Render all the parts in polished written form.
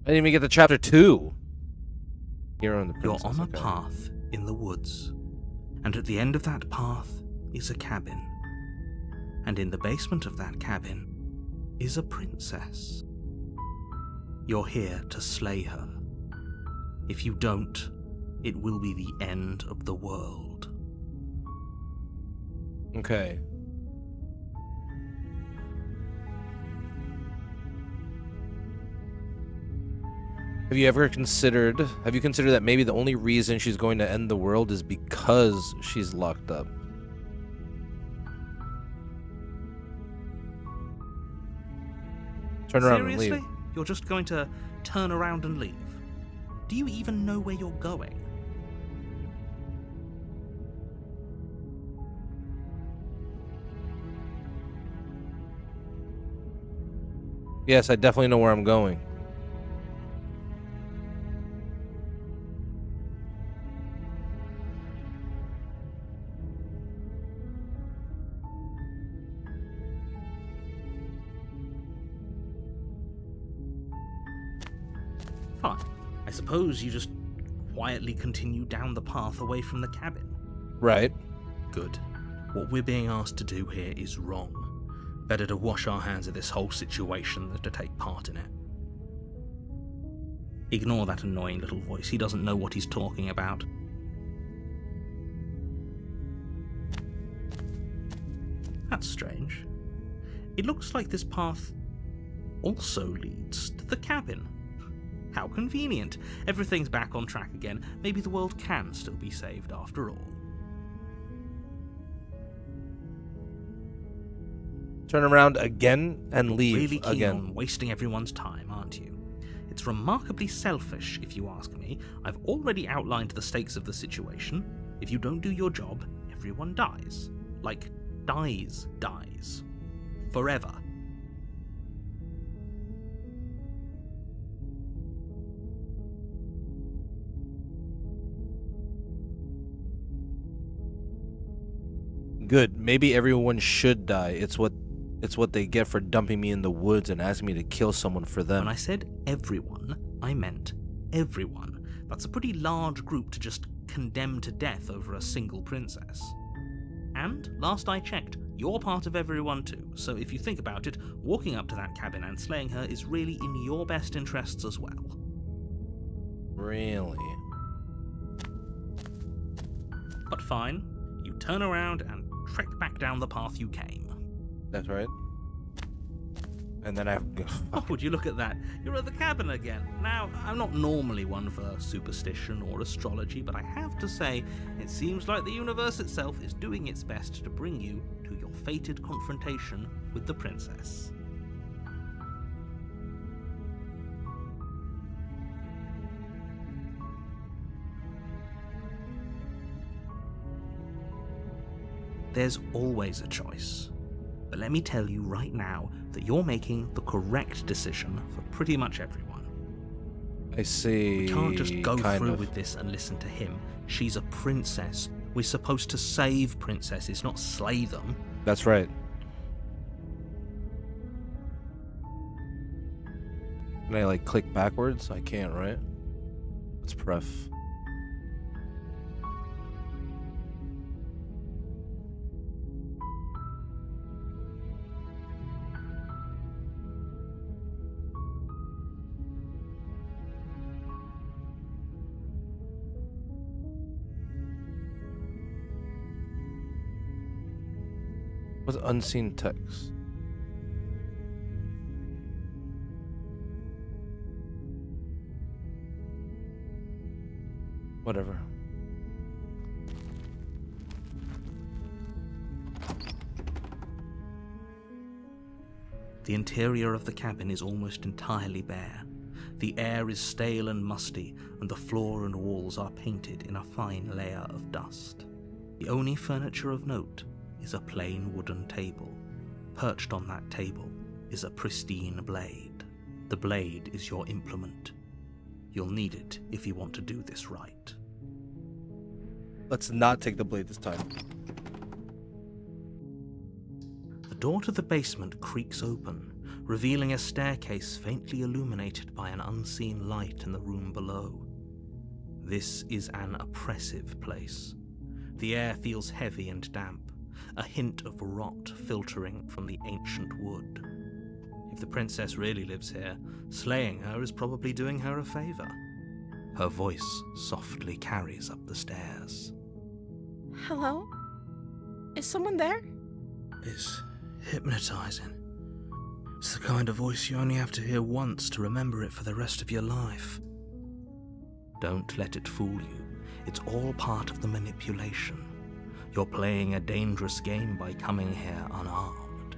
I didn't even get to chapter 2. Hero and the You're Princess. on a path in the woods, and at the end of that path is a cabin. And in the basement of that cabin is a princess. You're here to slay her. If you don't, it will be the end of the world. Okay. Have you considered that maybe the only reason she's going to end the world is because she's locked up? Turn around and Seriously? leave. You're just going to turn around and leave? Do you even know where you're going? Yes, I definitely know where I'm going. Fine. I suppose you just quietly continue down the path away from the cabin. Right. Good. What we're being asked to do here is wrong. Better to wash our hands of this whole situation than to take part in it. Ignore that annoying little voice. He doesn't know what he's talking about. That's strange. It looks like this path also leads to the cabin. How convenient. Everything's back on track again. Maybe the world can still be saved after all. Turn around again and leave Really keen again. on wasting everyone's time, aren't you? It's remarkably selfish, if you ask me. I've already outlined the stakes of the situation. If you don't do your job, everyone dies. Like, dies. Forever. Good. Maybe everyone should die. It's what they get for dumping me in the woods and asking me to kill someone for them. When I said everyone, I meant everyone. That's a pretty large group to just condemn to death over a single princess. And, last I checked, you're part of everyone too, so if you think about it, walking up to that cabin and slaying her is really in your best interests as well. Really? But fine, you turn around and trek back down the path you came. That's right. And then I... Oh, would you look at that? You're at the cabin again. Now, I'm not normally one for superstition or astrology, but I have to say, it seems like the universe itself is doing its best to bring you to your fated confrontation with the princess. There's always a choice. But let me tell you right now that you're making the correct decision for pretty much everyone. I see. We can't just go through of. with this and listen to him. She's a princess. We're supposed to save princesses, not slay them. That's right. Can I, like, click backwards? I can't, right? Let's pref. What's unseen text? Whatever. The interior of the cabin is almost entirely bare. The air is stale and musty, and the floor and walls are painted in a fine layer of dust. The only furniture of note is a plain wooden table. Perched on that table is a pristine blade. The blade is your implement. You'll need it if you want to do this right. Let's not take the blade this time. The door to the basement creaks open, revealing a staircase faintly illuminated by an unseen light in the room below. This is an oppressive place. The air feels heavy and damp, a hint of rot filtering from the ancient wood. If the princess really lives here, slaying her is probably doing her a favor. Her voice softly carries up the stairs. Hello? Is someone there? It's hypnotizing. It's the kind of voice you only have to hear once to remember it for the rest of your life. Don't let it fool you. It's all part of the manipulation. You're playing a dangerous game by coming here unarmed.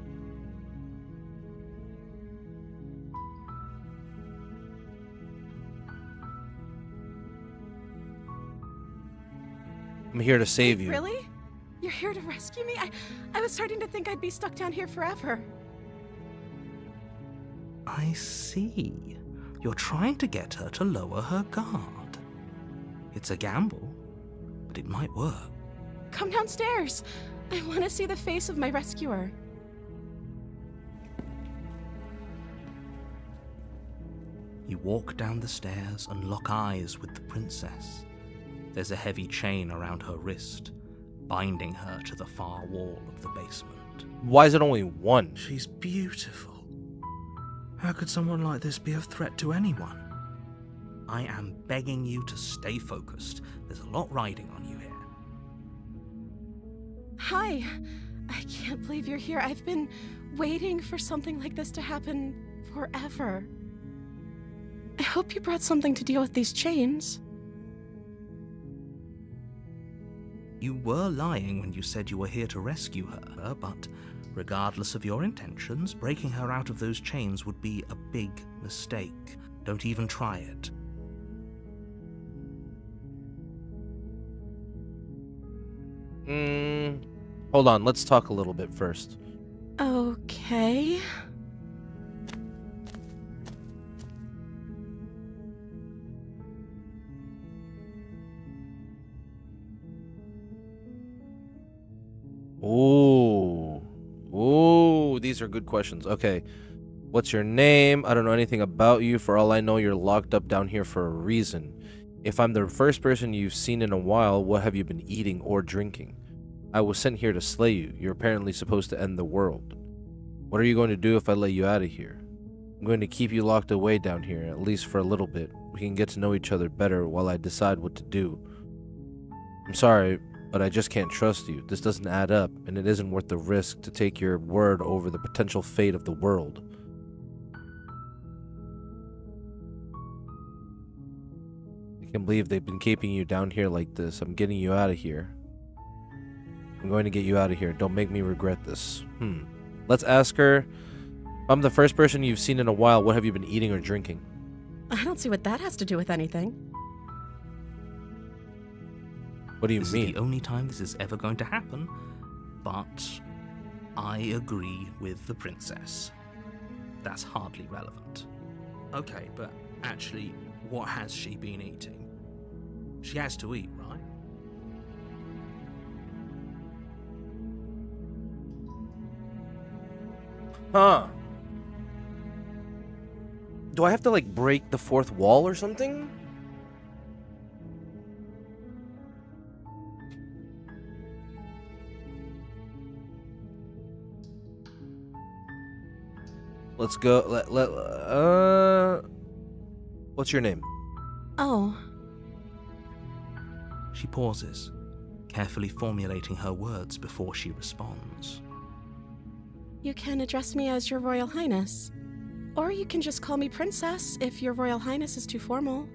I'm here to save you. Really? You're here to rescue me? I was starting to think I'd be stuck down here forever. I see. You're trying to get her to lower her guard. It's a gamble, but it might work. Come downstairs. I want to see the face of my rescuer. You walk down the stairs and lock eyes with the princess. There's a heavy chain around her wrist, binding her to the far wall of the basement. Why is it only one? She's beautiful. How could someone like this be a threat to anyone? I am begging you to stay focused. There's a lot riding on you here. Hi. I can't believe you're here. I've been waiting for something like this to happen forever. I hope you brought something to deal with these chains. You were lying when you said you were here to rescue her, but regardless of your intentions, breaking her out of those chains would be a big mistake. Don't even try it. Hold on, let's talk a little bit first. Okay. Ooh, these are good questions. Okay, what's your name? I don't know anything about you. For all I know, you're locked up down here for a reason. If I'm the first person you've seen in a while, what have you been eating or drinking? I was sent here to slay you. You're apparently supposed to end the world. What are you going to do if I let you out of here? I'm going to keep you locked away down here, at least for a little bit. We can get to know each other better while I decide what to do. I'm sorry, but I just can't trust you. This doesn't add up, and it isn't worth the risk to take your word over the potential fate of the world. I can't believe they've been keeping you down here like this. I'm getting you out of here. I'm going to get you out of here. Don't make me regret this. Let's ask her. I'm the first person you've seen in a while. What have you been eating or drinking? I don't see what that has to do with anything. What do you This mean? is the only time this is ever going to happen, but I agree with the princess. That's hardly relevant. Okay, but actually, what has she been eating? She has to eat, right? Huh. Do I have to, like, break the fourth wall or something? Let's go. What's your name? Oh. She pauses, carefully formulating her words before she responds. You can address me as Your Royal Highness. Or you can just call me Princess if Your Royal Highness is too formal.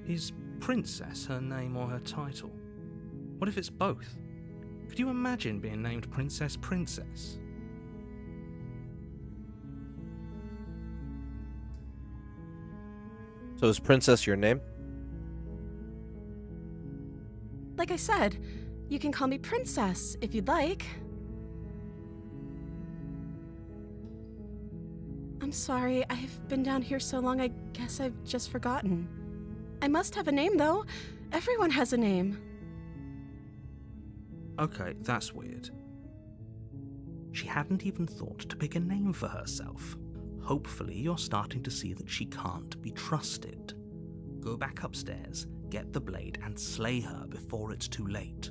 Is Princess her name or her title? What if it's both? Could you imagine being named Princess Princess? So is Princess your name? Like I said, you can call me Princess if you'd like. I'm sorry, I've been down here so long, I guess I've just forgotten. I must have a name, though. Everyone has a name. Okay, that's weird. She hadn't even thought to pick a name for herself. Hopefully you're starting to see that she can't be trusted. Go back upstairs, get the blade, and slay her before it's too late.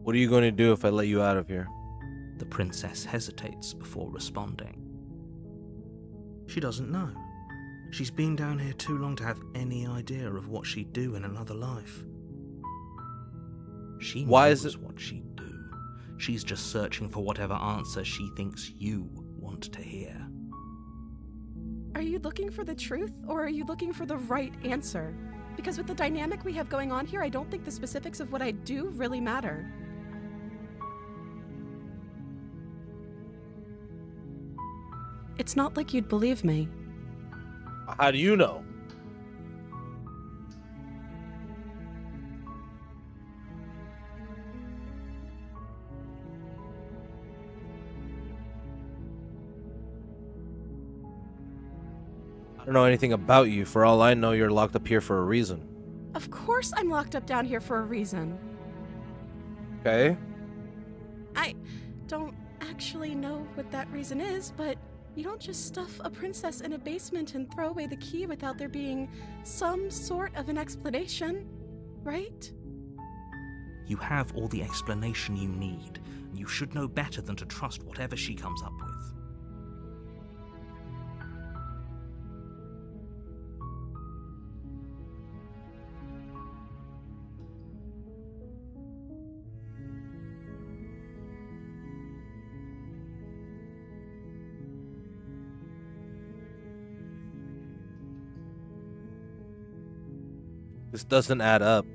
What are you going to do if I let you out of here? The princess hesitates before responding. She doesn't know. She's been down here too long to have any idea of what she'd do in another life. She knows what she'd do. She's just searching for whatever answer she thinks you want to hear. Are you looking for the truth, or are you looking for the right answer? Because with the dynamic we have going on here, I don't think the specifics of what I do really matter. It's not like you'd believe me. How do you know? I don't know anything about you. For all I know, you're locked up here for a reason. Of course I'm locked up down here for a reason. Okay? I don't actually know what that reason is, but you don't just stuff a princess in a basement and throw away the key without there being some sort of an explanation, right? You have all the explanation you need, and you should know better than to trust whatever she comes up with. This doesn't add up.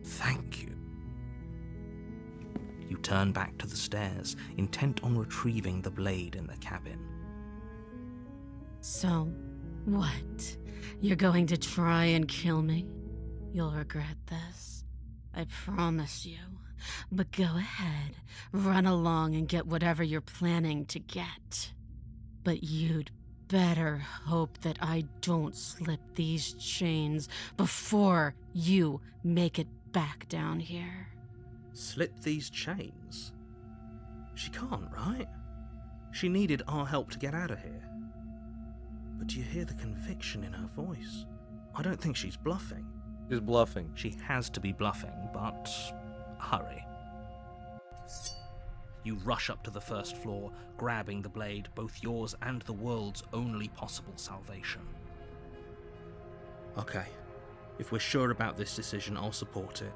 Thank you. You turn back to the stairs, intent on retrieving the blade in the cabin. So, what? You're going to try and kill me? You'll regret this. I promise you. But go ahead, run along and get whatever you're planning to get. But you'd better hope that I don't slip these chains before you make it back down here. Slip these chains? She can't, right? She needed our help to get out of here. But do you hear the conviction in her voice? I don't think she's bluffing. She's bluffing. She has to be bluffing, but hurry. You rush up to the first floor, grabbing the blade, both yours and the world's only possible salvation. Okay, if we're sure about this decision, I'll support it.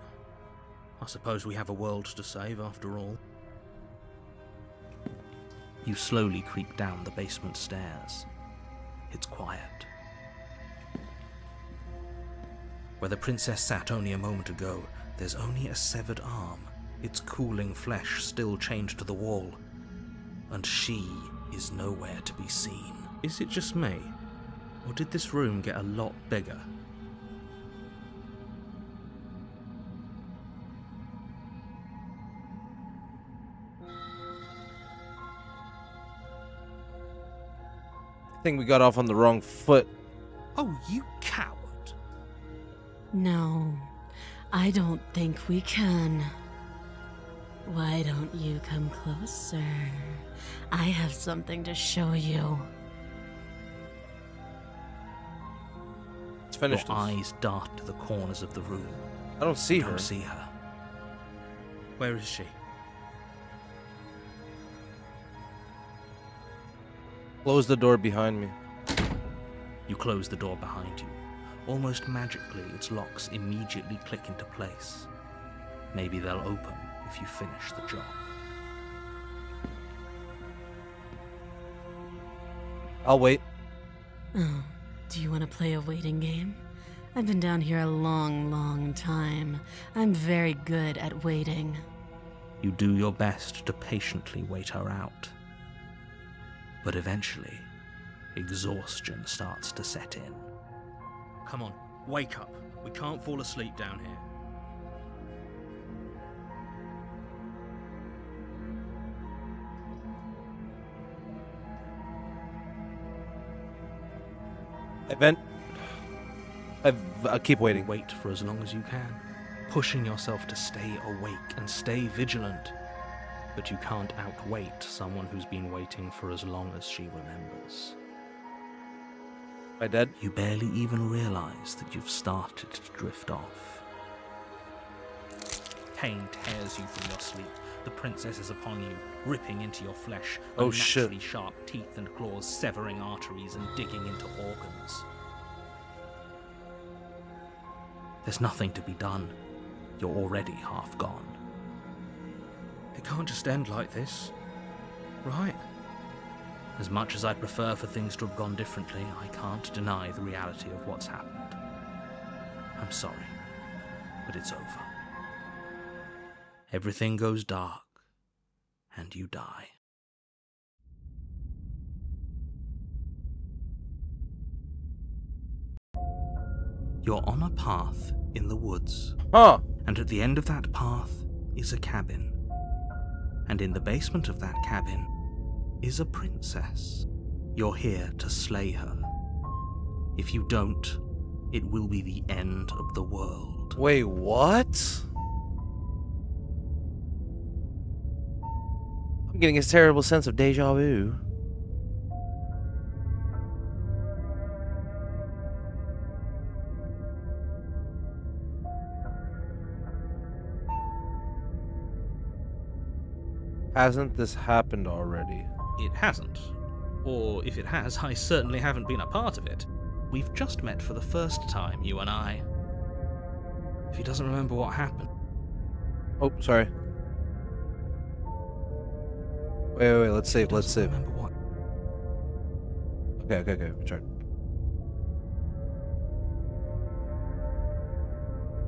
I suppose we have a world to save after all. You slowly creep down the basement stairs. It's quiet. Where the princess sat only a moment ago, there's only a severed arm, its cooling flesh still chained to the wall, and she is nowhere to be seen. Is it just me, or did this room get a lot bigger? I think we got off on the wrong foot. Oh, you coward! No, I don't think we can. Why don't you come closer? I have something to show you. Let's finish Your this. eyes dart to the corners of the room. I don't see You her. don't see her. Where is she? Close the door behind me. You close the door behind you. Almost magically, its locks immediately click into place. Maybe they'll open if you finish the job. I'll wait. Oh, do you want to play a waiting game? I've been down here a long, long time. I'm very good at waiting. You do your best to patiently wait her out. But eventually, exhaustion starts to set in. Come on, wake up. We can't fall asleep down here. I keep waiting. Wait for as long as you can, pushing yourself to stay awake and stay vigilant. But you can't outwait someone who's been waiting for as long as she remembers. Am I dead? You barely even realize that you've started to drift off. Pain tears you from your sleep. The princess is upon you, ripping into your flesh, Oh, shit. unnaturally sharp teeth and claws severing arteries and digging into organs. There's nothing to be done. You're already half gone. It can't just end like this, right? As much as I'd prefer for things to have gone differently, I can't deny the reality of what's happened. I'm sorry, but it's over. Everything goes dark, and you die. You're on a path in the woods, Huh. and at the end of that path is a cabin. And in the basement of that cabin is a princess. You're here to slay her. If you don't, it will be the end of the world. Wait, what? I'm getting a terrible sense of deja vu. Hasn't this happened already? It hasn't. Or if it has, I certainly haven't been a part of it. We've just met for the first time, you and I. If he doesn't remember what happened... Oh, sorry. Wait, let's if he save, let's doesn't save. remember what... Okay, return.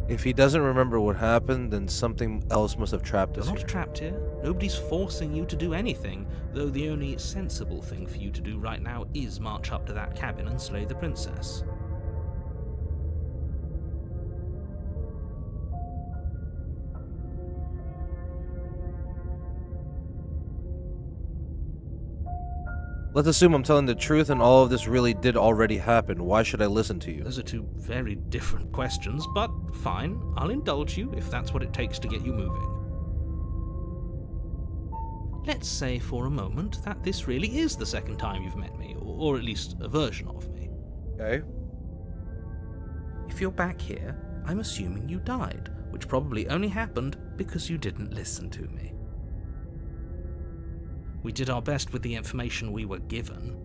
If he doesn't remember what happened, then something else must have trapped us You're not here. trapped here. Nobody's forcing you to do anything, though the only sensible thing for you to do right now is march up to that cabin and slay the princess. Let's assume I'm telling the truth and all of this really did already happen. Why should I listen to you? Those are two very different questions, but fine, I'll indulge you if that's what it takes to get you moving. Let's say for a moment that this really is the second time you've met me, or at least a version of me. Okay. If you're back here, I'm assuming you died, which probably only happened because you didn't listen to me. We did our best with the information we were given.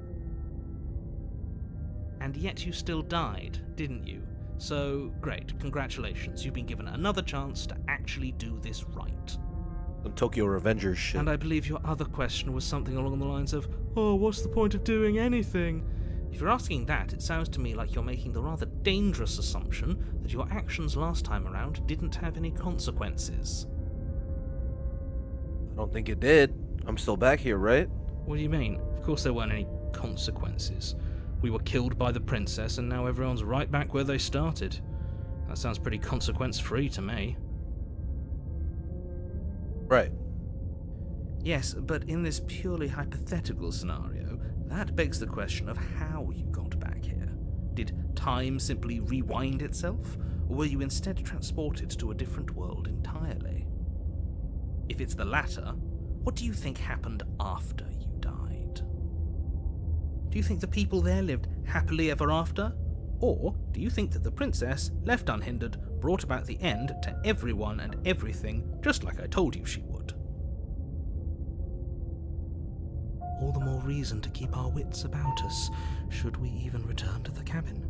And yet you still died, didn't you? So, great, congratulations, you've been given another chance to actually do this right. Some Tokyo Revengers shit. And I believe your other question was something along the lines of, oh, what's the point of doing anything? If you're asking that, it sounds to me like you're making the rather dangerous assumption that your actions last time around didn't have any consequences. I don't think it did. I'm still back here, right? What do you mean? Of course there weren't any consequences. We were killed by the princess and now everyone's right back where they started. That sounds pretty consequence-free to me. Right. Yes, but in this purely hypothetical scenario, that begs the question of how you got back here. Did time simply rewind itself, or were you instead transported to a different world entirely? If it's the latter, what do you think happened after you died? Do you think the people there lived happily ever after? Or do you think that the princess, left unhindered, brought about the end to everyone and everything, just like I told you she would? All the more reason to keep our wits about us, should we even return to the cabin.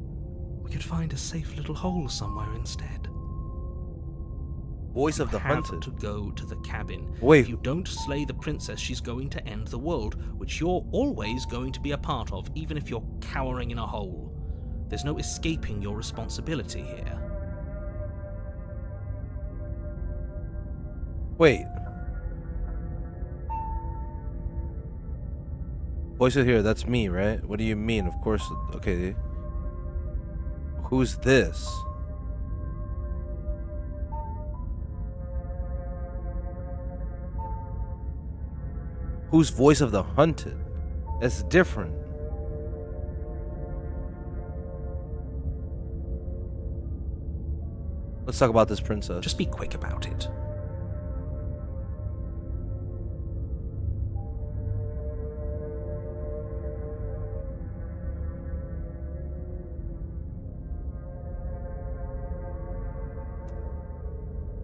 We could find a safe little hole somewhere instead. Voice of the have hunted. to go to the cabin. Wait. If you don't slay the princess, she's going to end the world, which you're always going to be a part of, even if you're cowering in a hole. There's no escaping your responsibility here. Wait. Voice of here, that's me, right? What do you mean? Of course. Okay. Who's this? Who's voice of the hunted? That's different. Let's talk about this princess. Just be quick about it.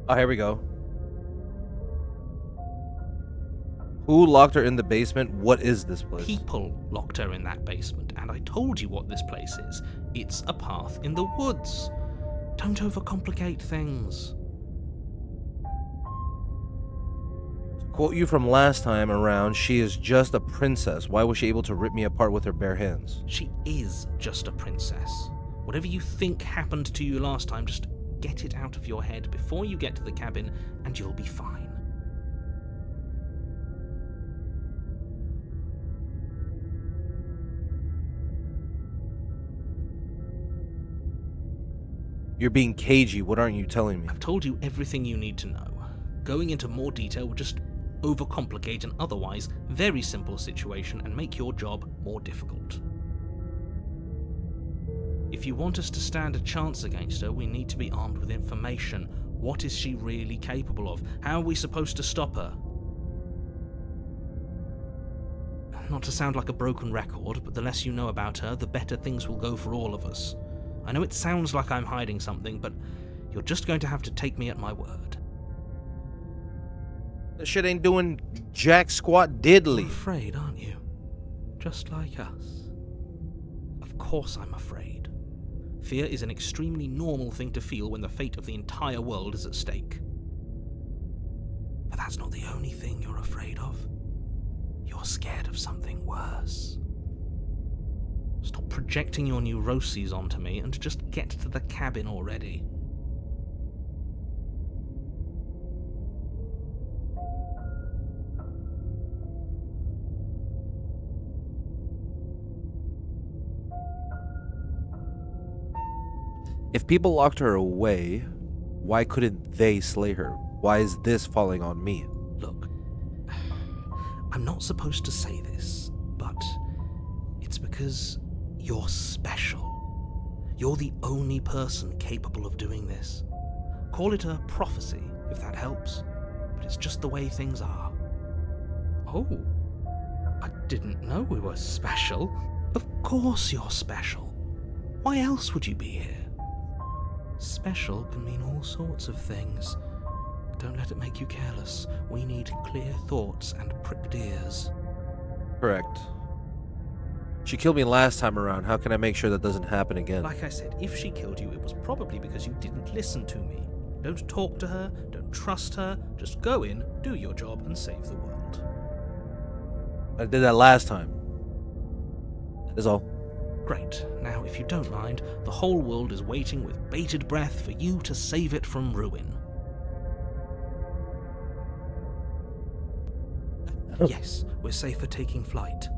Oh, here we go. Who locked her in the basement? What is this place? People locked her in that basement, and I told you what this place is. It's a path in the woods. Don't overcomplicate things. To quote you from last time around, she is just a princess. Why was she able to rip me apart with her bare hands? She is just a princess. Whatever you think happened to you last time, just get it out of your head before you get to the cabin, and you'll be fine. You're being cagey. What aren't you telling me? I've told you everything you need to know. Going into more detail would just overcomplicate an otherwise very simple situation and make your job more difficult. If you want us to stand a chance against her, we need to be armed with information. What is she really capable of? How are we supposed to stop her? Not to sound like a broken record, but the less you know about her, the better things will go for all of us. I know it sounds like I'm hiding something, but you're just going to have to take me at my word. This shit ain't doing jack squat diddly. You're afraid, aren't you? Just like us. Of course I'm afraid. Fear is an extremely normal thing to feel when the fate of the entire world is at stake. But that's not the only thing you're afraid of. You're scared of something worse. Stop projecting your neuroses onto me and just get to the cabin already. If people locked her away, why couldn't they slay her? Why is this falling on me? Look, I'm not supposed to say this, but it's because you're special. You're the only person capable of doing this. Call it a prophecy, if that helps, but it's just the way things are. Oh, I didn't know we were special. Of course you're special. Why else would you be here? Special can mean all sorts of things. Don't let it make you careless. We need clear thoughts and pricked ears. Correct. She killed me last time around. How can I make sure that doesn't happen again? Like I said, if she killed you, it was probably because you didn't listen to me. Don't talk to her, don't trust her, just go in, do your job, and save the world. I did that last time. That is all. Great. Now, if you don't mind, the whole world is waiting with bated breath for you to save it from ruin. Yes, we're safe for taking flight.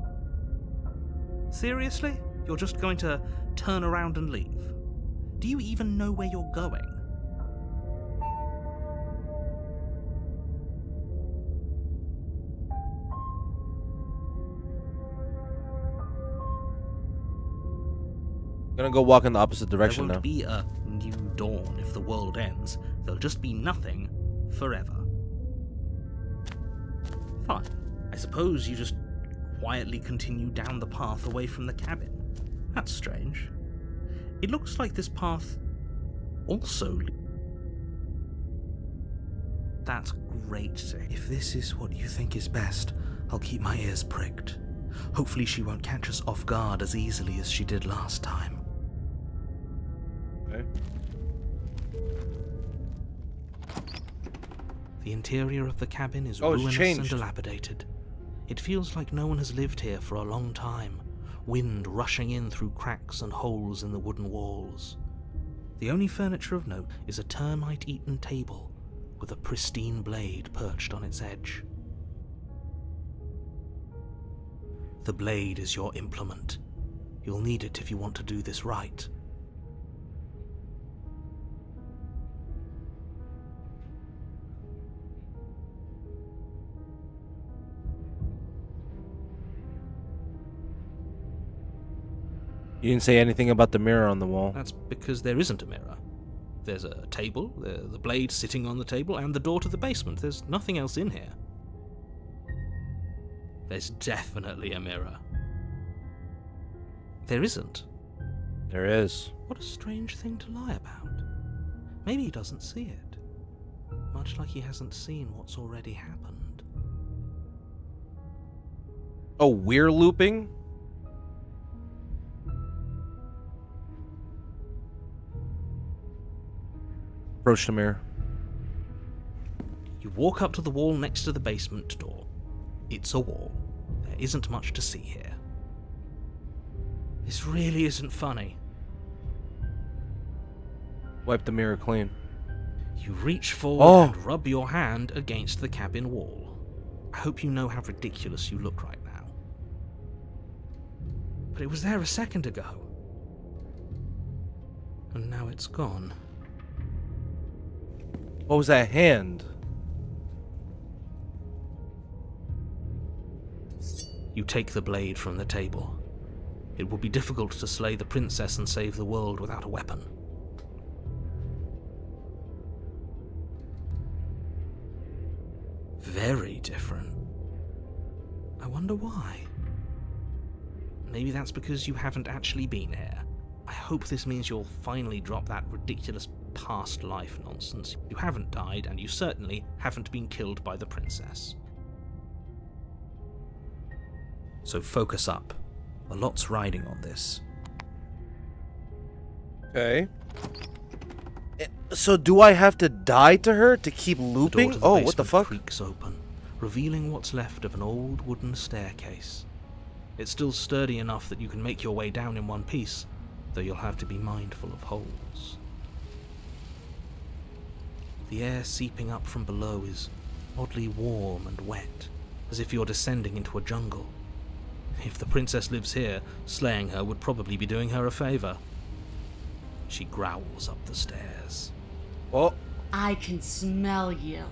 Seriously? You're just going to turn around and leave? Do you even know where you're going? Gonna go walk in the opposite direction There now. won't be a new dawn if the world ends. There'll just be nothing forever. Fine. I suppose you just quietly continue down the path away from the cabin. That's strange. It looks like this path also... That's great. If this is what you think is best, I'll keep my ears pricked. Hopefully she won't catch us off guard as easily as she did last time. Okay. The interior of the cabin is Oh, it's ruinous changed. and dilapidated. It feels like no one has lived here for a long time, wind rushing in through cracks and holes in the wooden walls. The only furniture of note is a termite-eaten table with a pristine blade perched on its edge. The blade is your implement. You'll need it if you want to do this right. You didn't say anything about the mirror on the wall. That's because there isn't a mirror. There's a table, the blade sitting on the table, and the door to the basement. There's nothing else in here. There's definitely a mirror. There isn't. There is. What a strange thing to lie about. Maybe he doesn't see it. Much like he hasn't seen what's already happened. Oh, we're looping? Approach the mirror. You walk up to the wall next to the basement door. It's a wall. There isn't much to see here. This really isn't funny. Wipe the mirror clean. You reach forward and rub your hand against the cabin wall. I hope you know how ridiculous you look right now. But it was there a second ago. And now it's gone. What was that hand? You take the blade from the table. It will be difficult to slay the princess and save the world without a weapon. Very different. I wonder why. Maybe that's because you haven't actually been here. I hope this means you'll finally drop that ridiculous past life nonsense. You haven't died, and you certainly haven't been killed by the princess. So focus up. A lot's riding on this. Okay. So do I have to die to her to keep looping? The door to the Oh, what the basement fuck? creaks open, revealing what's left of an old wooden staircase. It's still sturdy enough that you can make your way down in one piece, though you'll have to be mindful of holes. The air seeping up from below is oddly warm and wet, as if you're descending into a jungle. If the princess lives here, slaying her would probably be doing her a favor. She growls up the stairs. Oh, I can smell you.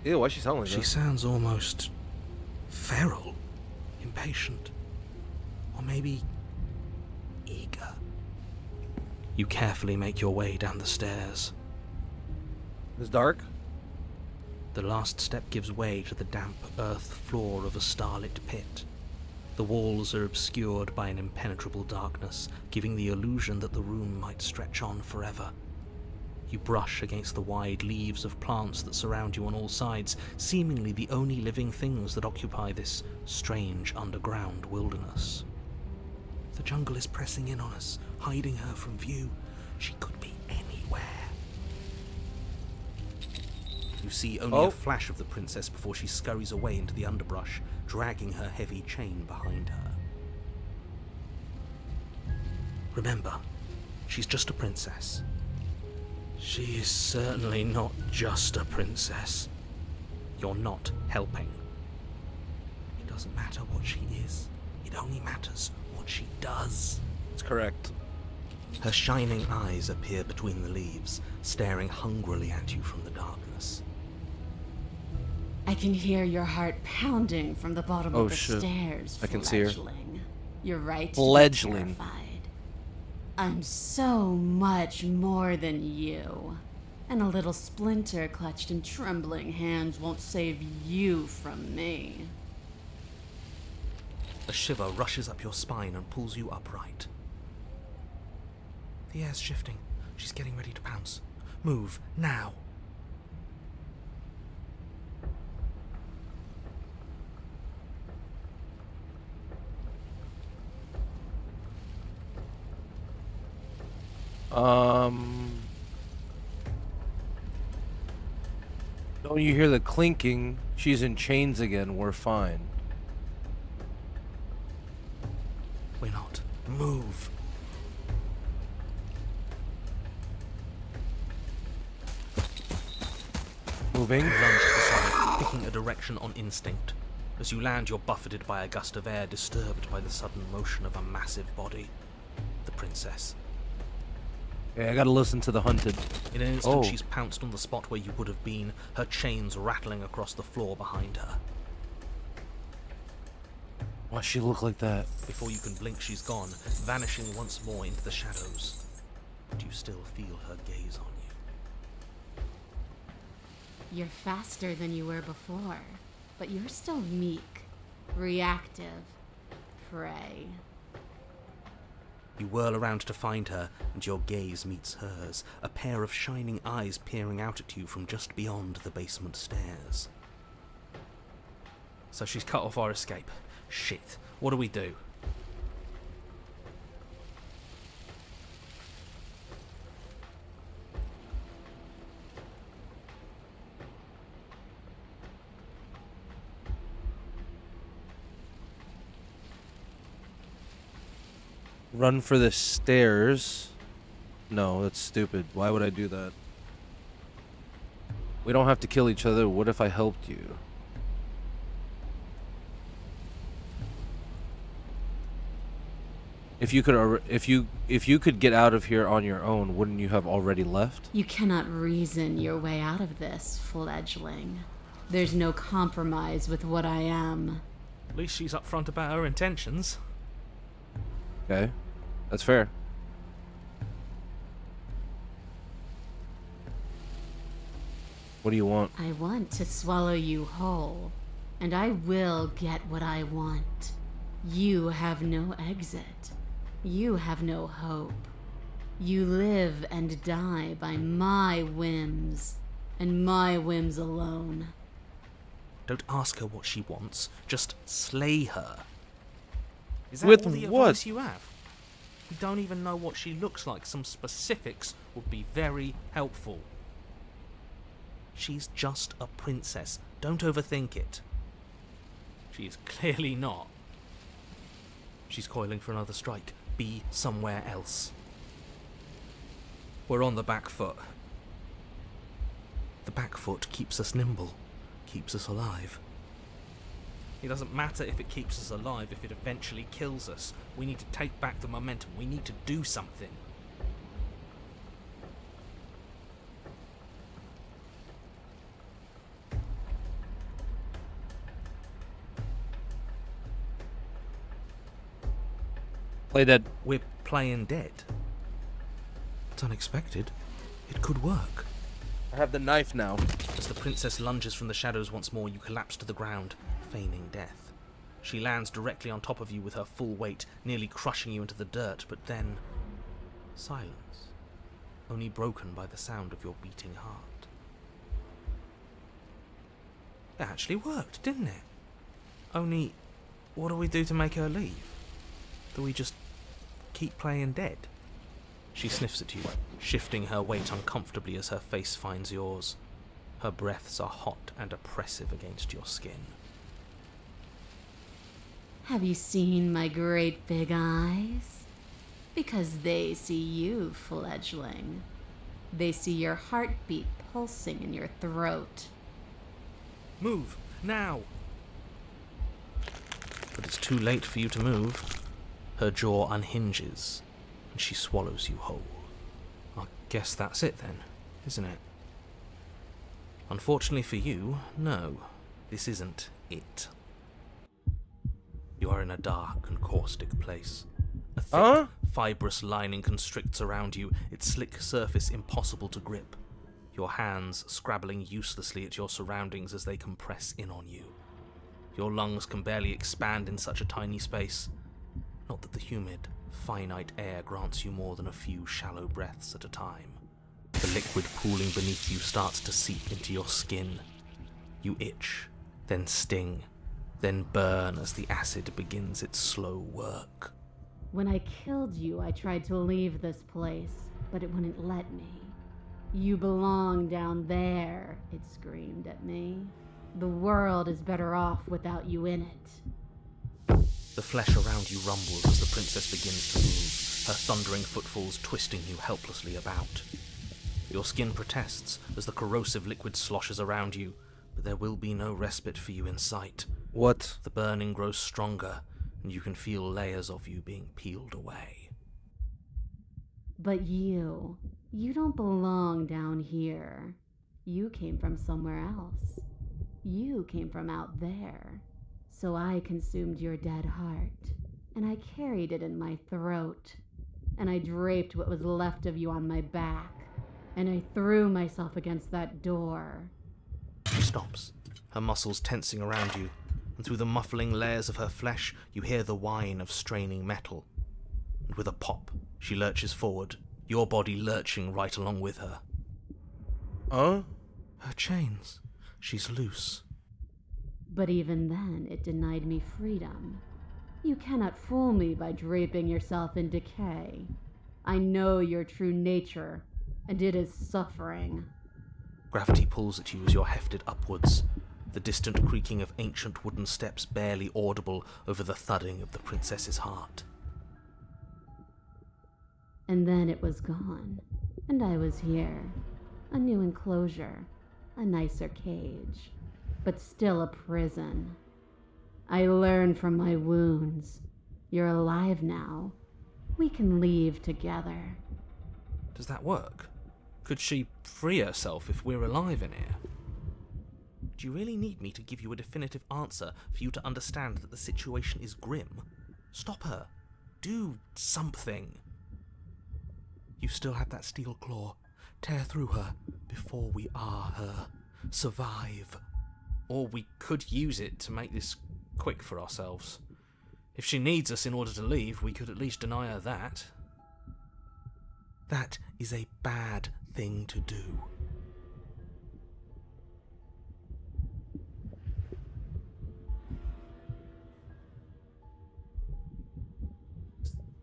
ew, why's she sound like She that? sounds almost feral, impatient, or maybe eager. You carefully make your way down the stairs. It's dark? The last step gives way to the damp earth floor of a starlit pit. The walls are obscured by an impenetrable darkness, giving the illusion that the room might stretch on forever. You brush against the wide leaves of plants that surround you on all sides, seemingly the only living things that occupy this strange underground wilderness. The jungle is pressing in on us, hiding her from view. She could be anywhere. You see only a flash of the princess before she scurries away into the underbrush, dragging her heavy chain behind her. Remember, she's just a princess. She is certainly not just a princess. You're not helping. It doesn't matter what she is. It only matters what she does. That's correct. Her shining eyes appear between the leaves, staring hungrily at you from the darkness. I can hear your heart pounding from the bottom Oh, of the shit. stairs. I can see her. Fledgling. You're right. to be Fledgling. terrified. I'm so much more than you. And a little splinter clutched in trembling hands won't save you from me. A shiver rushes up your spine and pulls you upright. The air's shifting. She's getting ready to pounce. Move, now! Don't you hear the clinking? She's in chains again. We're fine. We're not. Move! Moving. You lunge to the side, picking a direction on instinct. As you land, you're buffeted by a gust of air, disturbed by the sudden motion of a massive body. The princess. Okay, I gotta listen to the hunted. In an instant, Oh. she's pounced on the spot where you would have been, her chains rattling across the floor behind her. Why she look like that? Before you can blink, she's gone, vanishing once more into the shadows. but you still feel her gaze on you. You're faster than you were before, but you're still meek, reactive, prey. You whirl around to find her, and your gaze meets hers, a pair of shining eyes peering out at you from just beyond the basement stairs. So she's cut off our escape. Shit. What do we do? Run for the stairs. No, that's stupid. Why would I do that? We don't have to kill each other. What if I helped you? If you could get out of here on your own, wouldn't you have already left? You cannot reason your way out of this, fledgling. There's no compromise with what I am. At least she's upfront about her intentions. Okay, that's fair. What do you want? I want to swallow you whole, and I will get what I want. You have no exit. You have no hope. You live and die by my whims, and my whims alone. Don't ask her what she wants, just slay her. Is that With all the what? advice you have? We don't even know what she looks like. Some specifics would be very helpful. She's just a princess. Don't overthink it. She is clearly not. She's coiling for another strike. Be somewhere else. We're on the back foot. The back foot keeps us nimble, keeps us alive. It doesn't matter if it keeps us alive, if it eventually kills us. We need to take back the momentum. We need to do something. Play dead. We're playing dead. It's unexpected. It could work. I have the knife now. As the princess lunges from the shadows once more, you collapse to the ground, feigning death. She lands directly on top of you with her full weight, nearly crushing you into the dirt, but then... silence. Only broken by the sound of your beating heart. It actually worked, didn't it? Only, what do we do to make her leave? Do we just keep playing dead? She sniffs at you, shifting her weight uncomfortably as her face finds yours. Her breaths are hot and oppressive against your skin. Have you seen my great big eyes? Because they see you, fledgling. They see your heartbeat pulsing in your throat. Move, now! But it's too late for you to move. Her jaw unhinges, and she swallows you whole. I guess that's it then, isn't it? Unfortunately for you, no, this isn't it. You are in a dark and caustic place. A thick, fibrous lining constricts around you, its slick surface impossible to grip. Your hands scrabbling uselessly at your surroundings as they compress in on you. Your lungs can barely expand in such a tiny space. Not that the humid, finite air grants you more than a few shallow breaths at a time. The liquid pooling beneath you starts to seep into your skin. You itch, then sting, then burn as the acid begins its slow work. When I killed you, I tried to leave this place, but it wouldn't let me. You belong down there, it screamed at me. The world is better off without you in it. The flesh around you rumbles as the princess begins to move, her thundering footfalls twisting you helplessly about. Your skin protests as the corrosive liquid sloshes around you, but there will be no respite for you in sight. What? The burning grows stronger, and you can feel layers of you being peeled away. But you don't belong down here. You came from somewhere else. You came from out there. So I consumed your dead heart, and I carried it in my throat. and I draped what was left of you on my back, and I threw myself against that door. She stops, her muscles tensing around you, and through the muffling layers of her flesh, you hear the whine of straining metal. And with a pop, she lurches forward, your body lurching right along with her. Huh? Her chains. She's loose. But even then, it denied me freedom. You cannot fool me by draping yourself in decay. I know your true nature, and it is suffering. Gravity pulls at you as you're hefted upwards, the distant creaking of ancient wooden steps barely audible over the thudding of the princess's heart. And then it was gone, and I was here. A new enclosure, a nicer cage, but still a prison. I learned from my wounds. You're alive now. We can leave together. Does that work? Could she free herself if we're alive in here? Do you really need me to give you a definitive answer for you to understand that the situation is grim? Stop her. Do something. You still have that steel claw. Tear through her before we are her. Survive. Or we could use it to make this quick for ourselves. If she needs us in order to leave, we could at least deny her that. That is a bad thing to do.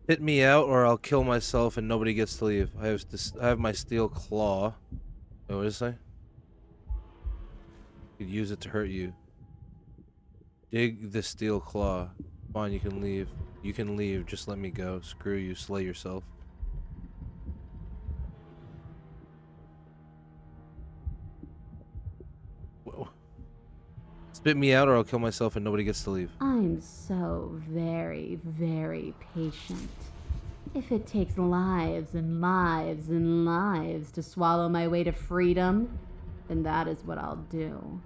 Hit me out or I'll kill myself and nobody gets to leave. I have my steel claw. Wait, what did it say? You could use it to hurt you. Dig the steel claw. Fine, you can leave. You can leave, just let me go. Screw you, slay yourself. Whoa. Spit me out or I'll kill myself and nobody gets to leave. I'm so very, very patient. If it takes lives and lives and lives to swallow my way to freedom, then that is what I'll do.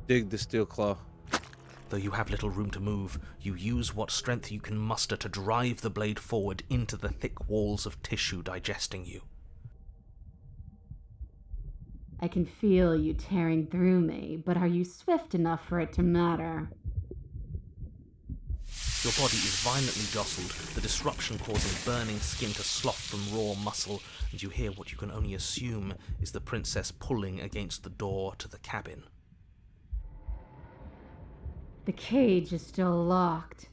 Dig the steel claw. Though you have little room to move, you use what strength you can muster to drive the blade forward into the thick walls of tissue digesting you. I can feel you tearing through me, but are you swift enough for it to matter? Your body is violently jostled, the disruption causing burning skin to slough from raw muscle, and you hear what you can only assume is the princess pulling against the door to the cabin. The cage is still locked.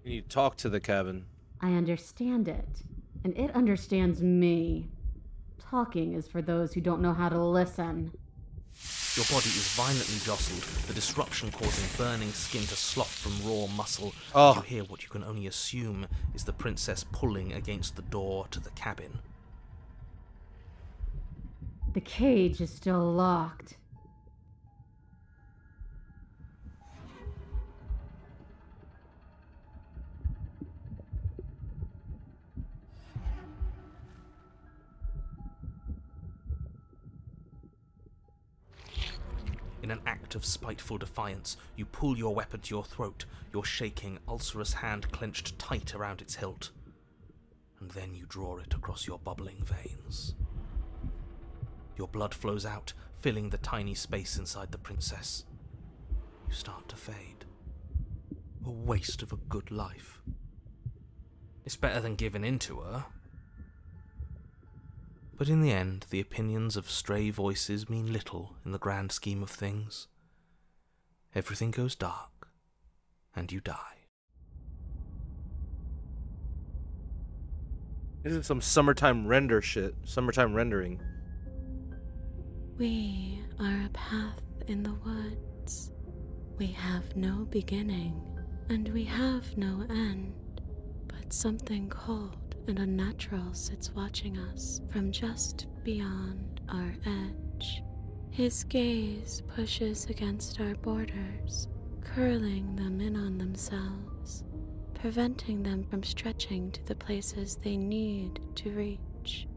Can you talk to the cabin? I understand it, and it understands me. Talking is for those who don't know how to listen. Your body is violently jostled, the disruption causing burning skin to slough from raw muscle. Oh. You hear what you can only assume is the princess pulling against the door to the cabin. The cage is still locked. In an act of spiteful defiance, you pull your weapon to your throat, your shaking, ulcerous hand clenched tight around its hilt. And then you draw it across your bubbling veins. Your blood flows out, filling the tiny space inside the princess. You start to fade. A waste of a good life. It's better than giving in to her. But in the end, the opinions of stray voices mean little in the grand scheme of things. Everything goes dark, and you die. This is some summertime render shit. Summertime rendering. We are a path in the woods. We have no beginning, and we have no end. But something cold and unnatural sits watching us from just beyond our edge. His gaze pushes against our borders, curling them in on themselves, preventing them from stretching to the places they need to reach.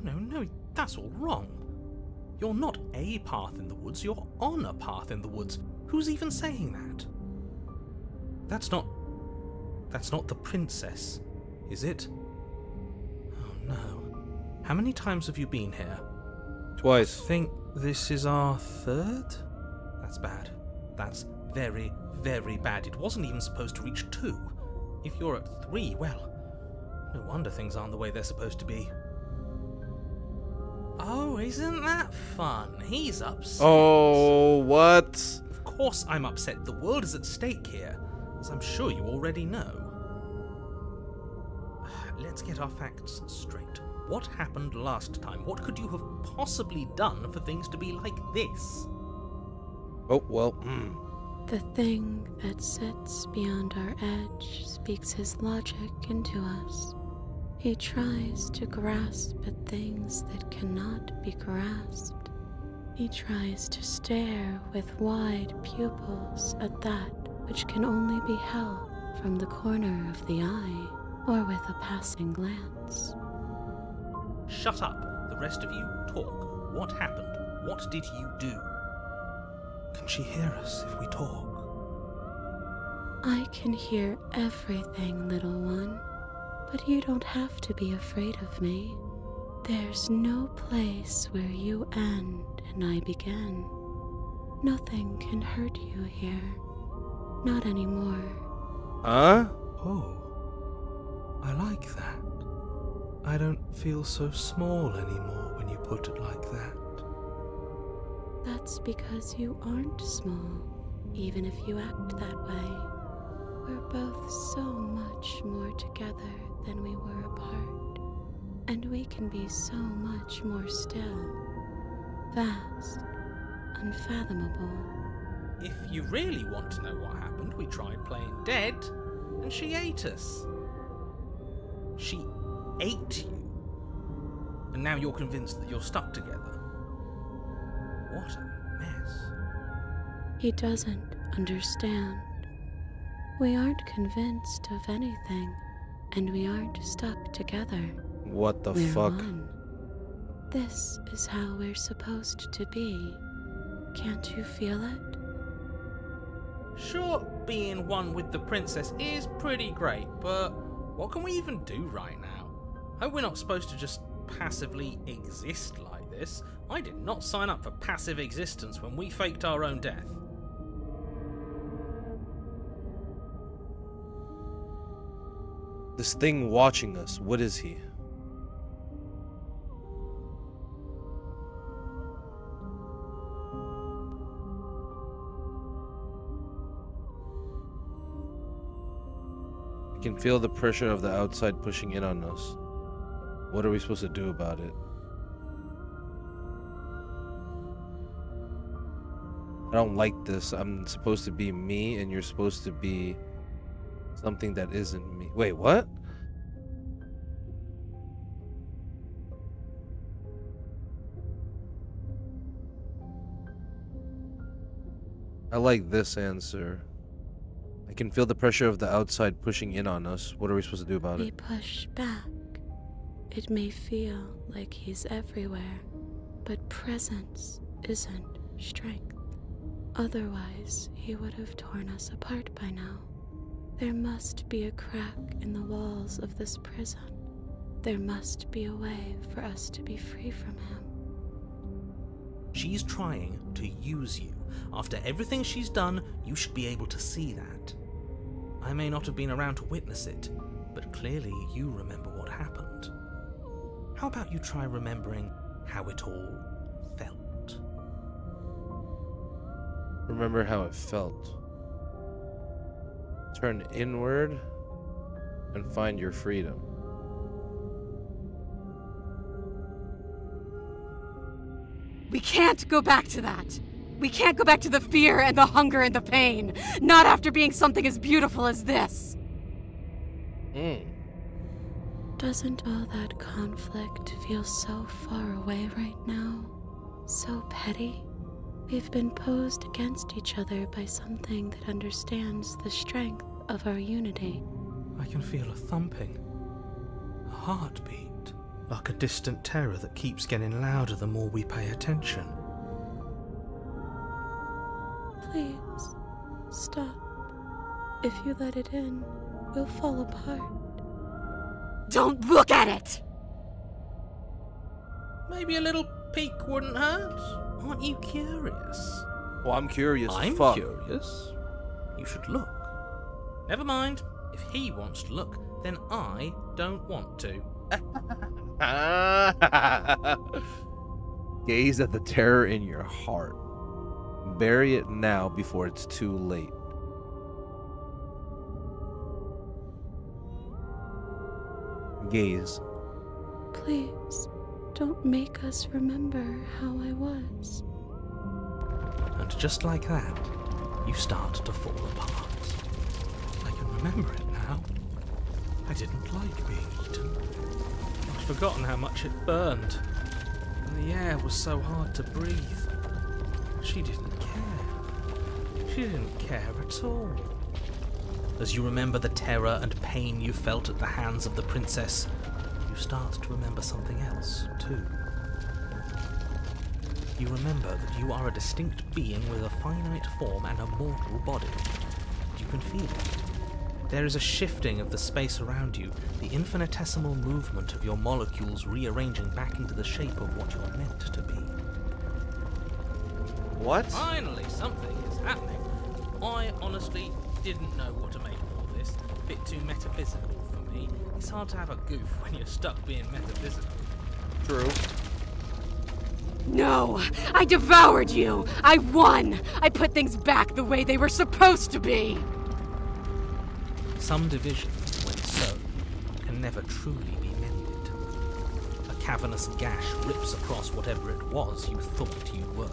No, that's all wrong. You're not a path in the woods, you're on a path in the woods. Who's even saying that? That's not the princess, is it? Oh no. How many times have you been here? Twice. I think this is our third? That's bad. That's very, very bad. It wasn't even supposed to reach 2. If you're at 3, well, no wonder things aren't the way they're supposed to be. Oh, isn't that fun? He's upset. Oh, what? Of course I'm upset. The world is at stake here, as I'm sure you already know. Let's get our facts straight. What happened last time? What could you have possibly done for things to be like this? Oh, well, The thing that sits beyond our edge speaks his logic into us. He tries to grasp at things that cannot be grasped. He tries to stare with wide pupils at that which can only be held from the corner of the eye or with a passing glance. Shut up. The rest of you talk. What happened? What did you do? Can she hear us if we talk? I can hear everything, little one, but you don't have to be afraid of me. There's no place where you end and I begin. Nothing can hurt you here. Not anymore. Huh? Oh, I like that. I don't feel so small anymore when you put it like that. That's because you aren't small, even if you act that way. We're both so much more together than we were apart, and we can be so much more still, vast, unfathomable. If you really want to know what happened, we tried playing dead, and she ate us. She ate you. And now you're convinced that you're stuck together. What a mess. He doesn't understand. We aren't convinced of anything, and we aren't stuck together. What the We're fuck? one. This is how we're supposed to be. Can't you feel it? Sure, being one with the princess is pretty great, but what can we even do right now? Hope we're not supposed to just passively exist like this. I did not sign up for passive existence when we faked our own death. This thing watching us, what is he? I can feel the pressure of the outside pushing in on us. What are we supposed to do about it? I don't like this. I'm supposed to be me and you're supposed to be something that isn't me. Wait, what? I like this answer. I can feel the pressure of the outside pushing in on us. What are we supposed to do about We it? push back. It may feel like he's everywhere, but presence isn't strength. Otherwise, he would have torn us apart by now. There must be a crack in the walls of this prison. There must be a way for us to be free from him. She's trying to use you. After everything she's done, you should be able to see that. I may not have been around to witness it, but clearly you remember what happened. How about you try remembering how it all felt? Remember how it felt. Turn inward and find your freedom. We can't go back to that. We can't go back to the fear and the hunger and the pain. Not after being something as beautiful as this. Doesn't all that conflict feel so far away right now? So petty? We've been posed against each other by something that understands the strength of our unity. I can feel a thumping, a heartbeat, like a distant terror that keeps getting louder the more we pay attention. Please, stop. If you let it in, we'll fall apart. Don't look at it! Maybe a little peek wouldn't hurt. Aren't you curious? Well, I'm curious as I'm fuck. curious. You should look. Never mind. If he wants to look, then I don't want to. Gaze at the terror in your heart. Bury it now before it's too late. Gaze. Please, don't make us remember how I was. And just like that, you start to fall apart. I can remember it now. I didn't like being eaten. I'd forgotten how much it burned. And the air was so hard to breathe. She didn't care. She didn't care at all. As you remember the terror and pain you felt at the hands of the princess, you start to remember something else, too. You remember that you are a distinct being with a finite form and a mortal body. You can feel it. There is a shifting of the space around you, the infinitesimal movement of your molecules rearranging back into the shape of what you're meant to be. What? Finally, something is happening. I honestly didn't know what to make of all this. A bit too metaphysical for me. It's hard to have a goof when you're stuck being metaphysical. True. No! I devoured you! I won! I put things back the way they were supposed to be! Some divisions, when sown, can never truly be mended. A cavernous gash rips across whatever it was you thought you were.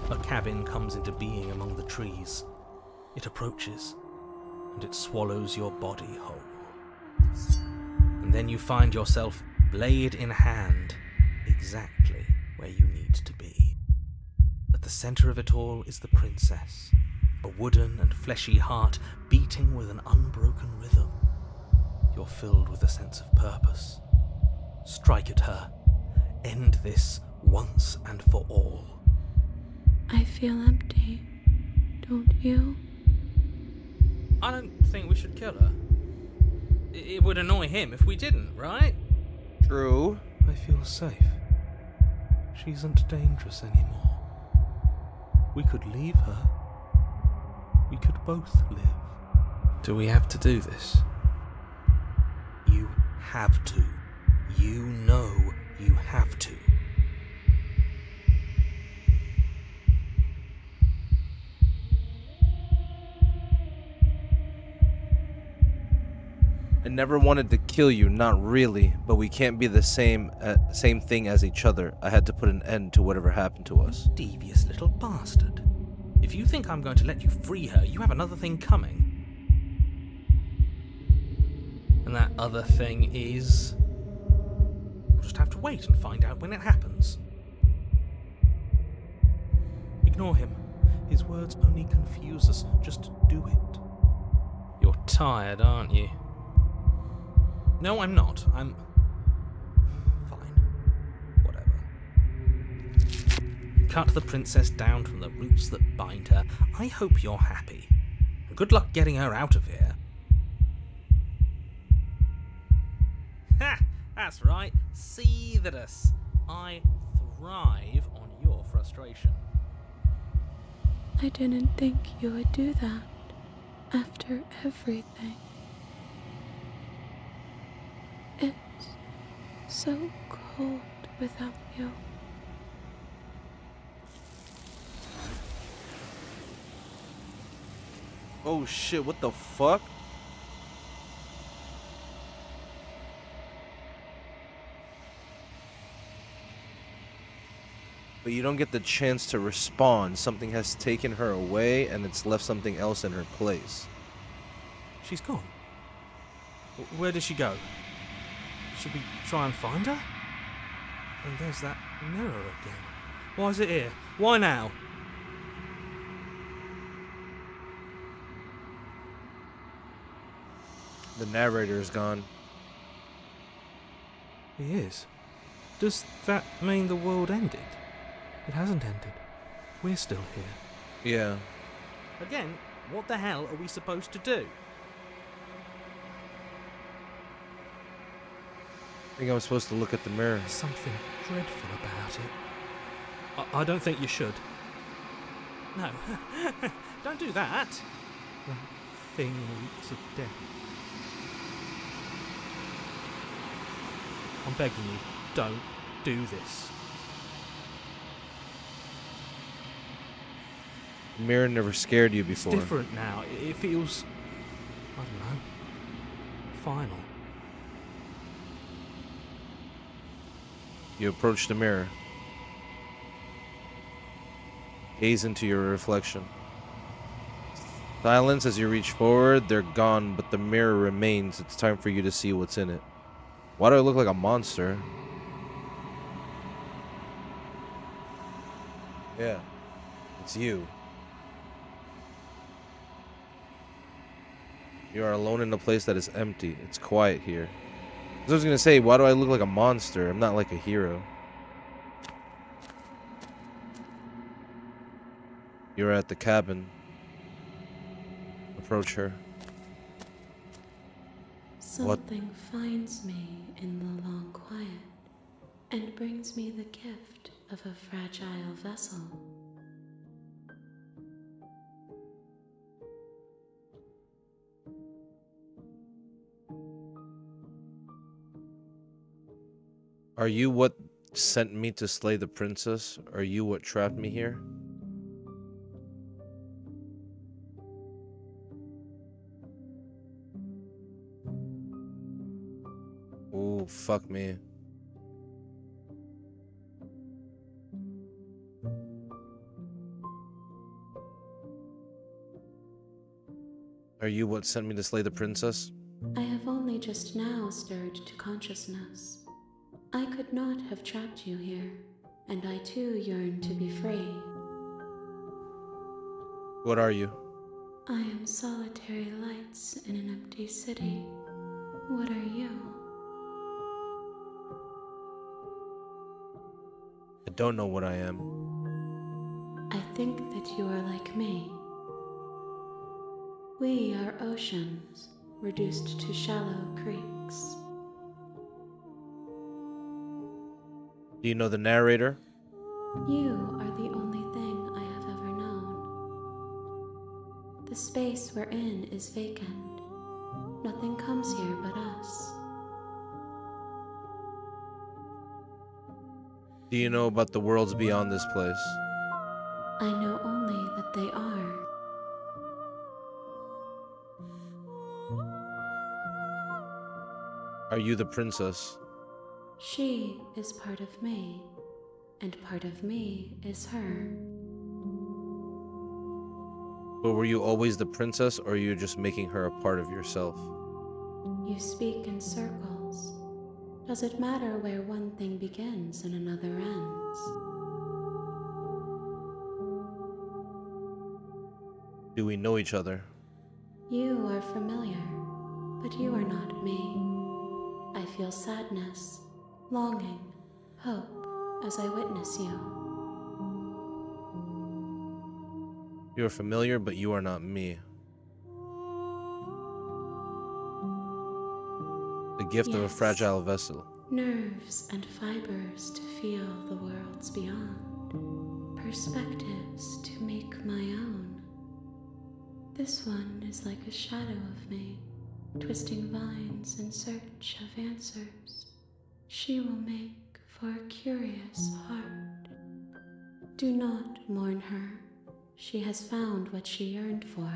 A cabin comes into being among the trees. It approaches, and it swallows your body whole. And then you find yourself, blade in hand, exactly where you need to be. At the center of it all is the princess, a wooden and fleshy heart beating with an unbroken rhythm. You're filled with a sense of purpose. Strike at her. End this once and for all. I feel empty, don't you? I don't think we should kill her. It would annoy him if we didn't, right? True. I feel safe. She isn't dangerous anymore. We could leave her. We could both live. Do we have to do this? You have to. You know you have to. I never wanted to kill you, not really, but we can't be the same thing as each other. I had to put an end to whatever happened to us. Devious little bastard. If you think I'm going to let you free her, you have another thing coming. And that other thing is... we'll just have to wait and find out when it happens. Ignore him. His words only confuse us. Just do it. You're tired, aren't you? No, I'm not. I'm... fine. Whatever. You cut the princess down from the roots that bind her. I hope you're happy. And good luck getting her out of here. Ha! That's right. Seethe at us. I thrive on your frustration. I didn't think you would do that after everything. It's so cold without you. Oh shit, what the fuck? But you don't get the chance to respond. Something has taken her away and it's left something else in her place. She's gone. Where did she go? Should we try and find her? And there's that mirror again. Why is it here? Why now? The narrator is gone. He is. Does that mean the world ended? It hasn't ended. We're still here. Yeah. Again, what the hell are we supposed to do? I think I'm supposed to look at the mirror. There's something dreadful about it. I don't think you should. No. Don't do that. That thing reeks of death. I'm begging you, don't do this. The mirror never scared you before. It's different now. It feels, I don't know, final. You approach the mirror. Gaze into your reflection. Silence as you reach forward. They're gone, but the mirror remains. It's time for you to see what's in it. Why do I look like a monster? Yeah, it's you. You are alone in a place that is empty. It's quiet here. I was gonna say, why do I look like a monster? I'm not like a hero. You're at the cabin. Approach her. Something finds me in the long quiet and brings me the gift of a fragile vessel. Are you what sent me to slay the princess? Are you what trapped me here? Ooh, fuck me. Are you what sent me to slay the princess? I have only just now stirred to consciousness. I could not have trapped you here, and I too yearn to be free. What are you? I am solitary lights in an empty city. What are you? I don't know what I am. I think that you are like me. We are oceans, reduced to shallow creeks. Do you know the narrator? You are the only thing I have ever known. The space we're in is vacant. Nothing comes here but us. Do you know about the worlds beyond this place? I know only that they are. Are you the princess? She is part of me, and part of me is her. But were you always the princess, or are you just making her a part of yourself? You speak in circles. Does it matter where one thing begins and another ends? Do we know each other? You are familiar, but you are not me. I feel sadness, longing, hope as I witness you. You are familiar, but you are not me. The gift of a Yes. fragile vessel. Nerves and fibers to feel the worlds beyond. Perspectives to make my own. This one is like a shadow of me, twisting vines in search of answers. She will make for a curious heart. Do not mourn her. She has found what she yearned for.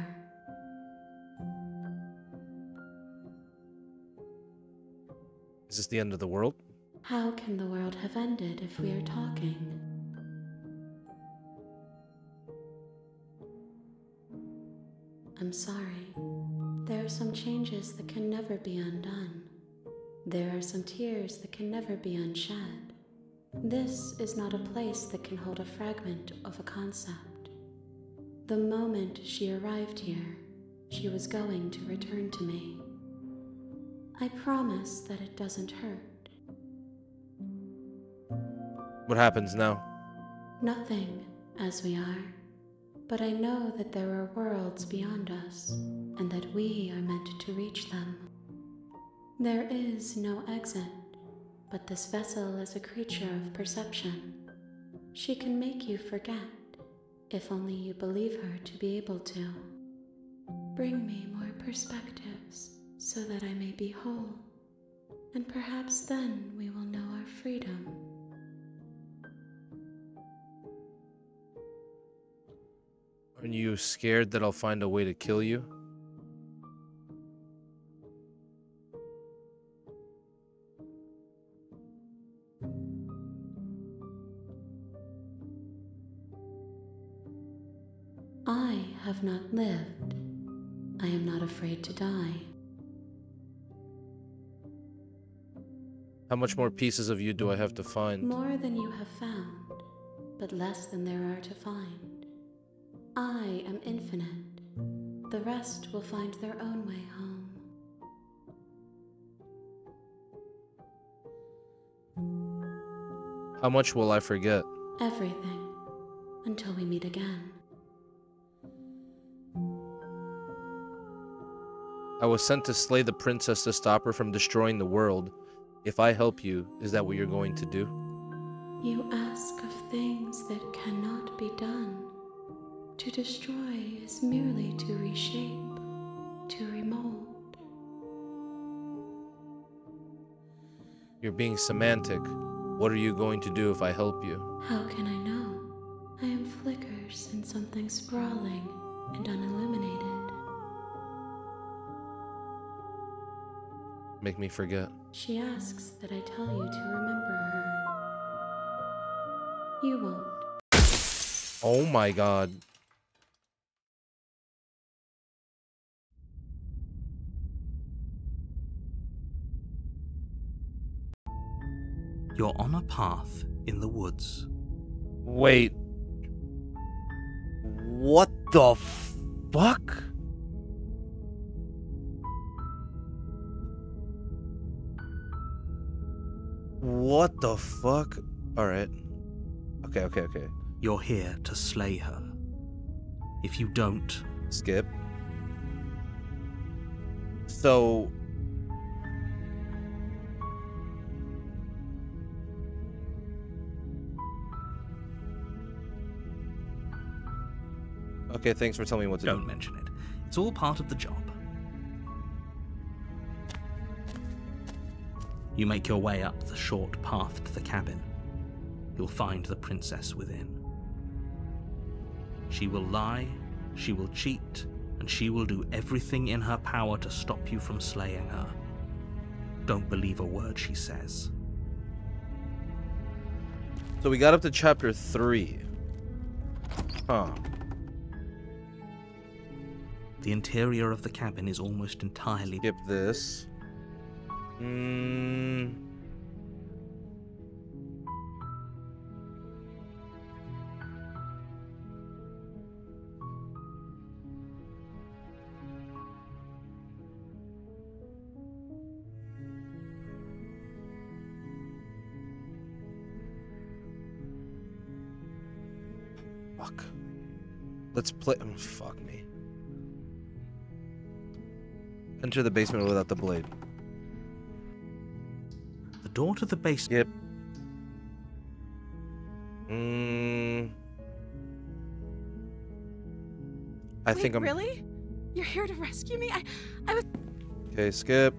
Is this the end of the world? How can the world have ended if we are talking? I'm sorry. There are some changes that can never be undone. There are some tears that can never be unshed. This is not a place that can hold a fragment of a concept. The moment she arrived here, she was going to return to me. I promise that it doesn't hurt. What happens now? Nothing, as we are. But I know that there are worlds beyond us, and that we are meant to reach them. There is no exit, but this vessel is a creature of perception. She can make you forget, if only you believe her to be able to. Bring me more perspectives, so that I may be whole, and perhaps then we will know our freedom. Are you scared that I'll find a way to kill you? I have not lived. I am not afraid to die. How much more pieces of you do I have to find? More than you have found, but less than there are to find. I am infinite. The rest will find their own way home. How much will I forget? Everything, until we meet again. I was sent to slay the princess to stop her from destroying the world. If I help you, is that what you're going to do? You ask of things that cannot be done. To destroy is merely to reshape, to remold. You're being semantic. What are you going to do if I help you? How can I know? I am flickers in something sprawling and unilluminated. Make me forget. She asks that I tell you to remember her. You won't. Oh my god. You're on a path in the woods. Wait. What the fuck? What the fuck? Alright. Okay. You're here to slay her. If you don't, Skip. So... Okay, thanks for telling me what to do. don't mention it. It's all part of the job. You make your way up the short path to the cabin. You'll find the princess within. She will lie, she will cheat, and she will do everything in her power to stop you from slaying her. Don't believe a word she says. So we got up to chapter 3. Huh. The interior of the cabin is almost entirely... Skip this. Fuck. Let's play. Fuck me. Enter the basement without the blade. The door to the basement... Yep. I think I'm... Really? You're here to rescue me? I was... Okay, skip.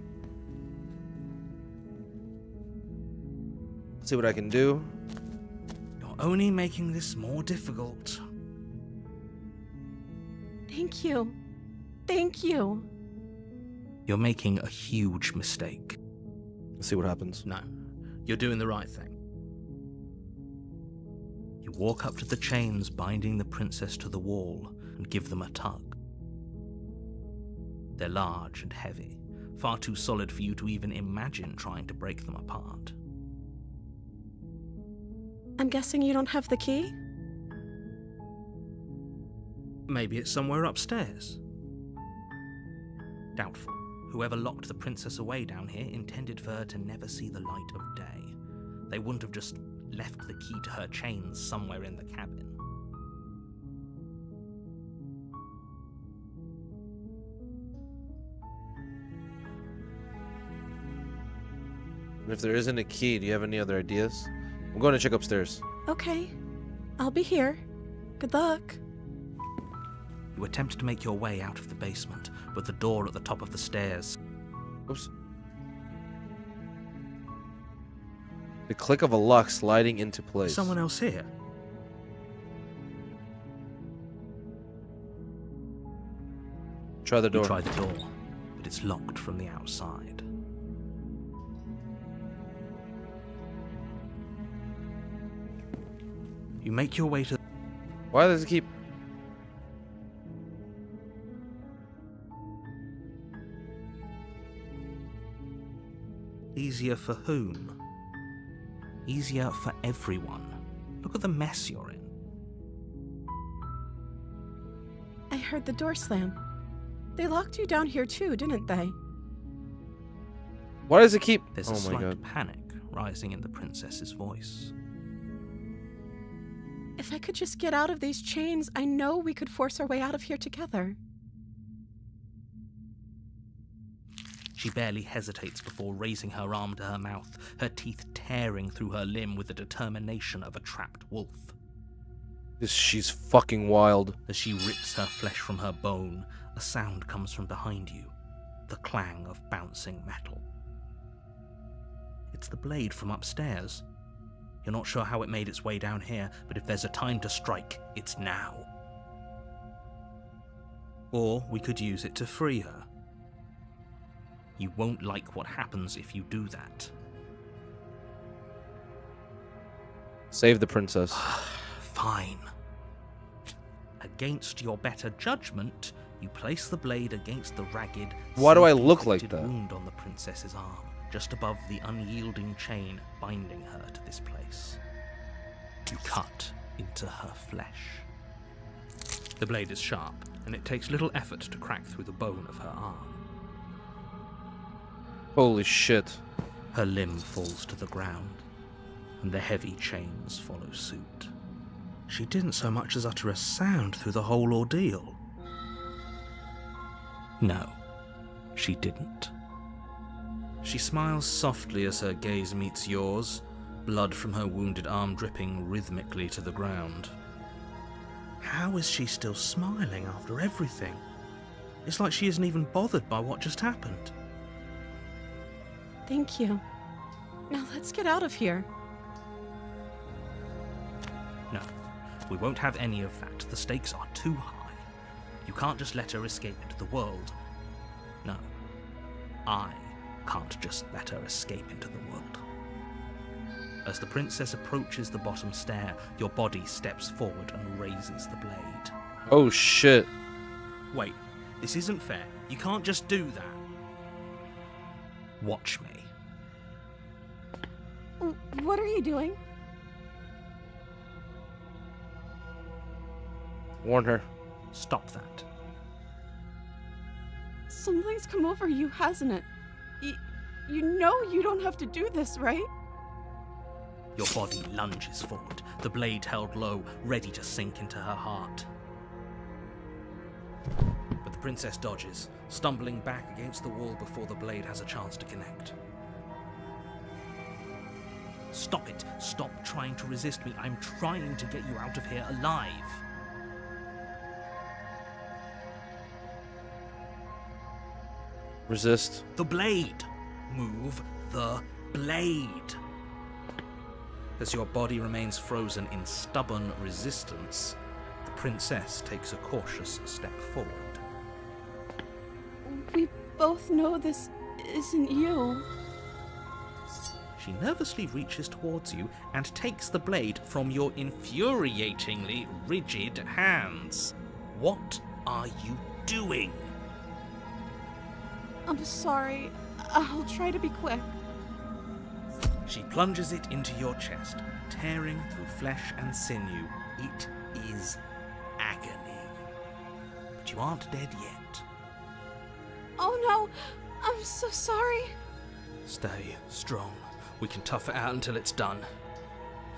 See what I can do. You're only making this more difficult. Thank you. Thank you. You're making a huge mistake. Let's see what happens. No, you're doing the right thing. You walk up to the chains binding the princess to the wall and give them a tug. They're large and heavy, far too solid for you to even imagine trying to break them apart. I'm guessing you don't have the key? Maybe it's somewhere upstairs. Doubtful. Whoever locked the princess away down here intended for her to never see the light of day. They wouldn't have just left the key to her chains somewhere in the cabin. And if there isn't a key, do you have any other ideas? I'm going to check upstairs. Okay. I'll be here. Good luck. You attempt to make your way out of the basement, but the door at the top of the stairs. Oops. The click of a lock sliding into place. Someone else here? Try the door. You try the door, but it's locked from the outside. You make your way to... Why does it keep... Easier for whom? Easier for everyone. Look at the mess you're in. I heard the door slam. They locked you down here too, didn't they? Why does it keep... There's Oh a my slight god. panic rising in the princess's voice. If I could just get out of these chains, I know we could force our way out of here together. She barely hesitates before raising her arm to her mouth, her teeth tearing through her limb with the determination of a trapped wolf. She's fucking wild. As she rips her flesh from her bone, a sound comes from behind you, the clang of bouncing metal. It's the blade from upstairs. You're not sure how it made its way down here, but if there's a time to strike, it's now. Or we could use it to free her. You won't like what happens if you do that. Save the princess. Fine. Against your better judgment, you place the blade against the ragged, Why do I look like self-inflicted that? wound on the princess's arm, just above the unyielding chain binding her to this place. You cut into her flesh. The blade is sharp, and it takes little effort to crack through the bone of her arm. Holy shit. Her limb falls to the ground, and the heavy chains follow suit. She didn't so much as utter a sound through the whole ordeal. No, she didn't. She smiles softly as her gaze meets yours, blood from her wounded arm dripping rhythmically to the ground. How is she still smiling after everything? It's like she isn't even bothered by what just happened. Thank you. Now let's get out of here. No, we won't have any of that. The stakes are too high. You can't just let her escape into the world. No, I can't just let her escape into the world. As the princess approaches the bottom stair, your body steps forward and raises the blade. Oh shit. Wait, this isn't fair. You can't just do that. Watch me. What are you doing? Warn her. Stop that. Something's come over you, hasn't it? You know you don't have to do this, right? Your body lunges forward, the blade held low, ready to sink into her heart. But the princess dodges, stumbling back against the wall before the blade has a chance to connect. Stop it! Stop trying to resist me. I'm trying to get you out of here alive. Resist. The blade! Move the blade! As your body remains frozen in stubborn resistance, the princess takes a cautious step forward. We both know this isn't you. She nervously reaches towards you and takes the blade from your infuriatingly rigid hands. What are you doing? I'm sorry. I'll try to be quick. She plunges it into your chest, tearing through flesh and sinew. It is agony. But you aren't dead yet. Oh no! I'm so sorry. Stay strong. We can tough it out until it's done.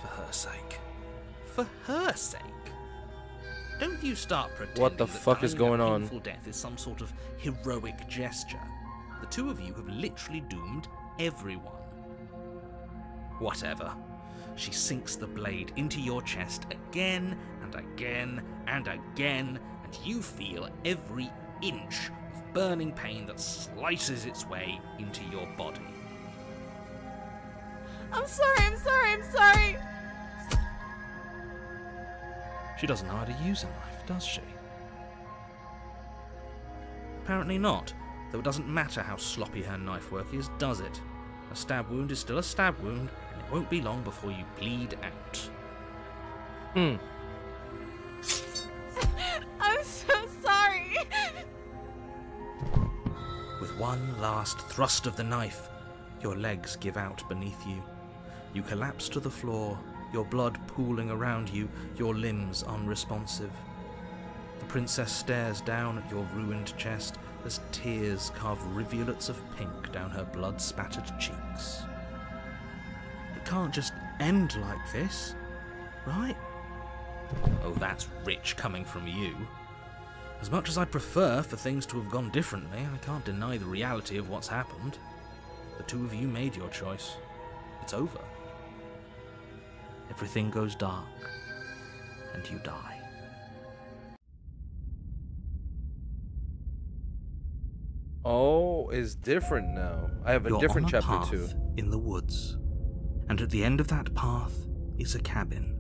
For her sake. For her sake? Don't you start pretending What the fuck is going on? Painful death is some sort of heroic gesture. The two of you have literally doomed everyone. Whatever. She sinks the blade into your chest again and again and again, and you feel every inch of burning pain that slices its way into your body. I'm sorry. She doesn't know how to use a knife, does she? Apparently not, though it doesn't matter how sloppy her knife work is, does it? A stab wound is still a stab wound, and it won't be long before you bleed out. I'm so sorry. With one last thrust of the knife, your legs give out beneath you. You collapse to the floor, your blood pooling around you, your limbs unresponsive. The princess stares down at your ruined chest as tears carve rivulets of pink down her blood-spattered cheeks. It can't just end like this, right? Oh, that's rich coming from you. As much as I'd prefer for things to have gone differently, I can't deny the reality of what's happened. The two of you made your choice. It's over. Everything goes dark, and you die. Oh, it's different now. I have a You're different on a chapter path too. in the woods, and at the end of that path is a cabin.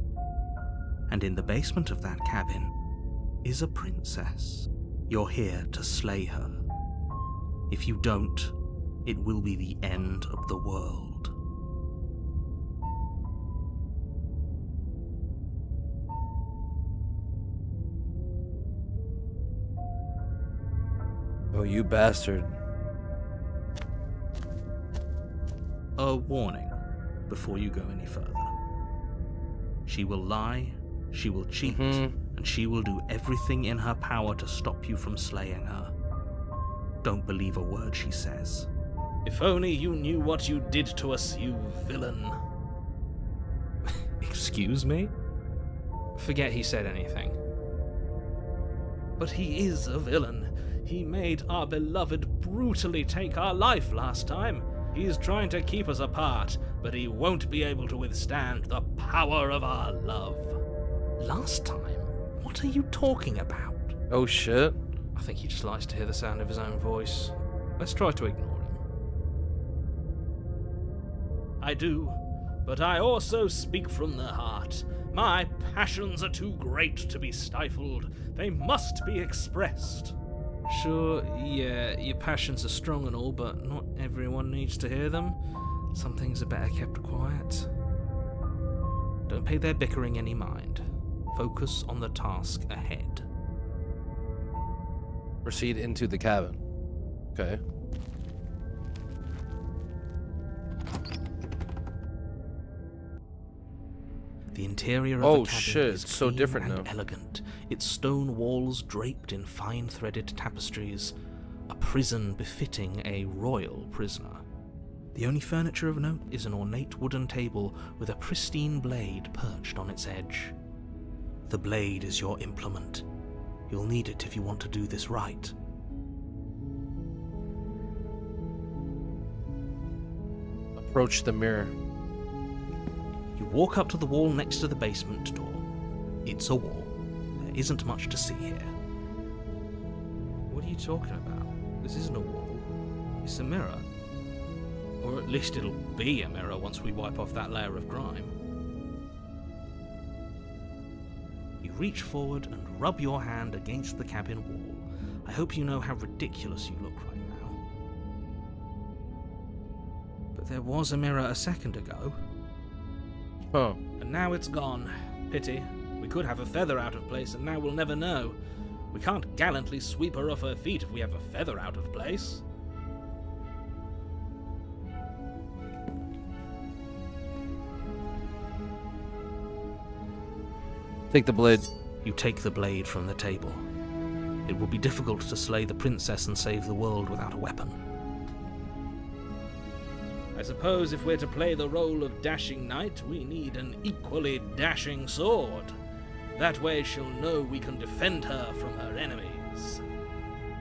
And in the basement of that cabin is a princess. You're here to slay her. If you don't, it will be the end of the world. Oh, you bastard. A warning before you go any further. She will lie, she will cheat, and she will do everything in her power to stop you from slaying her. Don't believe a word she says. If only you knew what you did to us, you villain. Excuse me? Forget he said anything. But he is a villain. He made our beloved brutally take our life last time. He's trying to keep us apart, but he won't be able to withstand the power of our love. Last time? What are you talking about? Oh shit. I think he just likes to hear the sound of his own voice. Let's try to ignore him. I do, but I also speak from the heart. My passions are too great to be stifled. They must be expressed. Sure, yeah, your passions are strong and all, but not everyone needs to hear them. Some things are better kept quiet. Don't pay their bickering any mind. Focus on the task ahead. Proceed into the cabin. Okay. The interior of Oh the cabin shit, is it's so clean different and now. elegant, its stone walls draped in fine-threaded tapestries, a prison befitting a royal prisoner. The only furniture of note is an ornate wooden table with a pristine blade perched on its edge. The blade is your implement. You'll need it if you want to do this right. Approach the mirror. You walk up to the wall next to the basement door. It's a wall. There isn't much to see here. What are you talking about? This isn't a wall. It's a mirror. Or at least it'll be a mirror once we wipe off that layer of grime. You reach forward and rub your hand against the cabin wall. I hope you know how ridiculous you look right now. But there was a mirror a second ago. Huh. And now it's gone. Pity. We could have a feather out of place, and now we'll never know. We can't gallantly sweep her off her feet if we have a feather out of place. Take the blade. You take the blade from the table. It will be difficult to slay the princess and save the world without a weapon. I suppose if we're to play the role of dashing knight, we need an equally dashing sword. That way she'll know we can defend her from her enemies.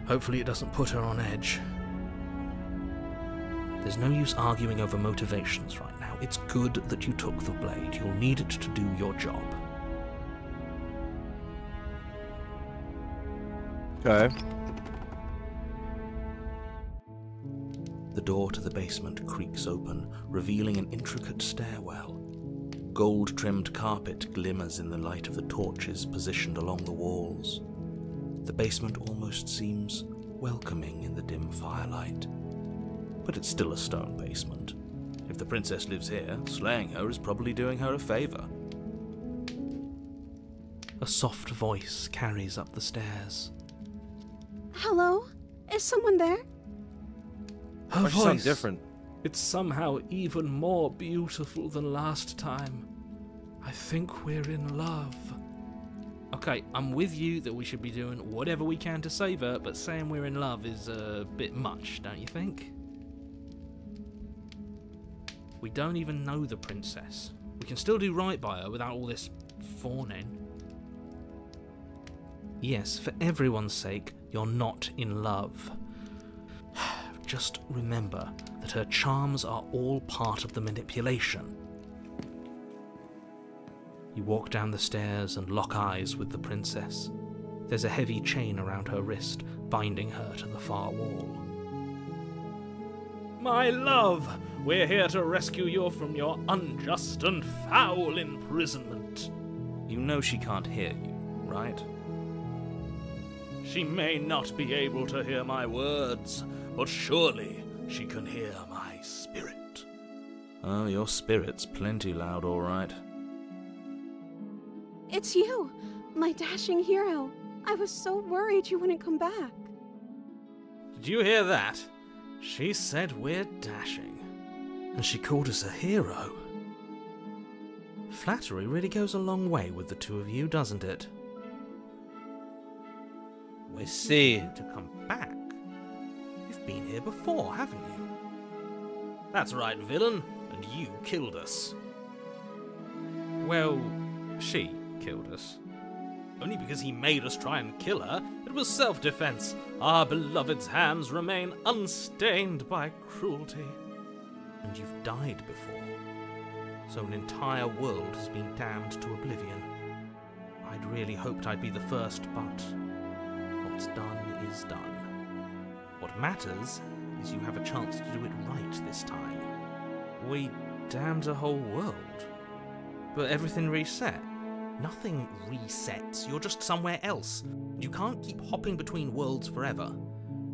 Hopefully it doesn't put her on edge. There's no use arguing over motivations right now. It's good that you took the blade. You'll need it to do your job. Okay. The door to the basement creaks open, revealing an intricate stairwell. Gold-trimmed carpet glimmers in the light of the torches positioned along the walls. The basement almost seems welcoming in the dim firelight. But it's still a stone basement. If the princess lives here, slaying her is probably doing her a favor. A soft voice carries up the stairs. Hello? Is someone there? Her Why does she sound voice. different? It's somehow even more beautiful than last time. I think we're in love. Okay, I'm with you that we should be doing whatever we can to save her, but saying we're in love is a bit much, don't you think? We don't even know the princess. We can still do right by her without all this fawning. Yes, for everyone's sake, you're not in love. Just remember that her charms are all part of the manipulation. You walk down the stairs and lock eyes with the princess. There's a heavy chain around her wrist, binding her to the far wall. My love, we're here to rescue you from your unjust and foul imprisonment. You know she can't hear you, right? She may not be able to hear my words, but surely she can hear my spirit. Oh, your spirit's plenty loud, all right. It's you, my dashing hero. I was so worried you wouldn't come back. Did you hear that? She said we're dashing. And she called us a hero. Flattery really goes a long way with the two of you, doesn't it? We see. To come back? You've been here before, haven't you? That's right, villain, and you killed us. Well, she killed us. Only because he made us try and kill her. It was self-defense. Our beloved's hands remain unstained by cruelty. And you've died before. So an entire world has been damned to oblivion. I'd really hoped I'd be the first, but what's done is done. What matters is you have a chance to do it right this time. We damned a whole world. But everything reset. Nothing resets, you're just somewhere else. You can't keep hopping between worlds forever.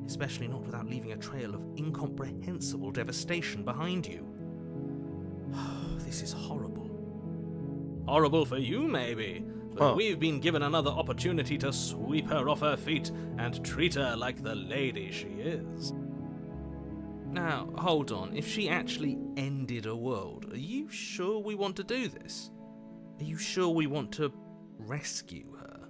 Especially not without leaving a trail of incomprehensible devastation behind you. This is horrible. Horrible for you, maybe. But we've been given another opportunity to sweep her off her feet and treat her like the lady she is. Now, hold on. If she actually ended a world, are you sure we want to do this? Are you sure we want to rescue her?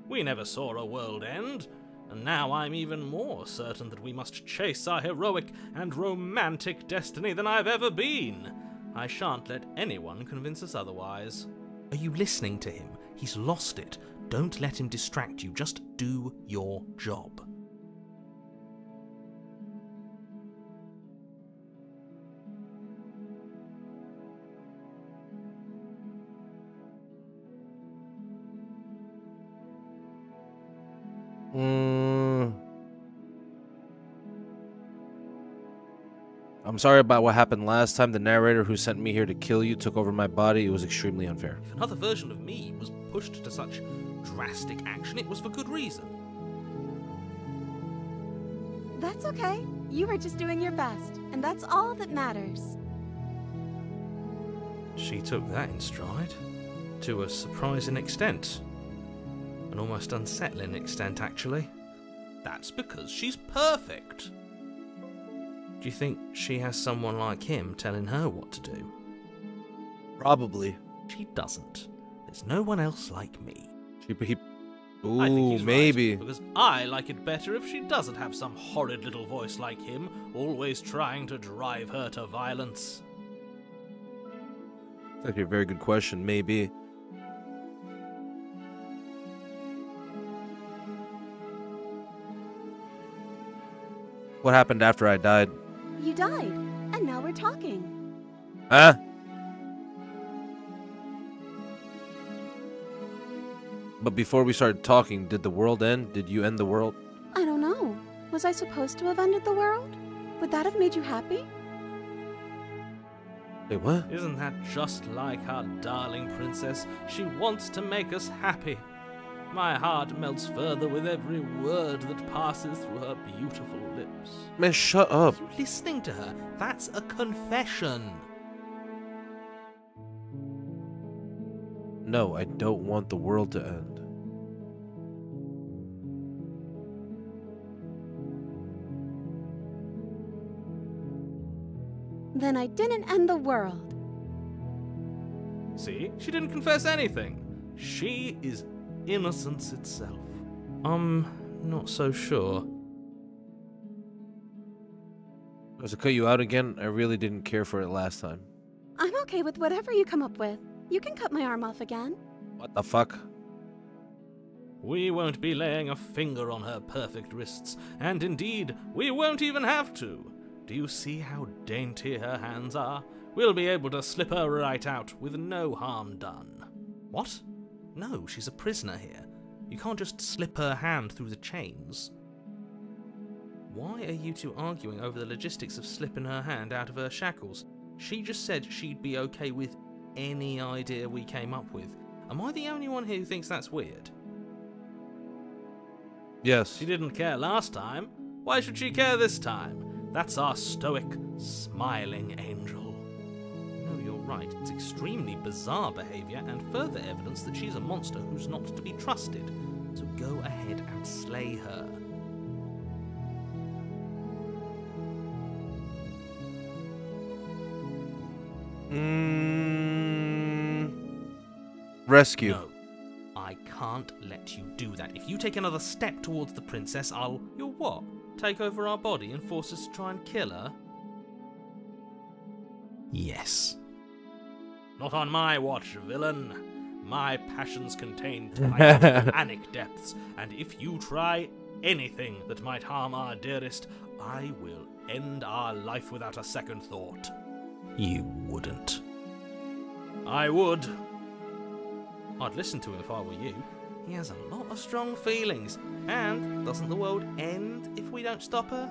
We never saw a world end, and now I'm even more certain that we must chase our heroic and romantic destiny than I've ever been. I shan't let anyone convince us otherwise. Are you listening to him? He's lost it. Don't let him distract you. Just do your job. I'm sorry about what happened last time. The narrator who sent me here to kill you took over my body. It was extremely unfair. If another version of me was pushed to such drastic action, it was for good reason. That's okay. You were just doing your best, and that's all that matters. She took that in stride. To a surprising extent. An almost unsettling extent, actually. That's because she's perfect. Do you think she has someone like him telling her what to do? Probably. She doesn't. There's no one else like me. Ooh, I think he's maybe. right, because I like it better if she doesn't have some horrid little voice like him, always trying to drive her to violence. That's actually a very good question. Maybe. What happened after I died? You died, and now we're talking. Huh? But before we started talking, did the world end? Did you end the world? I don't know. Was I supposed to have ended the world? Would that have made you happy? Wait, what? Isn't that just like our darling princess? She wants to make us happy. My heart melts further with every word that passes through her beautiful lips. Man, shut up. Are you listening to her? That's a confession. No, I don't want the world to end. Then I didn't end the world. See? She didn't confess anything. She is innocence itself. Not so sure. Was to cut you out again? I really didn't care for it last time. I'm okay with whatever you come up with. You can cut my arm off again. What the fuck? We won't be laying a finger on her perfect wrists, and indeed, we won't even have to. Do you see how dainty her hands are? We'll be able to slip her right out with no harm done. What? No, she's a prisoner here. You can't just slip her hand through the chains. Why are you two arguing over the logistics of slipping her hand out of her shackles? She just said she'd be okay with any idea we came up with. Am I the only one here who thinks that's weird? Yes. She didn't care last time. Why should she care this time? That's our stoic, smiling angel. No, you're right. It's extremely bizarre behavior and further evidence that she's a monster who's not to be trusted. So go ahead and slay her. Rescue. No, I can't let you do that. If you take another step towards the princess, I'll... You'll what? Take over our body and force us to try and kill her? Yes. Not on my watch, villain. My passions contain titanic depths, and if you try anything that might harm our dearest, I will end our life without a second thought. You wouldn't. I would. I'd listen to him if I were you. He has a lot of strong feelings. And doesn't the world end if we don't stop her?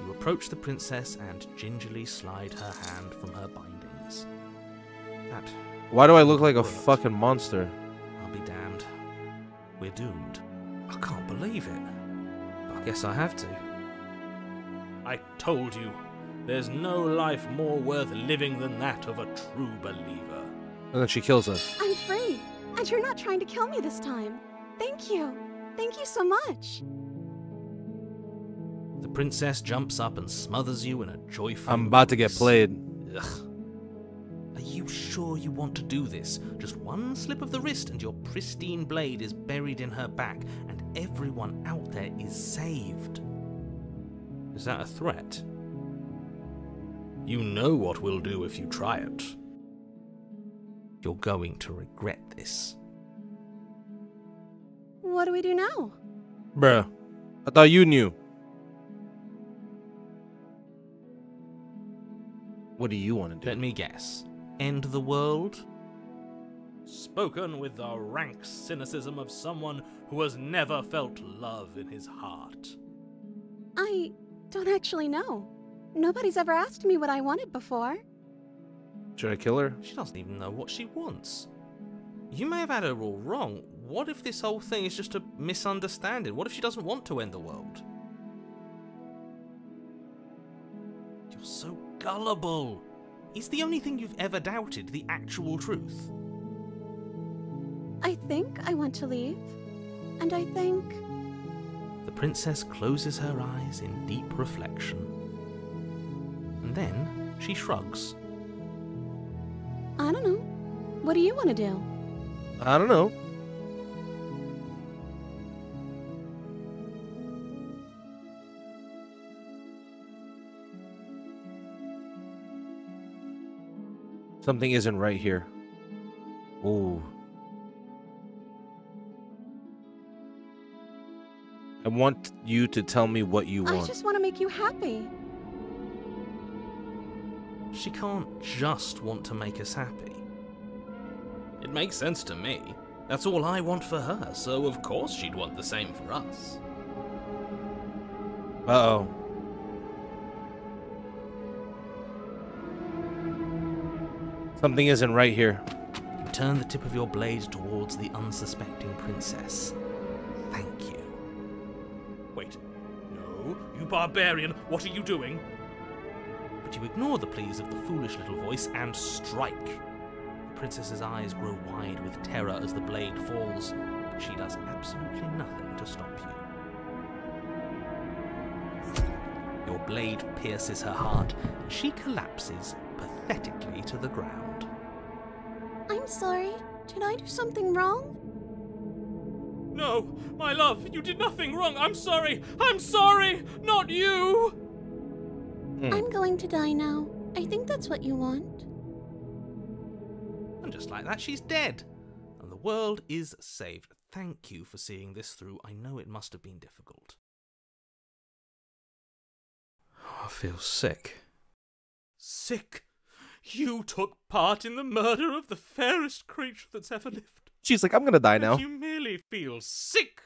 You approach the princess and gingerly slide her hand from her bindings. That... Why do I look like a worked. fucking monster? I'll be damned. We're doomed. I can't believe it. But I guess I have to. I told you. There's no life more worth living than that of a true believer. And then she kills us. I'm free, and you're not trying to kill me this time. Thank you. Thank you so much. The princess jumps up and smothers you in a joyful I'm about to get embrace. played. Ugh. Are you sure you want to do this? Just one slip of the wrist and your pristine blade is buried in her back, and everyone out there is saved. Is that a threat? You know what we'll do if you try it. You're going to regret this. What do we do now? Bruh. I thought you knew. What do you want to do? Let me guess. End the world? Spoken with the rank cynicism of someone who has never felt love in his heart. I don't actually know. Nobody's ever asked me what I wanted before. Should I kill her? She doesn't even know what she wants. You may have had her all wrong. What if this whole thing is just a misunderstanding? What if she doesn't want to end the world? You're so gullible. Is the only thing you've ever doubted the actual truth? I think I want to leave. And I think... The princess closes her eyes in deep reflection. And then she shrugs. I don't know. What do you want to do? I don't know. Something isn't right here. Ooh. I want you to tell me what you want. I just want to make you happy. She can't just want to make us happy. It makes sense to me. That's all I want for her, so of course she'd want the same for us. Uh-oh. Something isn't right here. You turn the tip of your blade towards the unsuspecting princess. Thank you. Wait. No, you barbarian, what are you doing? But you ignore the pleas of the foolish little voice and strike. The princess's eyes grow wide with terror as the blade falls, but she does absolutely nothing to stop you. Your blade pierces her heart, and she collapses pathetically to the ground. I'm sorry. Did I do something wrong? No, my love, you did nothing wrong. I'm sorry. I'm sorry. Not you. I'm going to die now. I think that's what you want. And just like that, she's dead. And the world is saved. Thank you for seeing this through. I know it must have been difficult. I feel sick. Sick? You took part in the murder of the fairest creature that's ever lived. She's like, I'm gonna die now. And you merely feel sick.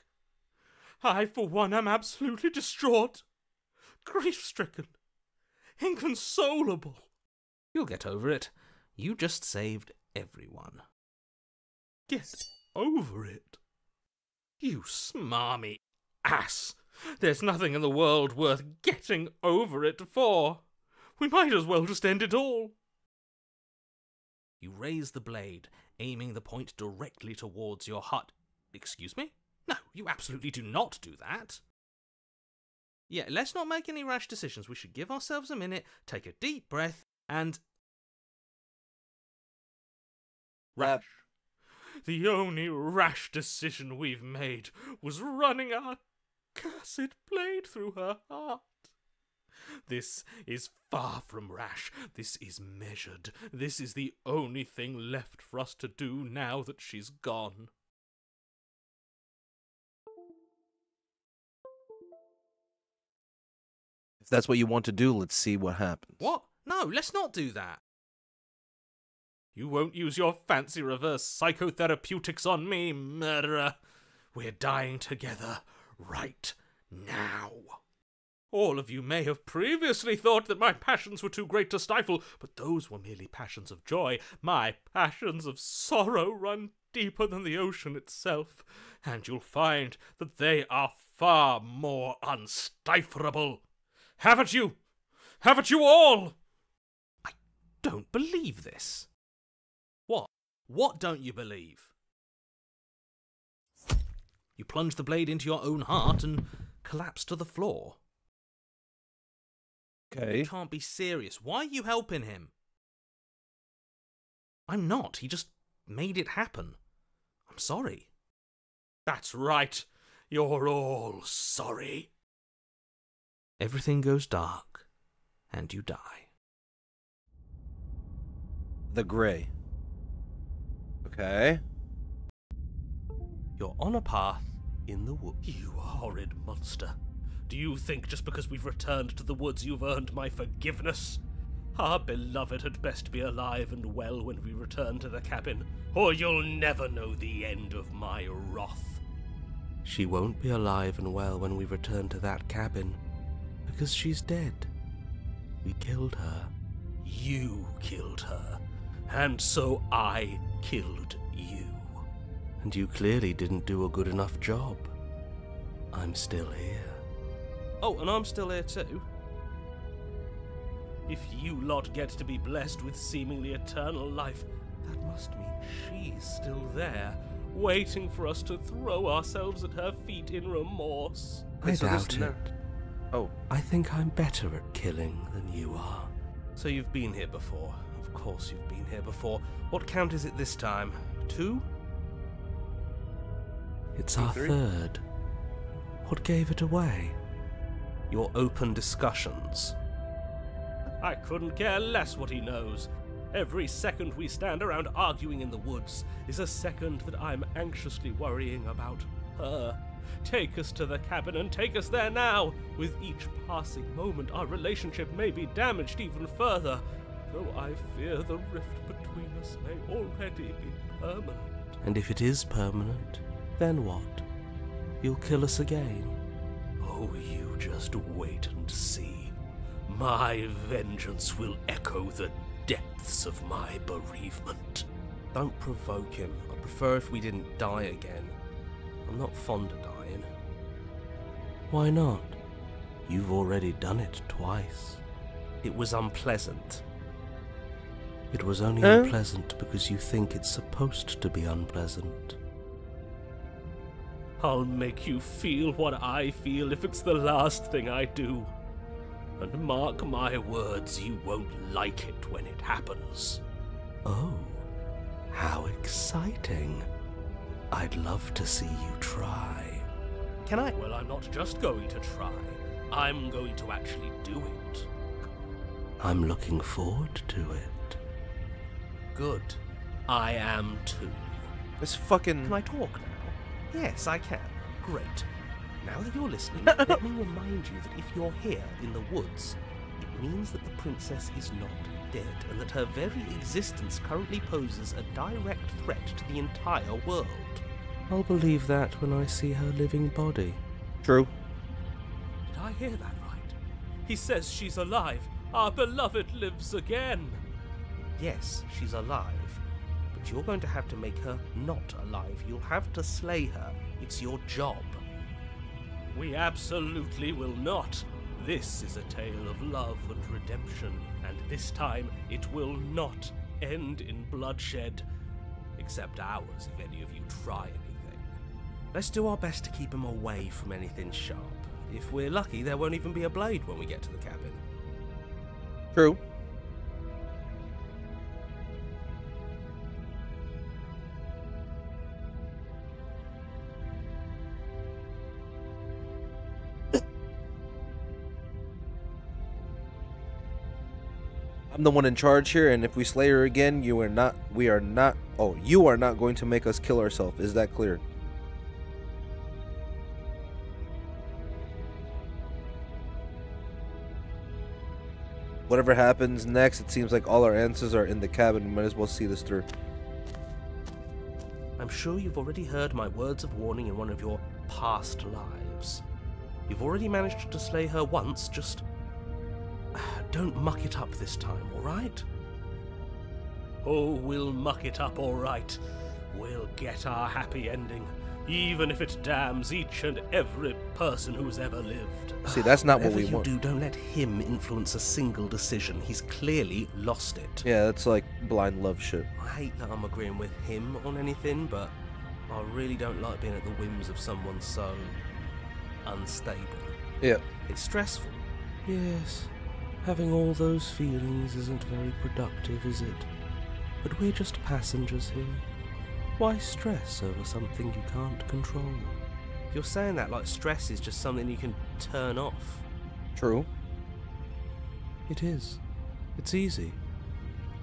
I, for one, am absolutely distraught, grief-stricken, inconsolable. You'll get over it. You just saved everyone. Get over it? You smarmy ass. There's nothing in the world worth getting over it for. We might as well just end it all. You raise the blade, aiming the point directly towards your heart. Excuse me? No, you absolutely do not do that. Yeah, let's not make any rash decisions. We should give ourselves a minute, take a deep breath, and... Rash. The only rash decision we've made was running our cursed blade through her heart. This is far from rash. This is measured. This is the only thing left for us to do now that she's gone. If that's what you want to do, let's see what happens. What? No, let's not do that. You won't use your fancy reverse psychotherapeutics on me, murderer. We're dying together right now. All of you may have previously thought that my passions were too great to stifle, but those were merely passions of joy. My passions of sorrow run deeper than the ocean itself, and you'll find that they are far more unstiflable. Haven't you? Haven't you all? I don't believe this. What? What don't you believe? You plunge the blade into your own heart and collapse to the floor. Okay. You can't be serious. Why are you helping him? I'm not. He just made it happen. I'm sorry. That's right. You're all sorry. Everything goes dark, and you die. The Grey. Okay. You're on a path in the woods. You horrid monster. Do you think just because we've returned to the woods you've earned my forgiveness? Our beloved had best be alive and well when we return to the cabin, or you'll never know the end of my wrath. She won't be alive and well when we return to that cabin, because she's dead. We killed her. You killed her, and so I killed you. And you clearly didn't do a good enough job. I'm still here. Oh, and I'm still here too. If you lot get to be blessed with seemingly eternal life, that must mean she's still there, waiting for us to throw ourselves at her feet in remorse. I doubt it. Oh. I think I'm better at killing than you are. So you've been here before. Of course you've been here before. What count is it this time? 2? It's our 3? third. What gave it away? Your open discussions. I couldn't care less what he knows. Every second we stand around arguing in the woods is a second that I'm anxiously worrying about her. Take us to the cabin and take us there now! With each passing moment, our relationship may be damaged even further, though I fear the rift between us may already be permanent. And if it is permanent, then what? You'll kill us again? Oh, you just wait and see. My vengeance will echo the depths of my bereavement. Don't provoke him. I'd prefer if we didn't die again. I'm not fond of dying. Why not? You've already done it twice. It was unpleasant. It was only unpleasant because you think it's supposed to be unpleasant. I'll make you feel what I feel if it's the last thing I do. And mark my words, you won't like it when it happens. Oh, how exciting. I'd love to see you try. Can I? Well, I'm not just going to try. I'm going to actually do it. I'm looking forward to it. Good. I am too. This fucking... Can I talk now? Yes, I can. Great. Now that you're listening, let me remind you that if you're here in the woods, it means that the princess is not dead, and that her very existence currently poses a direct threat to the entire world. I'll believe that when I see her living body. True. Did I hear that right? He says she's alive. Our beloved lives again. Yes, she's alive. But you're going to have to make her not alive. You'll have to slay her. It's your job. We absolutely will not. This is a tale of love and redemption, and this time it will not end in bloodshed. Except ours, if any of you try anything. Let's do our best to keep him away from anything sharp. If we're lucky, there won't even be a blade when we get to the cabin. True. I'm the one in charge here, and if we slay her again, you are not going to make us kill ourselves. Is that clear? Whatever happens next, it seems like all our answers are in the cabin. We might as well see this through. I'm sure you've already heard my words of warning in one of your past lives. You've already managed to slay her once, just don't muck it up this time, alright? Oh, we'll muck it up alright. We'll get our happy ending, even if it damns each and every person who's ever lived. See, that's not what we Whatever want. you do, don't let him influence a single decision. He's clearly lost it. Yeah, that's like blind love shit. I hate that I'm agreeing with him on anything, but I really don't like being at the whims of someone so unstable. Yeah. It's stressful. Yes, having all those feelings isn't very productive, is it? But we're just passengers here. Why stress over something you can't control? You're saying that like stress is just something you can turn off. True. It is. It's easy.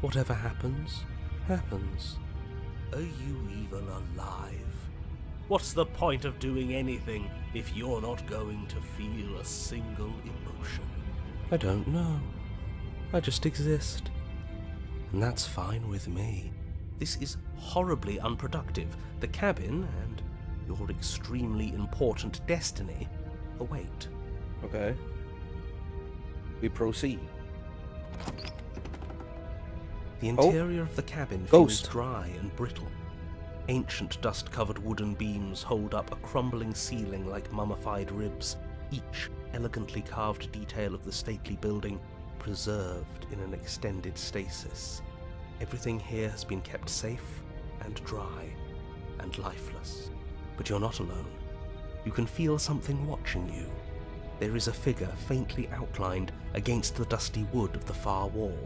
Whatever happens, happens. Are you even alive? What's the point of doing anything if you're not going to feel a single emotion? I don't know. I just exist. And that's fine with me. This is horribly unproductive. The cabin and your extremely important destiny await. Okay. We proceed. The interior of the cabin Ghost. feels dry and brittle. Ancient dust-covered wooden beams hold up a crumbling ceiling like mummified ribs, each elegantly carved detail of the stately building preserved in an extended stasis. Everything here has been kept safe and dry and lifeless. But you're not alone. You can feel something watching you. There is a figure faintly outlined against the dusty wood of the far wall.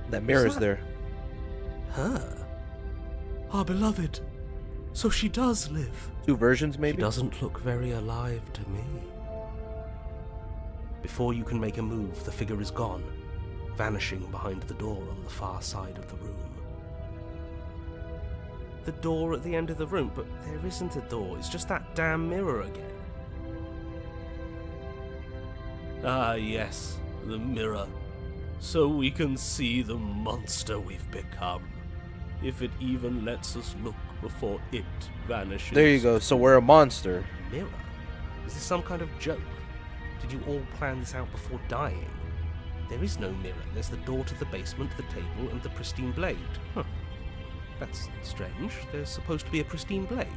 That mirror's that? there. Her? Our beloved. So she does live. 2 versions, She maybe? doesn't look very alive to me. Before you can make a move, the figure is gone, vanishing behind the door on the far side of the room. The door at the end of the room? But there isn't a door, it's just that damn mirror again. Ah, yes, the mirror. So we can see the monster we've become. If it even lets us look before it vanishes. There you go. So we're a monster. Mirror? Is this some kind of joke? Did you all plan this out before dying? There is no mirror. There's the door to the basement, the table, and the pristine blade. Huh. That's strange. There's supposed to be a pristine blade.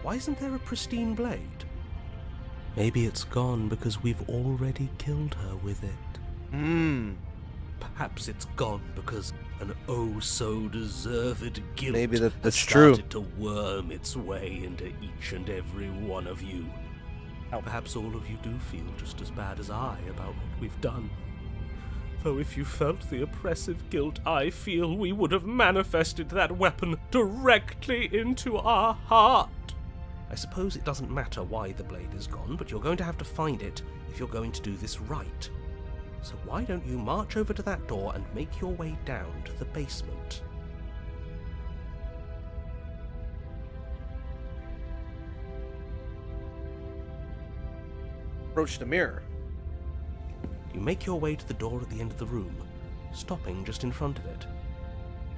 Why isn't there a pristine blade? Maybe it's gone because we've already killed her with it. Perhaps it's gone because an oh-so-deserved guilt Maybe that's has true. started to worm its way into each and every one of you. Perhaps all of you do feel just as bad as I about what we've done. Though if you felt the oppressive guilt I feel, we would have manifested that weapon directly into our heart. I suppose it doesn't matter why the blade is gone, but you're going to have to find it if you're going to do this right. So why don't you march over to that door and make your way down to the basement? Approach the mirror. You make your way to the door at the end of the room, stopping just in front of it.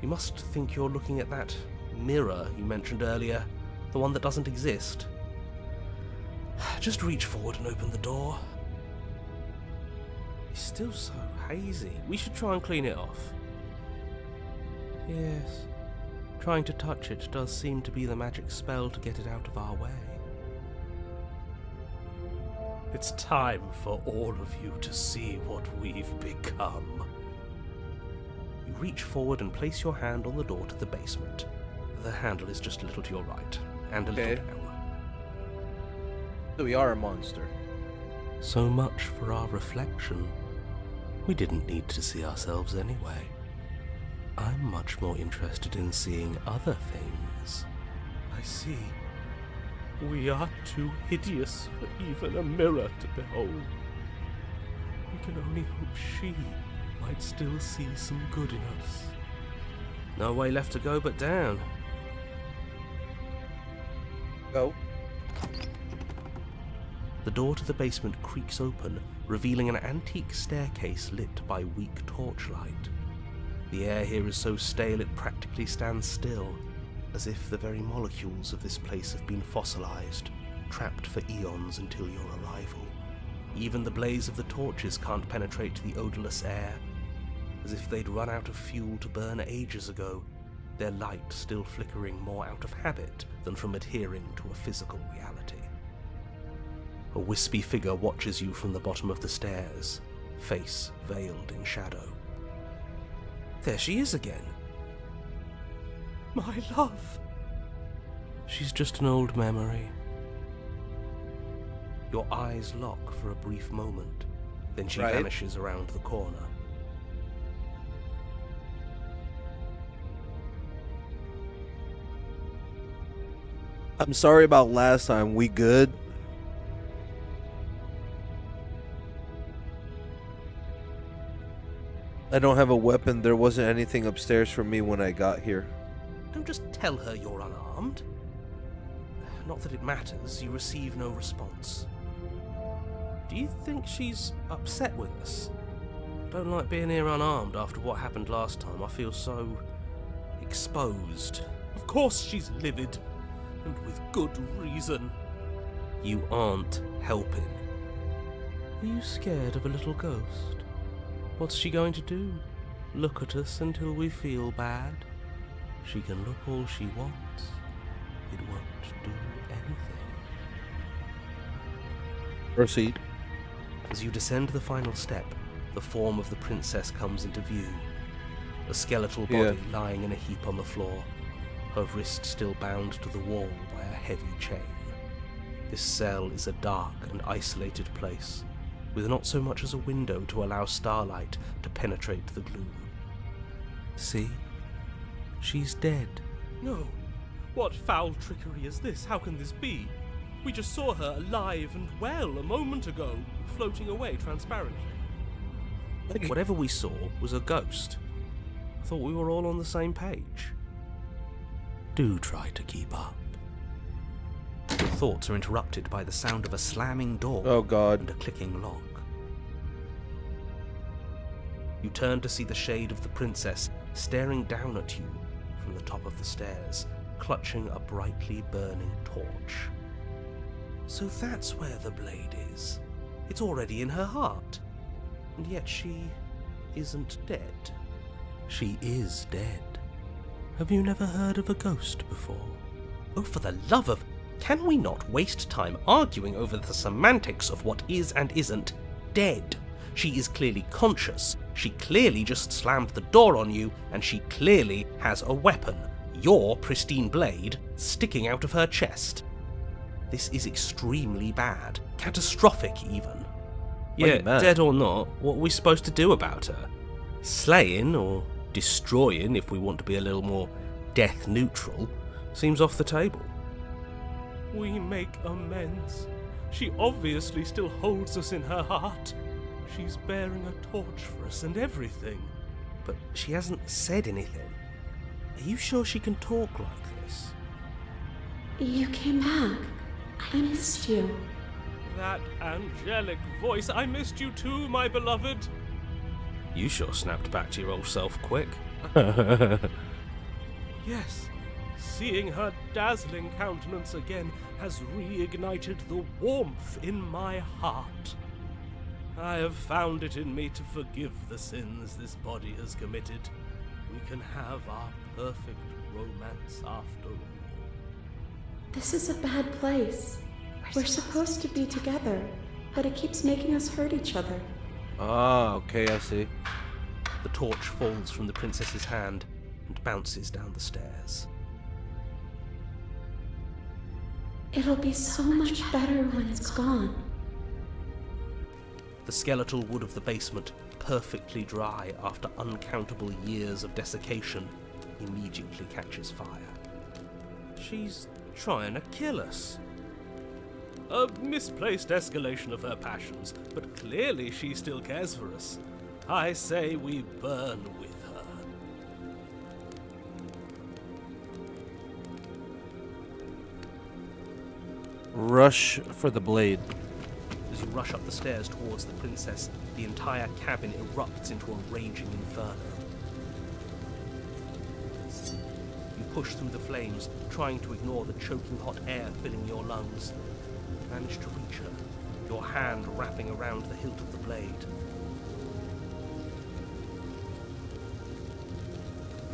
You must think you're looking at that mirror you mentioned earlier, the one that doesn't exist. Just reach forward and open the door. It's still so hazy. We should try and clean it off. Yes, trying to touch it does seem to be the magic spell to get it out of our way. It's time for all of you to see what we've become. You reach forward and place your hand on the door to the basement. The handle is just a little to your right, and a little Okay. down. So we are a monster. So much for our reflection. We didn't need to see ourselves anyway. I'm much more interested in seeing other things. I see. We are too hideous for even a mirror to behold. We can only hope she might still see some good in us. No way left to go but down. Go. The door to the basement creaks open, revealing an antique staircase lit by weak torchlight. The air here is so stale it practically stands still, as if the very molecules of this place have been fossilized, trapped for eons until your arrival. Even the blaze of the torches can't penetrate the odorless air, as if they'd run out of fuel to burn ages ago, their light still flickering more out of habit than from adhering to a physical reality. A wispy figure watches you from the bottom of the stairs, face veiled in shadow. There she is again. My love! She's just an old memory. Your eyes lock for a brief moment, then she Right. vanishes around the corner. I'm sorry about last time. We good? I don't have a weapon. There wasn't anything upstairs for me when I got here. Don't just tell her you're unarmed. Not that it matters, you receive no response. Do you think she's upset with us? I don't like being here unarmed after what happened last time. I feel so exposed. Of course she's livid, and with good reason. You aren't helping. Are you scared of a little ghost? What's she going to do? Look at us until we feel bad? She can look all she wants. It won't do anything. Proceed. As you descend the final step, the form of the princess comes into view. A skeletal body lying in a heap on the floor, her wrist still bound to the wall by a heavy chain. This cell is a dark and isolated place, with not so much as a window to allow starlight to penetrate the gloom. See? She's dead. No. What foul trickery is this? How can this be? We just saw her alive and well a moment ago, floating away transparently. Whatever we saw was a ghost. I thought we were all on the same page. Do try to keep up. Your thoughts are interrupted by the sound of a slamming door Oh God. and a clicking lock. You turn to see the shade of the princess staring down at you from the top of the stairs, clutching a brightly burning torch. So that's where the blade is. It's already in her heart. And yet she isn't dead. She is dead. Have you never heard of a ghost before? Oh, for the love of... Can we not waste time arguing over the semantics of what is and isn't dead? She is clearly conscious. She clearly just slammed the door on you, and she clearly has a weapon. Your pristine blade sticking out of her chest. This is extremely bad. Catastrophic, even. Yeah, dead or not, what are we supposed to do about her? Slaying, or destroying, if we want to be a little more death neutral, seems off the table. We make amends. She obviously still holds us in her heart. She's bearing a torch for us and everything. But she hasn't said anything. Are you sure she can talk like this? You came back. I missed you. That angelic voice. I missed you too, my beloved. You sure snapped back to your old self quick. Yes. Seeing her dazzling countenance again has reignited the warmth in my heart. I have found it in me to forgive the sins this body has committed. We can have our perfect romance after all. This is a bad place. We're supposed to be together, but it keeps making us hurt each other. Ah, okay, I see. The torch falls from the princess's hand and bounces down the stairs. It'll be so much better when it's gone. The skeletal wood of the basement, perfectly dry after uncountable years of desiccation, immediately catches fire. She's trying to kill us. A misplaced escalation of her passions, but clearly she still cares for us. I say we burn with her. Rush for the blade. As you rush up the stairs towards the princess, the entire cabin erupts into a raging inferno. You push through the flames, trying to ignore the choking hot air filling your lungs. You manage to reach her, your hand wrapping around the hilt of the blade.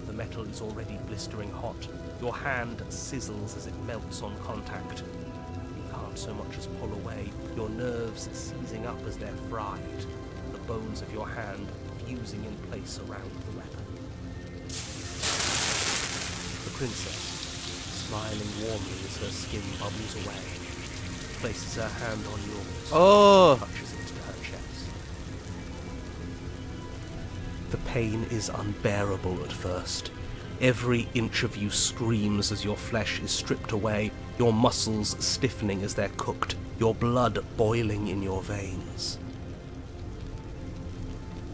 The metal is already blistering hot. Your hand sizzles as it melts on contact. So much as pull away, your nerves seizing up as they're fried, the bones of your hand fusing in place around the weapon. The princess, smiling warmly as her skin bubbles away, places her hand on yours and touches it to her chest. The pain is unbearable at first. Every inch of you screams as your flesh is stripped away, your muscles stiffening as they're cooked, your blood boiling in your veins.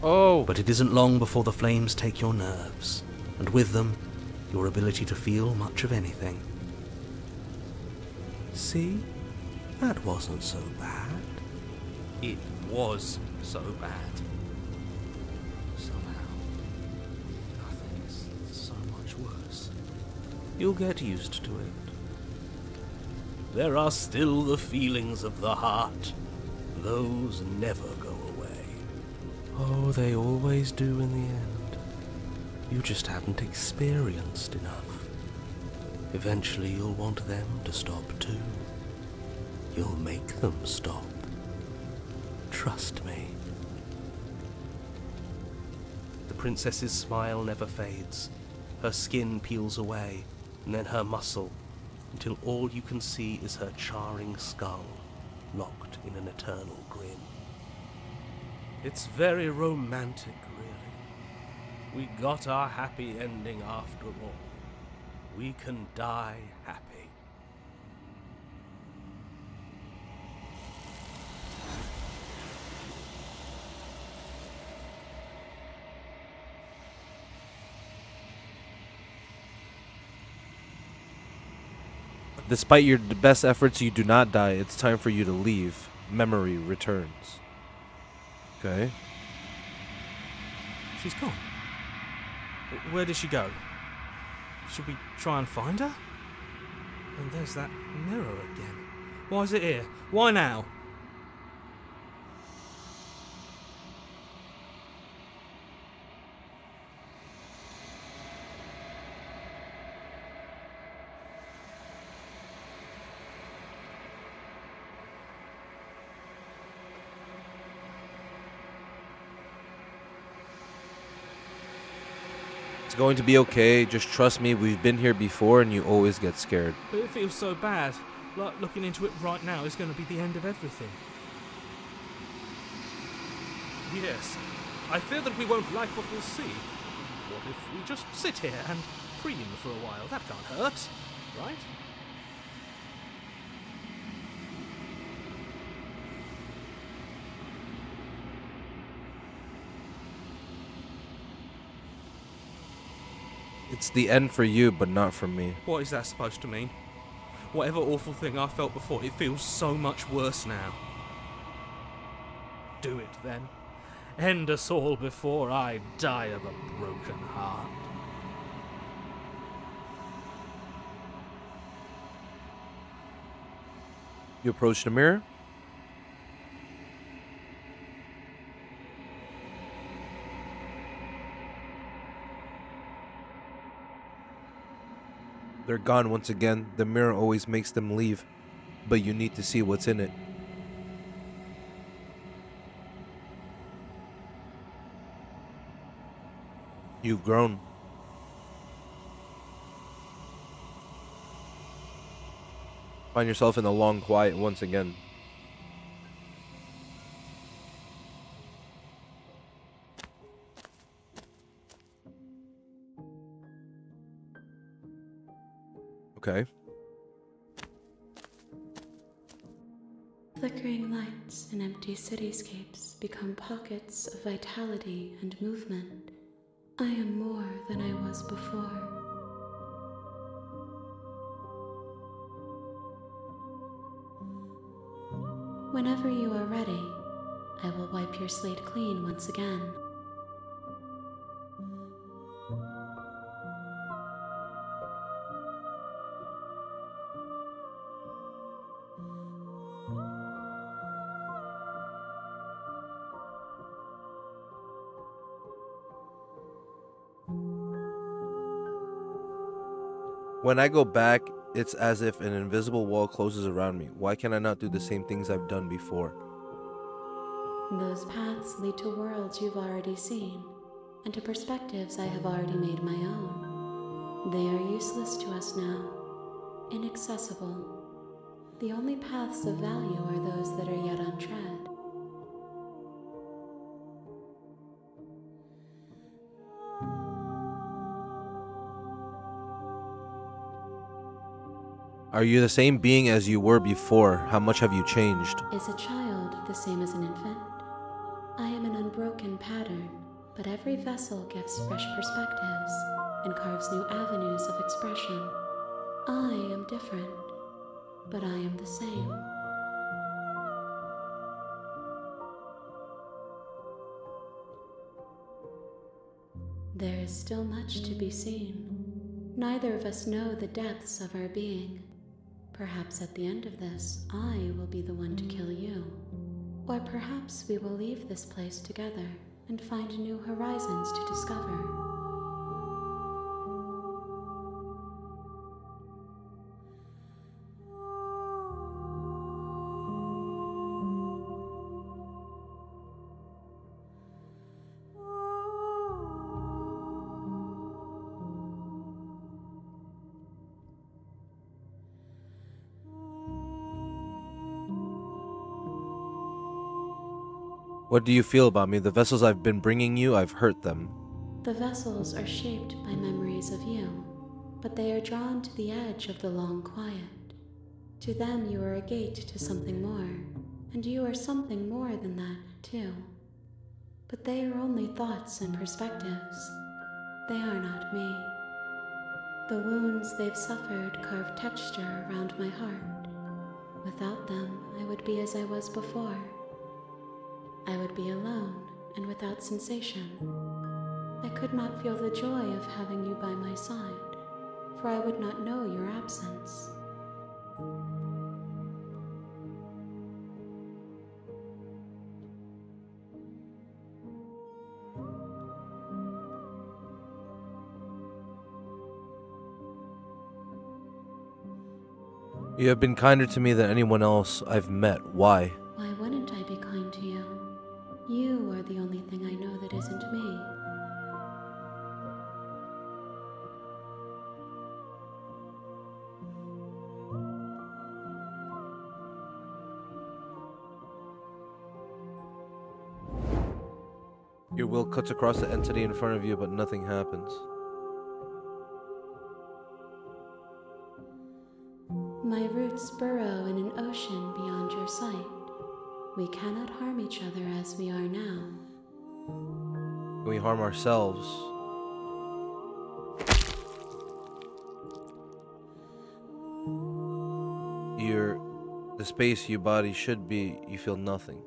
Oh! But it isn't long before the flames take your nerves, and with them, your ability to feel much of anything. See? That wasn't so bad. It was so bad. You'll get used to it. There are still the feelings of the heart. Those never go away. Oh, they always do in the end. You just haven't experienced enough. Eventually you'll want them to stop too. You'll make them stop. Trust me. The princess's smile never fades. Her skin peels away, and then her muscle, until all you can see is her charring skull, locked in an eternal grin. It's very romantic, really. We got our happy ending after all. We can die happy. Despite your best efforts, you do not die. It's time for you to leave. Memory returns. Okay. She's gone. Where did she go? Should we try and find her? And there's that mirror again. Why is it here? Why now? It's going to be okay. Just trust me. We've been here before and you always get scared. But it feels so bad. Like looking into it right now is going to be the end of everything. Yes, I fear that we won't like what we'll see. What if we just sit here and preen for a while? That can't hurt, right? It's the end for you, but not for me. What is that supposed to mean? Whatever awful thing I felt before, it feels so much worse now. Do it then. End us all before I die of a broken heart. You approach the mirror. They're gone once again. The mirror always makes them leave, but you need to see what's in it. You've grown. Find yourself in the long quiet once again. Okay. Flickering lights and empty cityscapes become pockets of vitality and movement. I am more than I was before. Whenever you are ready, I will wipe your slate clean once again. When I go back, it's as if an invisible wall closes around me. Why can I not do the same things I've done before? Those paths lead to worlds you've already seen, and to perspectives I have already made my own. They are useless to us now, inaccessible. The only paths of value are those that are yet untread. Are you the same being as you were before? How much have you changed? Is a child the same as an infant? I am an unbroken pattern, but every vessel gives fresh perspectives and carves new avenues of expression. I am different, but I am the same. There is still much to be seen. Neither of us know the depths of our being. Perhaps at the end of this, I will be the one to kill you. Or perhaps we will leave this place together and find new horizons to discover. What do you feel about me? The vessels I've been bringing you, I've hurt them. The vessels are shaped by memories of you, but they are drawn to the edge of the long quiet. To them you are a gate to something more, and you are something more than that, too. But they are only thoughts and perspectives. They are not me. The wounds they've suffered carve texture around my heart. Without them, I would be as I was before. I would be alone and without sensation. I could not feel the joy of having you by my side, for I would not know your absence. You have been kinder to me than anyone else I've met. Why? Why wouldn't I be kind to you? You are the only thing I know that isn't me. Your will cuts across the entity in front of you, but nothing happens. My roots burrow in an ocean beyond your sight. We cannot harm each other as we are now. We harm ourselves. The space your body should be, you feel nothing.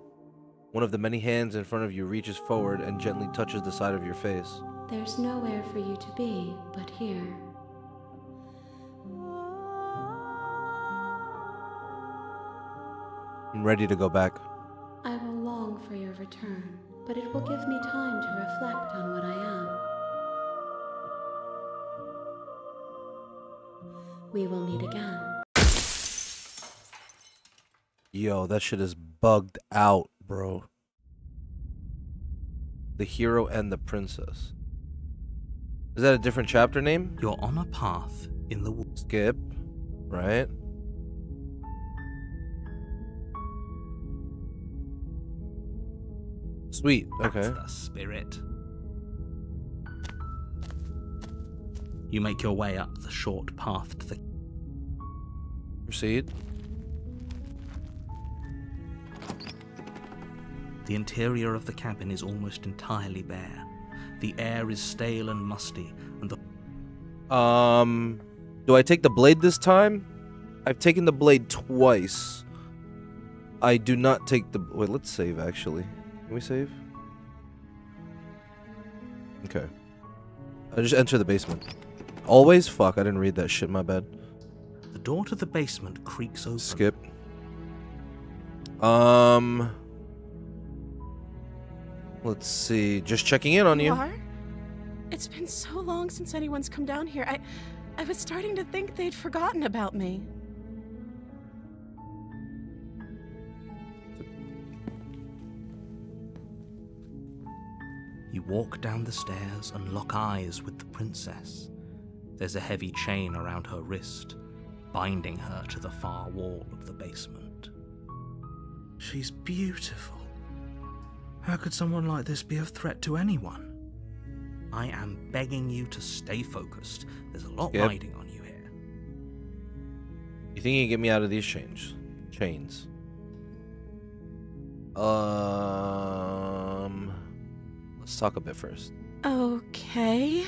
One of the many hands in front of you reaches forward and gently touches the side of your face. There's nowhere for you to be but here. I'm ready to go back. I will long for your return, but it will give me time to reflect on what I am. We will meet again. Yo, that shit is bugged out, bro. The hero and the princess. Is that a different chapter name? You're on a path in the woods. Skip, right? Sweet, okay. That's the spirit. You make your way up the short path to the... Proceed. The interior of the cabin is almost entirely bare. The air is stale and musty, and the... Do I take the blade this time? I've taken the blade twice. I do not take the... Wait, let's save, actually. Can we save? Okay. I just enter the basement. Always? Fuck, I didn't read that shit, my bad. The door to the basement creaks open. Skip. Let's see. Just checking in on you. Are? It's been so long since anyone's come down here. I was starting to think they'd forgotten about me. You walk down the stairs and lock eyes with the princess. There's a heavy chain around her wrist, binding her to the far wall of the basement. She's beautiful. How could someone like this be of threat to anyone? I am begging you to stay focused. There's a lot riding on you here. You think you can get me out of these chains? Let's talk a bit first. Okay.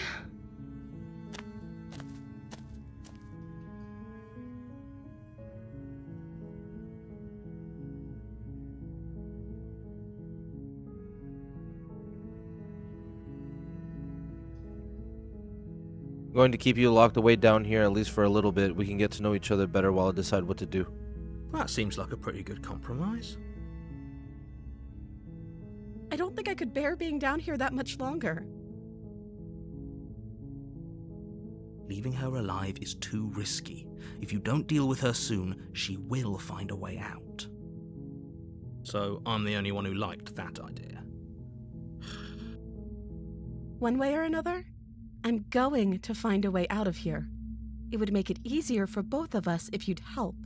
I'm going to keep you locked away down here, at least for a little bit. We can get to know each other better while I decide what to do. That seems like a pretty good compromise. I don't think I could bear being down here that much longer. Leaving her alive is too risky. If you don't deal with her soon, she will find a way out. So I'm the only one who liked that idea. One way or another, I'm going to find a way out of here. It would make it easier for both of us if you'd help.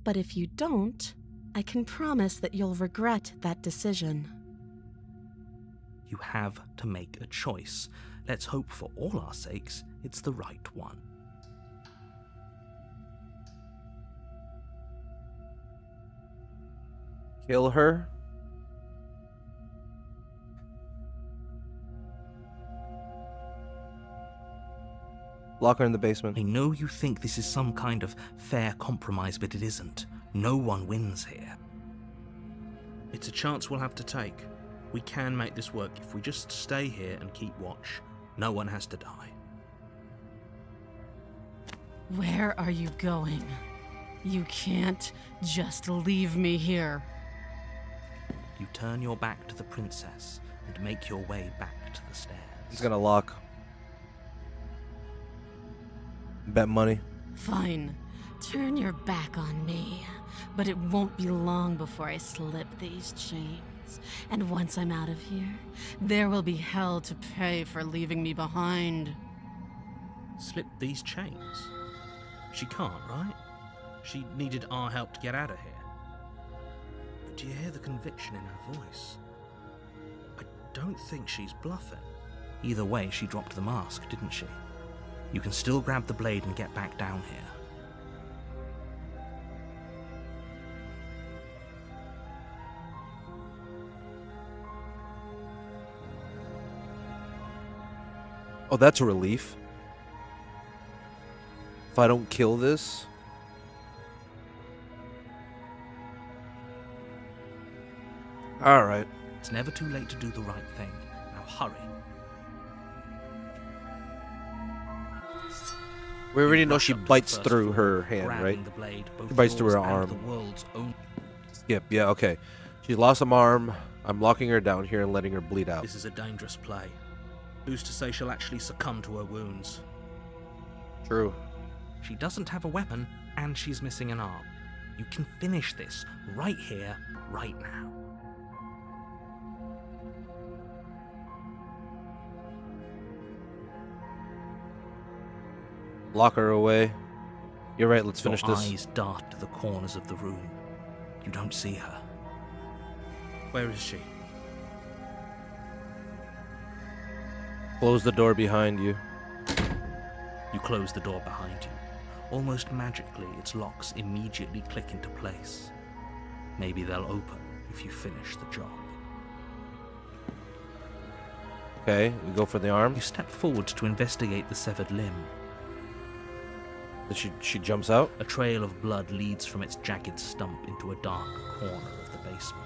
But if you don't, I can promise that you'll regret that decision. You have to make a choice. Let's hope for all our sakes it's the right one. Kill her? Lock her in the basement. I know you think this is some kind of fair compromise, but it isn't. No one wins here. It's a chance we'll have to take. We can make this work if we just stay here and keep watch. No one has to die. Where are you going? You can't just leave me here. You turn your back to the princess and make your way back to the stairs. He's gonna lock. Bet money. Fine. Turn your back on me. But it won't be long before I slip these chains. And once I'm out of here, there will be hell to pay for leaving me behind. Slip these chains? She can't, right? She needed our help to get out of here. But do you hear the conviction in her voice? I don't think she's bluffing. Either way, she dropped the mask, didn't she? You can still grab the blade and get back down here. Oh, that's a relief. If I don't kill this... Alright. It's never too late to do the right thing. Now hurry. We already know rush she up to the bites first through floor, her hand, grabbing right? the blade, both She bites through her yours and arm. the world's own. Skip, yeah, okay. She's lost some arm. I'm locking her down here and letting her bleed out. This is a dangerous play. Who's to say she'll actually succumb to her wounds? True. She doesn't have a weapon, and she's missing an arm. You can finish this right here, right now. Lock her away. You're right, let's finish Your this. eyes dart to the corners of the room. You don't see her. Where is she? Close the door behind you. You close the door behind you. Almost magically, its locks immediately click into place. Maybe they'll open if you finish the job. Okay, we go for the arm. You step forward to investigate the severed limb. Then she jumps out. A trail of blood leads from its jagged stump into a dark corner of the basement.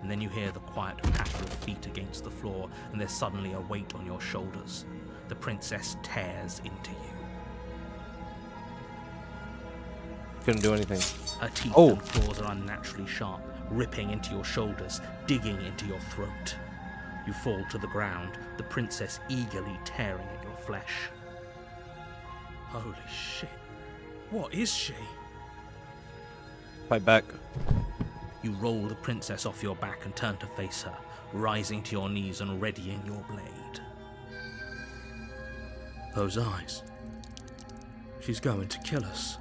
And then you hear the quiet patter of feet against the floor, and there's suddenly a weight on your shoulders. The princess tears into you. Couldn't do anything. Her teeth Oh. and claws are unnaturally sharp, ripping into your shoulders, digging into your throat. You fall to the ground, the princess eagerly tearing at your flesh. Holy shit. What is she? Fight back. You roll the princess off your back and turn to face her, rising to your knees and readying your blade. Those eyes. She's going to kill us.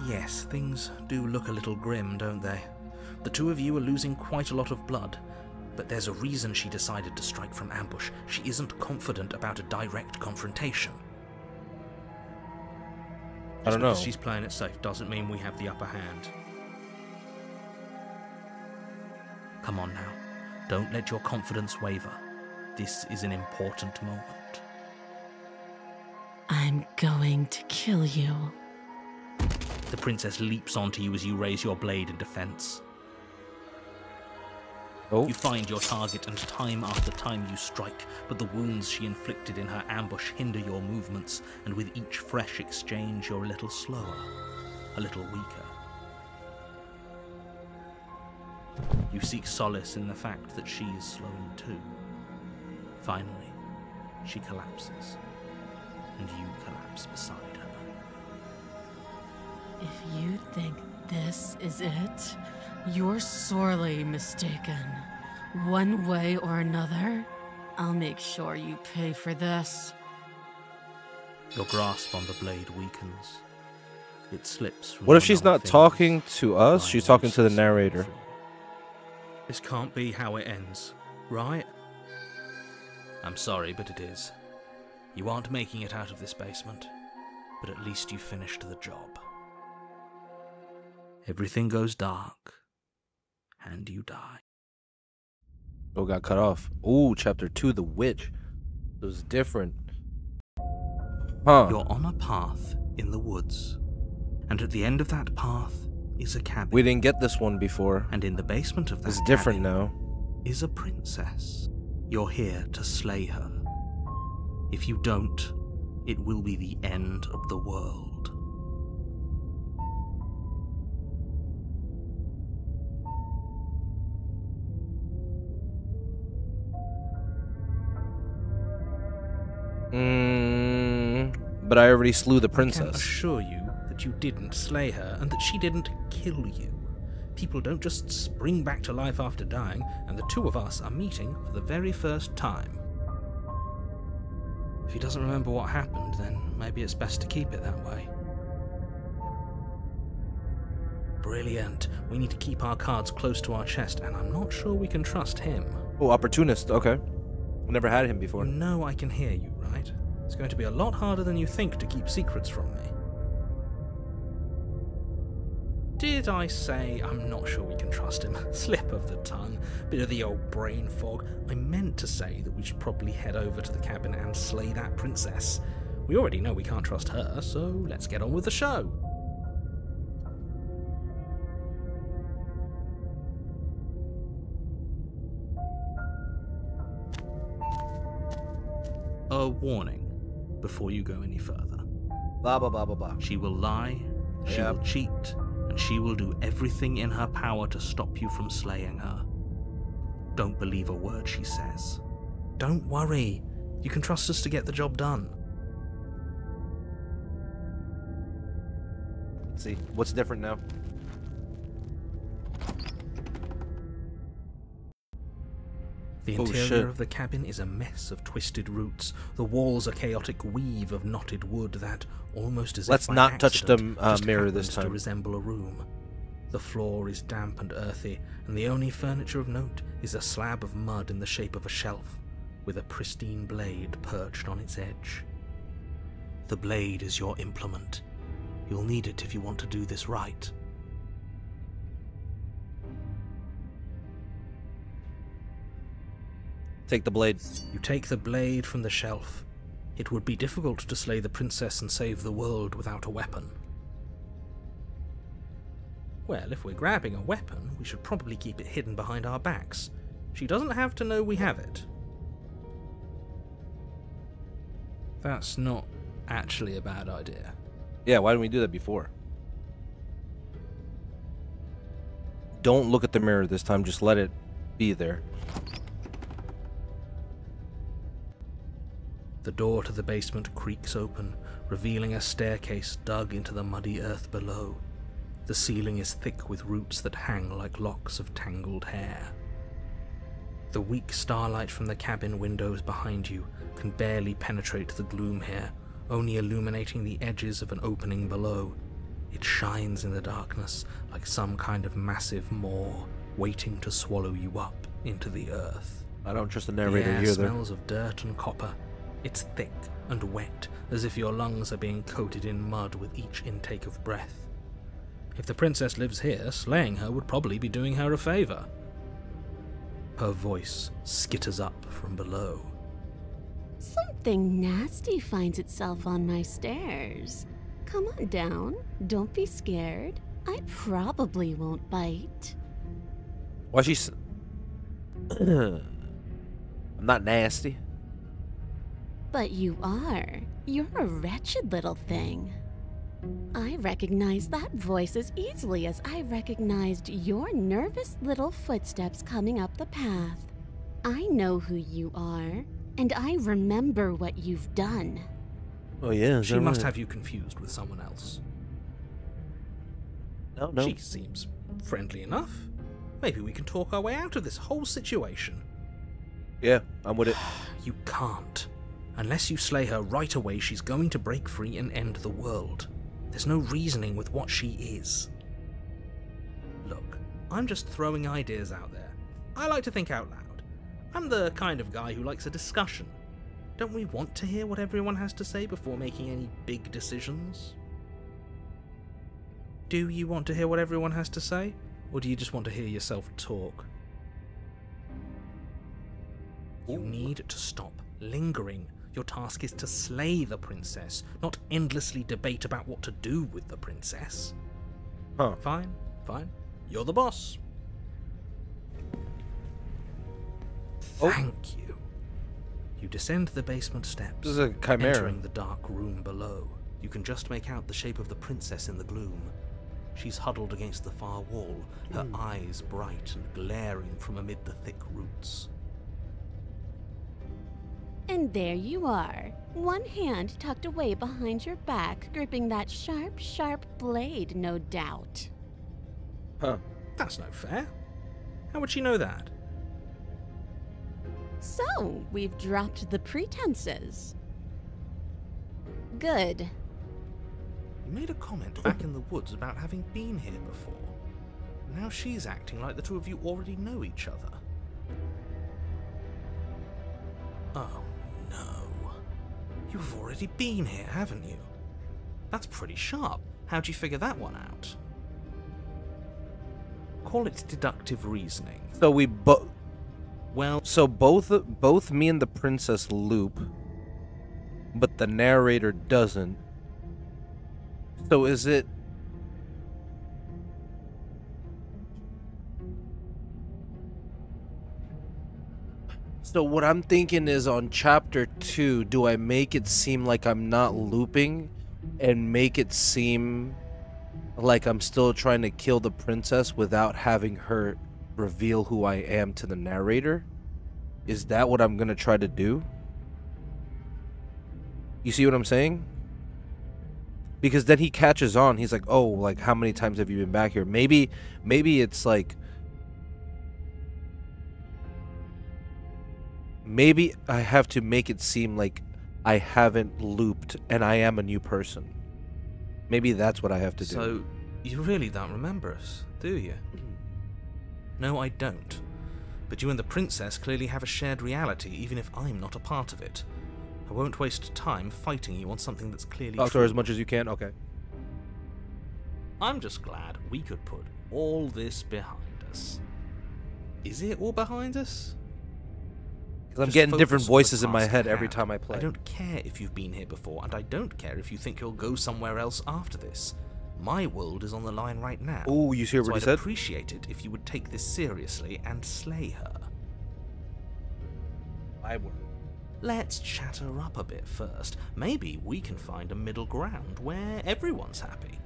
Yes, things do look a little grim, don't they? The two of you are losing quite a lot of blood, but there's a reason she decided to strike from ambush. She isn't confident about a direct confrontation. I don't know. Just because she's playing it safe doesn't mean we have the upper hand. Come on now, don't let your confidence waver. This is an important moment. I'm going to kill you. The princess leaps onto you as you raise your blade in defense. Oh, You find your target, and time after time you strike, but the wounds she inflicted in her ambush hinder your movements, and with each fresh exchange you're a little slower, a little weaker. You seek solace in the fact that she is slowing too. Finally, she collapses, and you collapse beside her. If you think this is it, you're sorely mistaken. One way or another, I'll make sure you pay for this. Your grasp on the blade weakens. It slips from What if your she's numb not fingers, talking to us? She's talking to the lying narrator. useless. This can't be how it ends, right? I'm sorry, but it is. You aren't making it out of this basement, but at least you finished the job. Everything goes dark, and you die. Oh, got cut off. Ooh, chapter 2, The Witch. It was different. Huh. You're on a path in the woods, and at the end of that path is a cabin. We didn't get this one before. And in the basement of that It's different cabin now. is a princess. You're here to slay her. If you don't, it will be the end of the world. But I already slew the I can princess. assure you that you didn't slay her and that she didn't kill you. People don't just spring back to life after dying, and the two of us are meeting for the very first time. If he doesn't remember what happened, then maybe it's best to keep it that way. Brilliant. We need to keep our cards close to our chest, and I'm not sure we can trust him. Oh, opportunist. Okay. Never had him before. You know I can hear you, right? It's going to be a lot harder than you think to keep secrets from me. Did I say I'm not sure we can trust him? Slip of the tongue, bit of the old brain fog. I meant to say that we should probably head over to the cabin and slay that princess. We already know we can't trust her, so let's get on with the show. A warning before you go any further. Blah, blah, blah, blah, blah. She will lie, she Yep. will cheat, and she will do everything in her power to stop you from slaying her. Don't believe a word she says. Don't worry, you can trust us to get the job done. Let's see. What's different now? The Oh, interior shit. of the cabin is a mess of twisted roots. The walls a chaotic weave of knotted wood that, almost as Let's if by not touch the accident, just mirror this happens to time. resemble a room. The floor is damp and earthy, and the only furniture of note is a slab of mud in the shape of a shelf, with a pristine blade perched on its edge. The blade is your implement. You'll need it if you want to do this right. Take the blade. You take the blade from the shelf. It would be difficult to slay the princess and save the world without a weapon. Well, if we're grabbing a weapon, we should probably keep it hidden behind our backs. She doesn't have to know we have it. That's not actually a bad idea. Yeah, why didn't we do that before? Don't look at the mirror this time. Just let it be there. The door to the basement creaks open, revealing a staircase dug into the muddy earth below. The ceiling is thick with roots that hang like locks of tangled hair. The weak starlight from the cabin windows behind you can barely penetrate the gloom here, only illuminating the edges of an opening below. It shines in the darkness like some kind of massive maw waiting to swallow you up into the earth. I don't trust the The narrator air either. smells of dirt and copper. It's thick and wet, as if your lungs are being coated in mud with each intake of breath. If the princess lives here, slaying her would probably be doing her a favor. Her voice skitters up from below. Something nasty finds itself on my stairs. Come on down. Don't be scared. I probably won't bite. Why she? I'm not nasty. But you are. You're a wretched little thing. I recognize that voice as easily as I recognized your nervous little footsteps coming up the path. I know who you are, and I remember what you've done. Oh yeah. She must have you confused with someone else. No. She seems friendly enough. Maybe we can talk our way out of this whole situation. Yeah, I'm with it. You can't. Unless you slay her right away, she's going to break free and end the world. There's no reasoning with what she is. Look, I'm just throwing ideas out there. I like to think out loud. I'm the kind of guy who likes a discussion. Don't we want to hear what everyone has to say before making any big decisions? Do you want to hear what everyone has to say? Or do you just want to hear yourself talk? You need to stop lingering. Your task is to slay the princess, not endlessly debate about what to do with the princess. Huh. Fine, fine. You're the boss. Thank you. You descend the basement steps, This is a chimera. entering the dark room below. You can just make out the shape of the princess in the gloom. She's huddled against the far wall, her eyes bright and glaring from amid the thick roots. And there you are, one hand tucked away behind your back, gripping that sharp, sharp blade, no doubt. Huh. That's no fair. How would she know that? So, we've dropped the pretenses. Good. You made a comment back in the woods about having been here before. Now she's acting like the two of you already know each other. Oh, no. You've already been here, haven't you? That's pretty sharp. How'd you figure that one out? Call it deductive reasoning. So we both. Well, So both me and the princess loop, but the narrator doesn't. So is it? So what I'm thinking is on chapter 2, do I make it seem like I'm not looping and make it seem like I'm still trying to kill the princess without having her reveal who I am to the narrator? Is that what I'm gonna try to do? You see what I'm saying? Because then he catches on. He's like, oh, like, how many times have you been back here? Maybe it's like, maybe I have to make it seem like I haven't looped and I am a new person. Maybe that's what I have to do. so you really don't remember us, do you? No, I don't. But you and the princess clearly have a shared reality, even if I'm not a part of it. I won't waste time fighting you on something that's clearly Talk to true. her as much as you can. Okay. I'm just glad we could put all this behind us. Is it all behind us? Because I'm Just getting focus different on the voices in my task head at every hand. time I play. I don't care if you've been here before, and I don't care if you think you'll go somewhere else after this. My world is on the line right now. Ooh, you hear so what he I'd said? appreciate it if you would take this seriously and slay her. I will. Let's chat her up a bit first. Maybe we can find a middle ground where everyone's happy.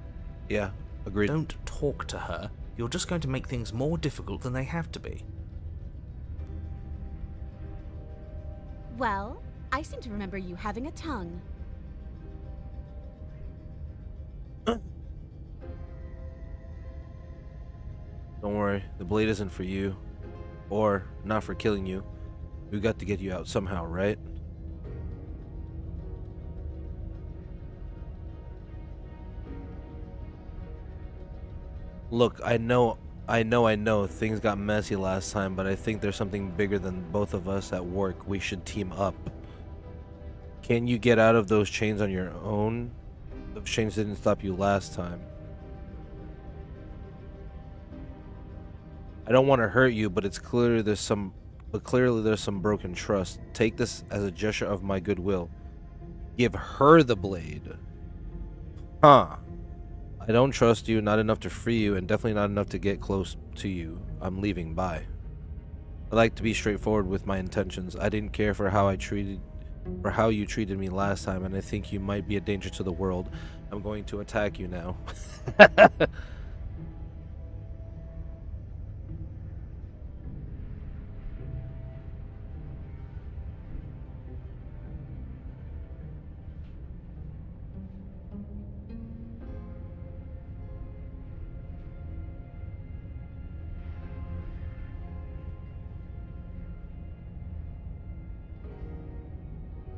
Yeah, agreed. Don't talk to her. You're just going to make things more difficult than they have to be. Well, I seem to remember you having a tongue. Don't worry, the blade isn't for you. Or not for killing you. We got to get you out somehow, right? Look, I know things got messy last time, but I think there's something bigger than both of us at work. We should team up. Can you get out of those chains on your own? Those chains didn't stop you last time. I don't want to hurt you, but it's clear there's some broken trust. Take this as a gesture of my goodwill. Give her the blade. Huh. I don't trust you, not enough to free you, and definitely not enough to get close to you. I'm leaving. Bye. I like to be straightforward with my intentions. I didn't care for how you treated me last time, and I think you might be a danger to the world. I'm going to attack you now.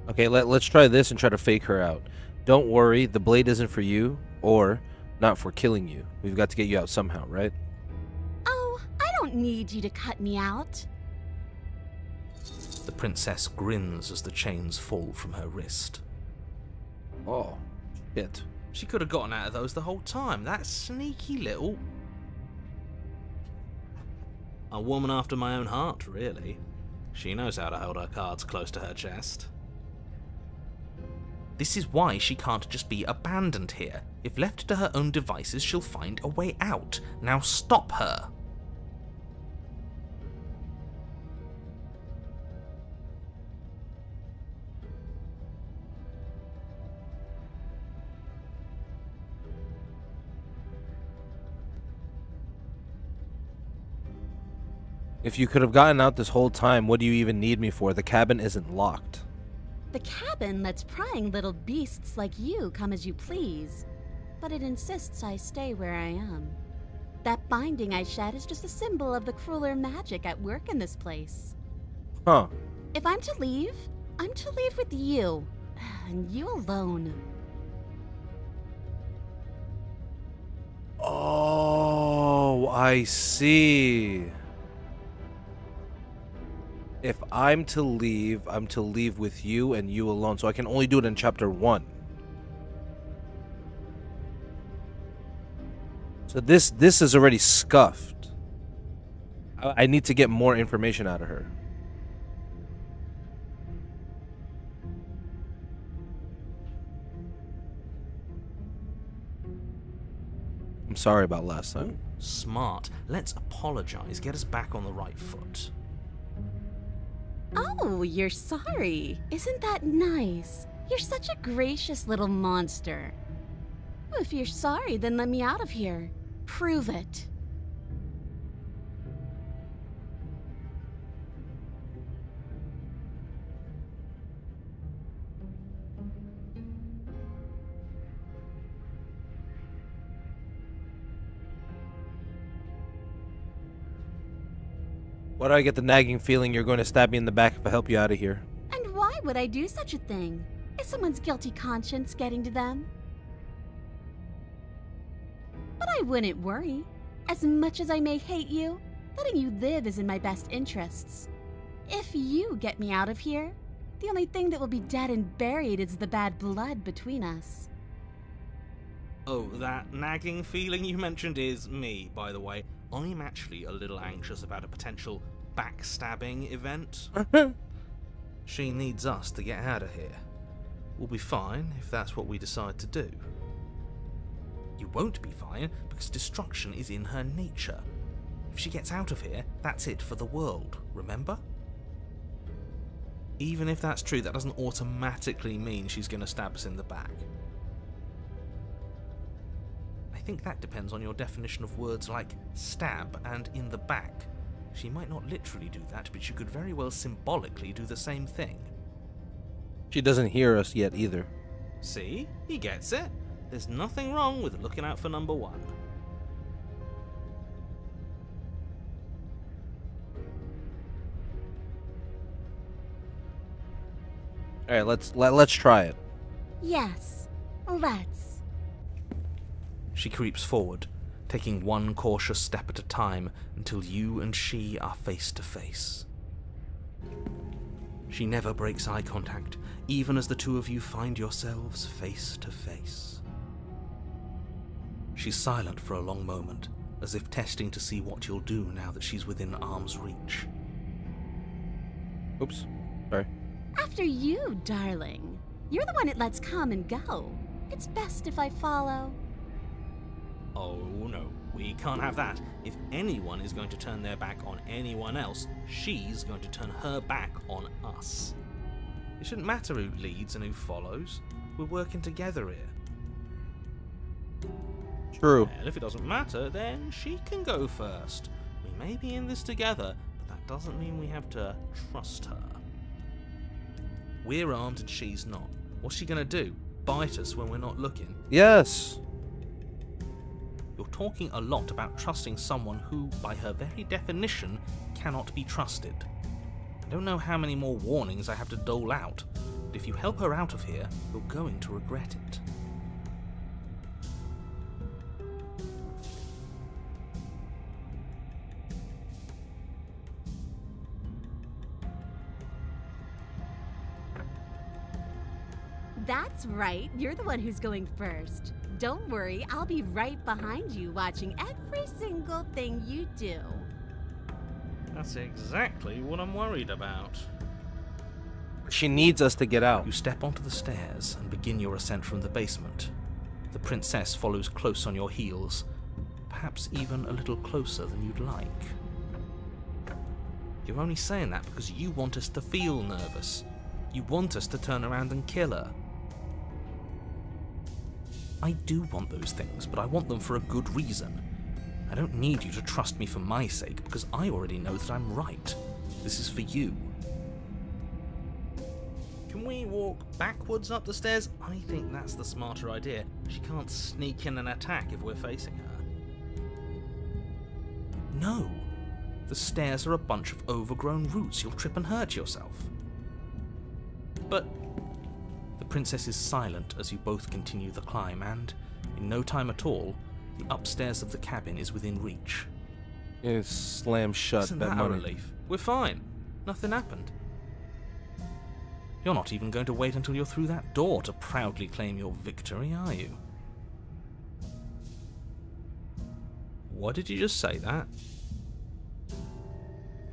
Okay, let's try this and try to fake her out. Don't worry, the blade isn't for you, or not for killing you. We've got to get you out somehow, right? Oh, I don't need you to cut me out. The princess grins as the chains fall from her wrist. Oh, shit. She could have gotten out of those the whole time. That sneaky little... A woman after my own heart, really. She knows how to hold her cards close to her chest. This is why she can't just be abandoned here. If left to her own devices, she'll find a way out. Now stop her. If you could have gotten out this whole time, what do you even need me for? The cabin isn't locked. The cabin lets prying little beasts like you come as you please, but it insists I stay where I am. That binding I shed is just a symbol of the crueler magic at work in this place. Huh. If I'm to leave, I'm to leave with you, and you alone. Oh, I see. If I'm to leave with you and you alone. So I can only do it in chapter 1. So this is already scuffed. I need to get more information out of her. I'm sorry about last time. Smart. Let's apologize. Get us back on the right foot. Oh, you're sorry. Isn't that nice? You're such a gracious little monster. If you're sorry, then let me out of here. Prove it. Why do I get the nagging feeling you're going to stab me in the back if I help you out of here? And why would I do such a thing? Is someone's guilty conscience getting to them? But I wouldn't worry. As much as I may hate you, letting you live is in my best interests. If you get me out of here, the only thing that will be dead and buried is the bad blood between us. Oh, that nagging feeling you mentioned is me, by the way. I'm actually a little anxious about a potential backstabbing event. She needs us to get out of here. We'll be fine if that's what we decide to do. You won't be fine because destruction is in her nature. If she gets out of here, that's it for the world, remember? Even if that's true, that doesn't automatically mean she's going to stab us in the back. I think that depends on your definition of words like stab and in the back. She might not literally do that, but she could very well symbolically do the same thing. She doesn't hear us yet either. See? He gets it. There's nothing wrong with looking out for number 1. All right, let's try it. Yes, let's. She creeps forward, taking one cautious step at a time until you and she are face to face. She never breaks eye contact, even as the two of you find yourselves face to face. She's silent for a long moment, as if testing to see what you'll do now that she's within arm's reach. Oops, sorry. After you, darling. You're the one it lets come and go. It's best if I follow. Oh no, we can't have that. If anyone is going to turn their back on anyone else, she's going to turn her back on us. It shouldn't matter who leads and who follows. We're working together here. True. Well, if it doesn't matter, then she can go first. We may be in this together, but that doesn't mean we have to trust her. We're armed and she's not. What's she gonna do? Bite us when we're not looking? Yes. You're talking a lot about trusting someone who, by her very definition, cannot be trusted. I don't know how many more warnings I have to dole out, but if you help her out of here, you're going to regret it. That's right, you're the one who's going first. Don't worry, I'll be right behind you watching every single thing you do. That's exactly what I'm worried about. She needs us to get out. You step onto the stairs and begin your ascent from the basement. The princess follows close on your heels, perhaps even a little closer than you'd like. You're only saying that because you want us to feel nervous. You want us to turn around and kill her. I do want those things, but I want them for a good reason. I don't need you to trust me for my sake, because I already know that I'm right. This is for you. Can we walk backwards up the stairs? I think that's the smarter idea. She can't sneak in and attack if we're facing her. No. The stairs are a bunch of overgrown roots. You'll trip and hurt yourself. But the princess is silent as you both continue the climb, and in no time at all, the upstairs of the cabin is within reach. It's slammed shut. Isn't that a relief? We're fine. Nothing happened. You're not even going to wait until you're through that door to proudly claim your victory, are you? Why did you just say that?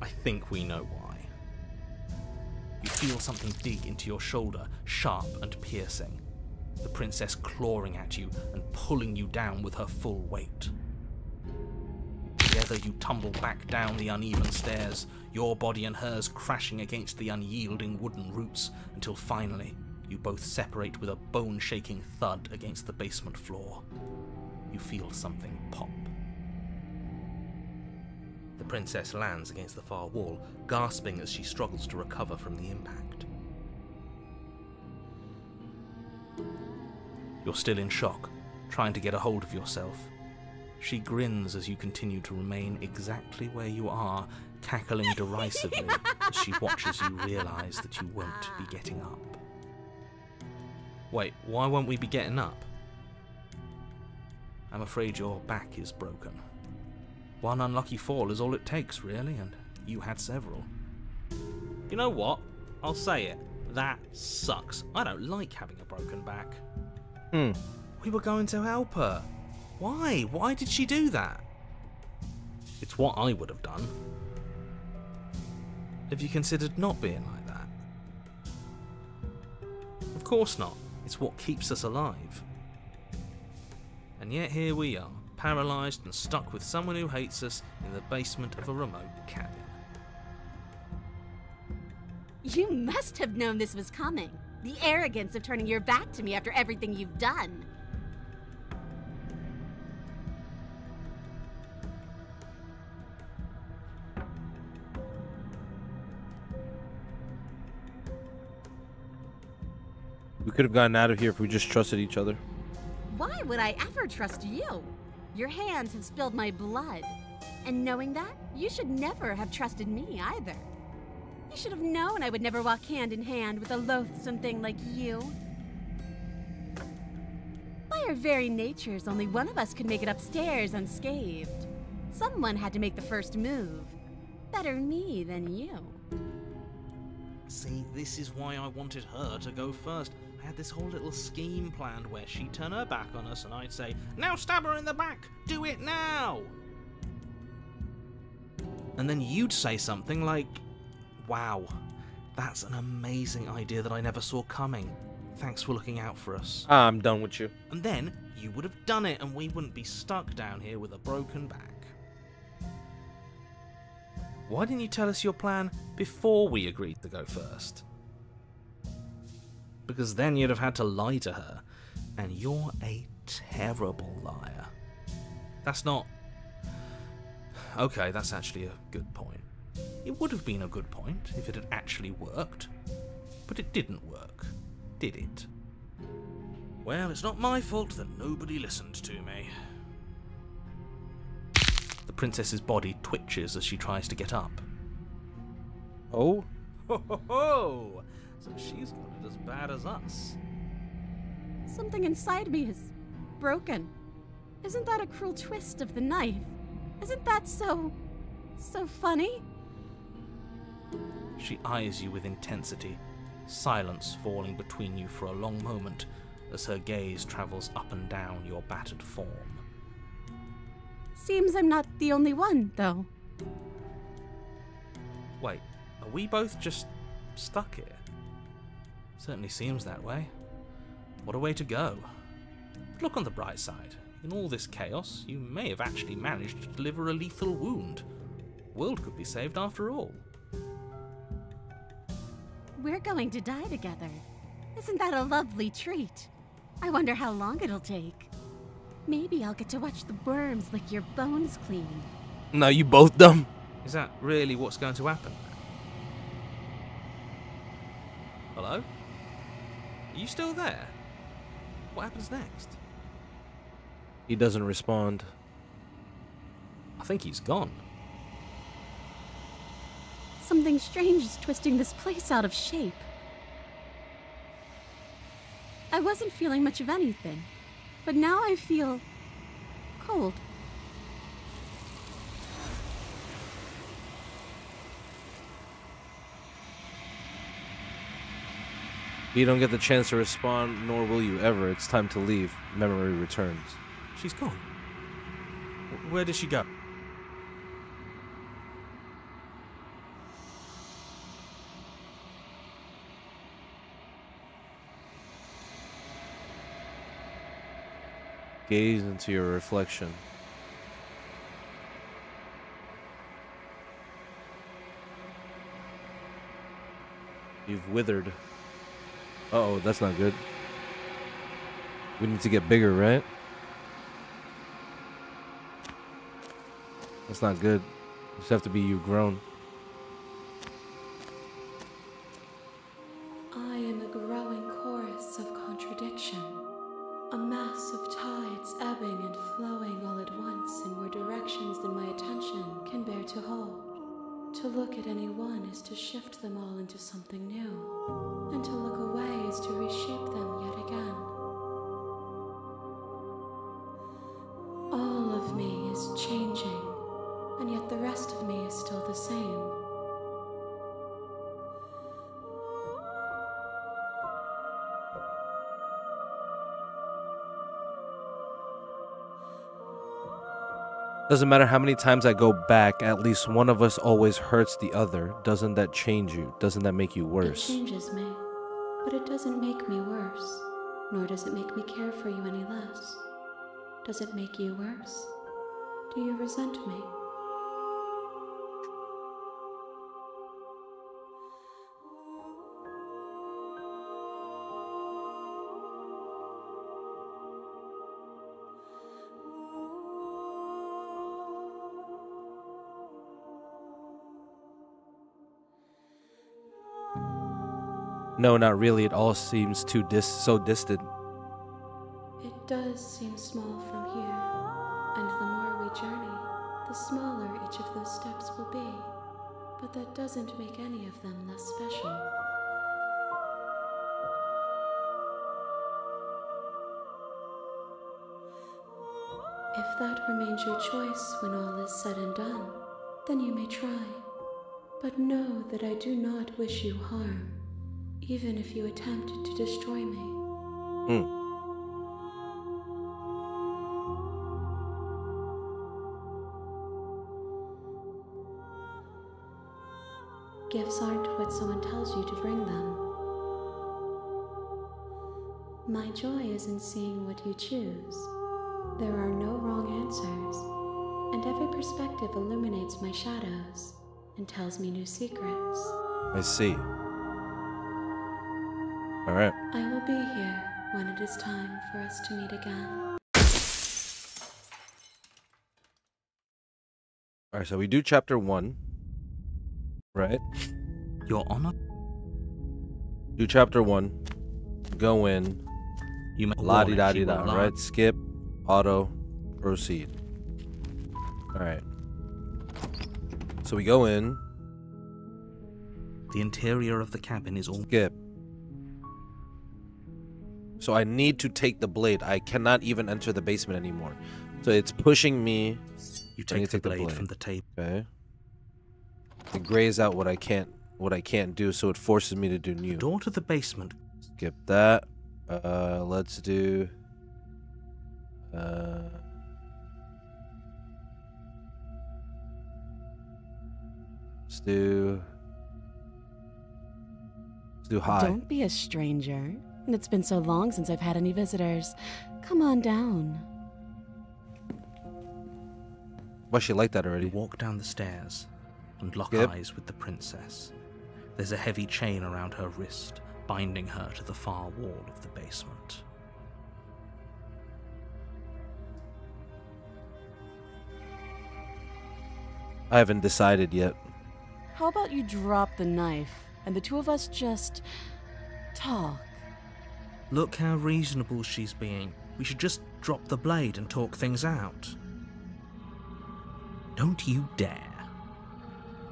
I think we know why. You feel something dig into your shoulder, sharp and piercing. The princess clawing at you and pulling you down with her full weight. Together you tumble back down the uneven stairs, your body and hers crashing against the unyielding wooden roots, until finally you both separate with a bone-shaking thud against the basement floor. You feel something pop. The princess lands against the far wall, gasping as she struggles to recover from the impact. You're still in shock, trying to get a hold of yourself. She grins as you continue to remain exactly where you are, cackling derisively as she watches you realise that you won't be getting up. Wait, why won't we be getting up? I'm afraid your back is broken. One unlucky fall is all it takes, really, and you had several. You know what? I'll say it. That sucks. I don't like having a broken back. We were going to help her. Why? Why did she do that? It's what I would have done. Have you considered not being like that? Of course not. It's what keeps us alive. And yet here we are, paralysed and stuck with someone who hates us in the basement of a remote cabin. You must have known this was coming. The arrogance of turning your back to me after everything you've done. We could have gotten out of here if we just trusted each other. Why would I ever trust you? Your hands have spilled my blood. And knowing that, you should never have trusted me either. You should have known I would never walk hand in hand with a loathsome thing like you. By our very natures, only one of us could make it upstairs unscathed. Someone had to make the first move. Better me than you. See, this is why I wanted her to go first. I had this whole little scheme planned where she'd turn her back on us and I'd say, "Now stab her in the back! Do it now!" And then you'd say something like, "Wow, that's an amazing idea that I never saw coming. Thanks for looking out for us." I'm done with you. And then you would have done it and we wouldn't be stuck down here with a broken back. Why didn't you tell us your plan before we agreed to go first? Because then you'd have had to lie to her, and you're a terrible liar. That's not... Okay, that's actually a good point. It would have been a good point if it had actually worked, but it didn't work, did it? Well, it's not my fault that nobody listened to me. The princess's body twitches as she tries to get up. Oh? Ho ho ho! So she's got it as bad as us. Something inside me is broken. Isn't that a cruel twist of the knife? Isn't that so funny? She eyes you with intensity, silence falling between you for a long moment as her gaze travels up and down your battered form. Seems I'm not the only one, though. Wait, are we both just stuck here? Certainly seems that way. What a way to go. But look on the bright side. In all this chaos, you may have actually managed to deliver a lethal wound. The world could be saved after all. We're going to die together. Isn't that a lovely treat? I wonder how long it'll take. Maybe I'll get to watch the worms lick your bones clean. Now you both dumb. Is that really what's going to happen? Hello? Are you still there? What happens next? He doesn't respond. I think he's gone. Something strange is twisting this place out of shape. I wasn't feeling much of anything, but now I feel cold. You don't get the chance to respond, nor will you ever. It's time to leave. Memory returns. She's gone. Where did she go? Gaze into your reflection. You've withered. Uh-oh, that's not good. We need to get bigger, right? That's not good. You just have to be you grown. I am a growing chorus of contradiction. A mass of tides ebbing and flowing all at once in more directions than my attention can bear to hold. To look at any one is to shift them all into something new, and to look away is to reshape them yet again. All of me is changing, and yet the rest of me is still the same. Doesn't matter how many times I go back, at least one of us always hurts the other. Doesn't that change you? Doesn't that make you worse? It changes me, but it doesn't make me worse, nor does it make me care for you any less. Does it make you worse? Do you resent me? No, not really. It all seems too so distant. It does seem small from here, and the more we journey, the smaller each of those steps will be. But that doesn't make any of them less special. If that remains your choice when all is said and done, then you may try. But know that I do not wish you harm, even if you attempt to destroy me. Gifts aren't what someone tells you to bring them. My joy is in seeing what you choose. There are no wrong answers, and every perspective illuminates my shadows and tells me new secrets. I see. All right. I will be here when it is time for us to meet again. All right, so we do chapter 1, right? Your Honor? Do chapter 1, go in, You may la-di-da-di-da, right? Skip, auto, proceed. All right. So we go in, The interior of the cabin is all skip, So I need to take the blade. I cannot even enter the basement anymore. So it's pushing me. You I need take to the blade from the table. Okay. It grays out what I can't do, so it forces me to do The new. door to the basement. Skip that. Let's do. Let's do high. Don't be a stranger. And it's been so long since I've had any visitors. Come on down. Why she like that You already? walk down the stairs and lock Yep. eyes with the princess. There's a heavy chain around her wrist, binding her to the far wall of the basement. I haven't decided yet. How about you drop the knife and the two of us just talk? Look how reasonable she's being. We should just drop the blade and talk things out. Don't you dare.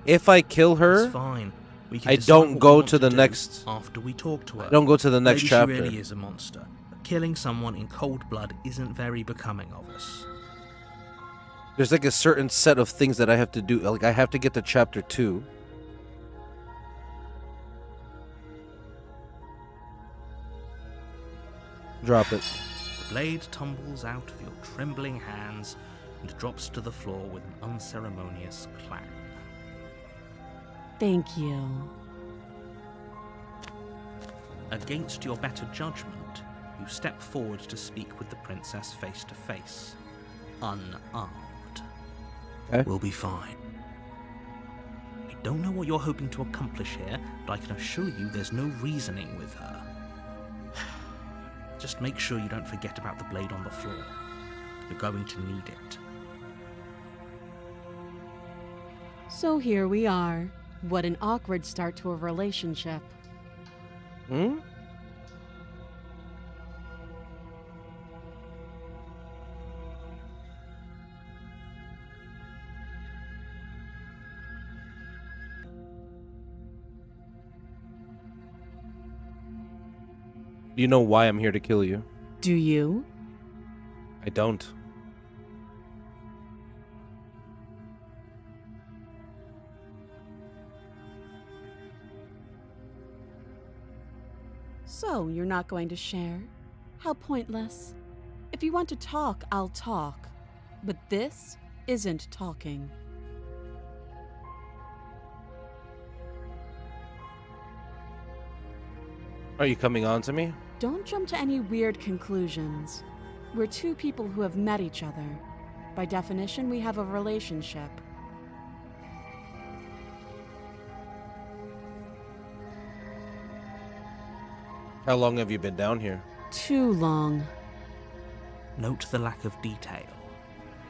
If I kill her, It's fine. We can I decide don't what go we want to the do next- after we talk to her. I don't go to the next Maybe chapter. She really is a monster. But killing someone in cold blood isn't very becoming of us. There's like a certain set of things that I have to do. Like I have to get to chapter 2. Drop it. The blade tumbles out of your trembling hands and drops to the floor with an unceremonious clang. Thank you. Against your better judgment, you step forward to speak with the princess face to face, unarmed. Okay. We'll be fine. I don't know what you're hoping to accomplish here, but I can assure you there's no reasoning with her. Just make sure you don't forget about the blade on the floor. You're going to need it. So here we are. What an awkward start to a relationship. Hmm? Do you know why I'm here to kill you? Do you? I don't. So, you're not going to share? How pointless. If you want to talk, I'll talk. But this isn't talking. Are you coming on to me? Don't jump to any weird conclusions. We're two people who have met each other. By definition, we have a relationship. How long have you been down here? Too long. Note the lack of detail.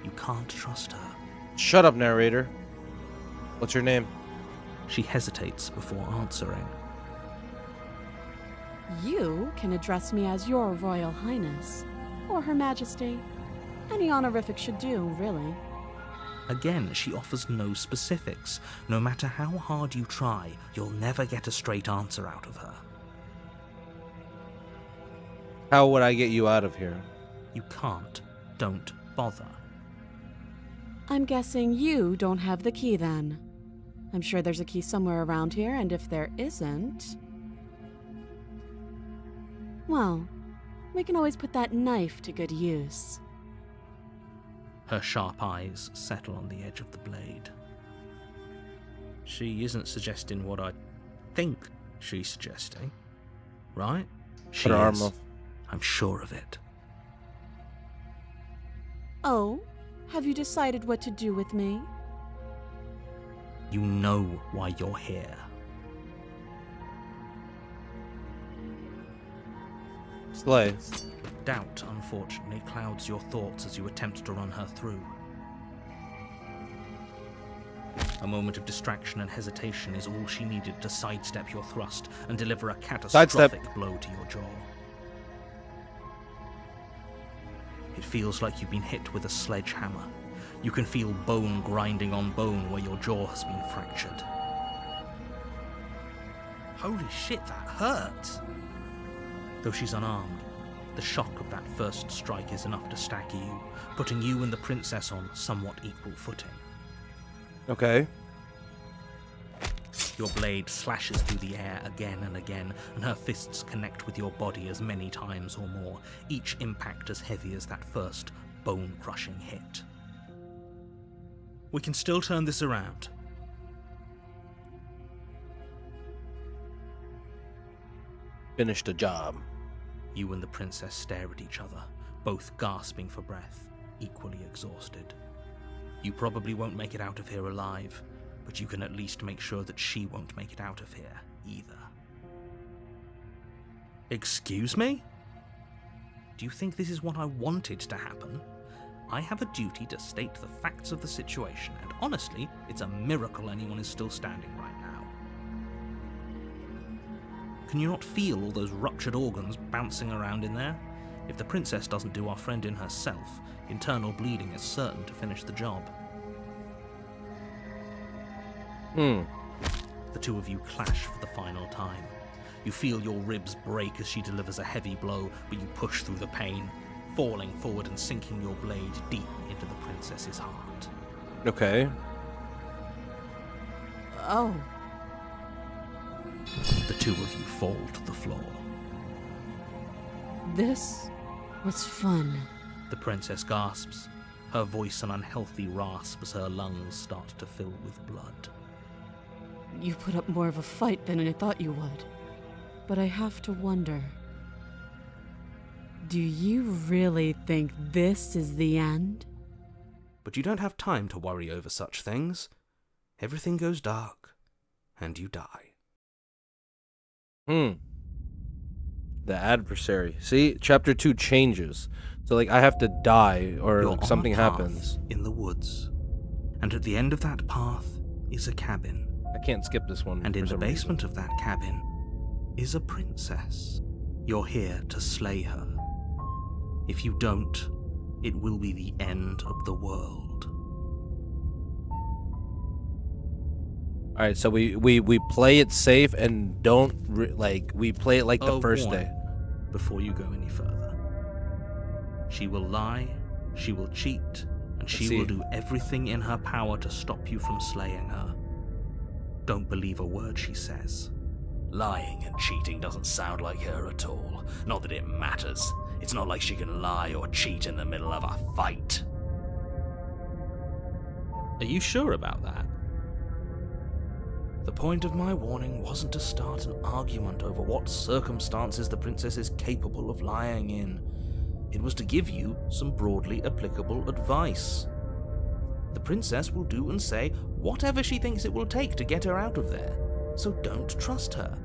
You can't trust her. Shut up, narrator. What's your name? She hesitates before answering. You can address me as Your Royal Highness, or Her Majesty. Any honorific should do, really. Again, she offers no specifics. No matter how hard you try, you'll never get a straight answer out of her. How would I get you out of here? You can't. Don't bother. I'm guessing you don't have the key then. I'm sure there's a key somewhere around here, and if there isn't... well, we can always put that knife to good use. Her sharp eyes settle on the edge of the blade. She isn't suggesting what I think she's suggesting, right? She Put her arm is. off. I'm sure of it. Oh, have you decided what to do with me? You know why you're here. Slay. Doubt, unfortunately, clouds your thoughts as you attempt to run her through. A moment of distraction and hesitation is all she needed to sidestep your thrust and deliver a catastrophic blow to your jaw. It feels like you've been hit with a sledgehammer. You can feel bone grinding on bone where your jaw has been fractured. Holy shit, that hurt! Though she's unarmed, The shock of that first strike is enough to stagger you, putting you and the princess on somewhat equal footing. Okay. Your blade slashes through the air again and again, and her fists connect with your body as many times or more, each impact as heavy as that first bone-crushing hit. We can still turn this around. Finish the job. You and the princess stare at each other, both gasping for breath, equally exhausted. You probably won't make it out of here alive, but you can at least make sure that she won't make it out of here either. Excuse me? Do you think this is what I wanted to happen? I have a duty to state the facts of the situation, and honestly, it's a miracle anyone is still standing right now. Can you not feel all those ruptured organs bouncing around in there? If the princess doesn't do our friend in herself, internal bleeding is certain to finish the job. The two of you clash for the final time. You feel your ribs break as she delivers a heavy blow, but you push through the pain, falling forward and sinking your blade deep into the princess's heart. Okay. Oh. The two of you fall to the floor. This was fun. The princess gasps, her voice an unhealthy rasp as her lungs start to fill with blood. You put up more of a fight than I thought you would. But I have to wonder, do you really think this is the end? But you don't have time to worry over such things. Everything goes dark, and you die. The adversary. See, chapter 2 changes. So, like, I have to die or You're something on a path happens. in the woods, and at the end of that path is a cabin. I can't skip this one. And in for the some basement of that cabin is a princess. You're here to slay her. If you don't, it will be the end of the world. Alright, so we play it safe and don't, we play it like the first day. Before you go any further. She will lie, she will cheat, and she will do everything in her power to stop you from slaying her. Don't believe a word she says. Lying and cheating doesn't sound like her at all. Not that it matters. It's not like she can lie or cheat in the middle of a fight. Are you sure about that? The point of my warning wasn't to start an argument over what circumstances the princess is capable of lying in. It was to give you some broadly applicable advice. The princess will do and say whatever she thinks it will take to get her out of there. So don't trust her.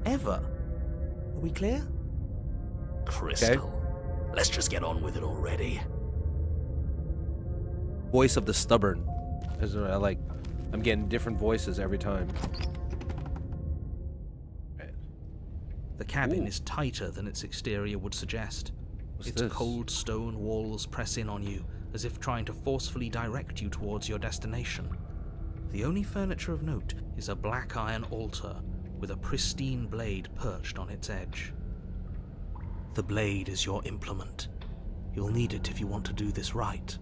Ever. Are we clear? Crystal, let's just get on with it already. Voice of the stubborn. I'm getting different voices every time. The cabin is tighter than its exterior would suggest. Its cold stone walls press in on you, as if trying to forcefully direct you towards your destination. The only furniture of note is a black iron altar with a pristine blade perched on its edge. The blade is your implement. You'll need it if you want to do this right.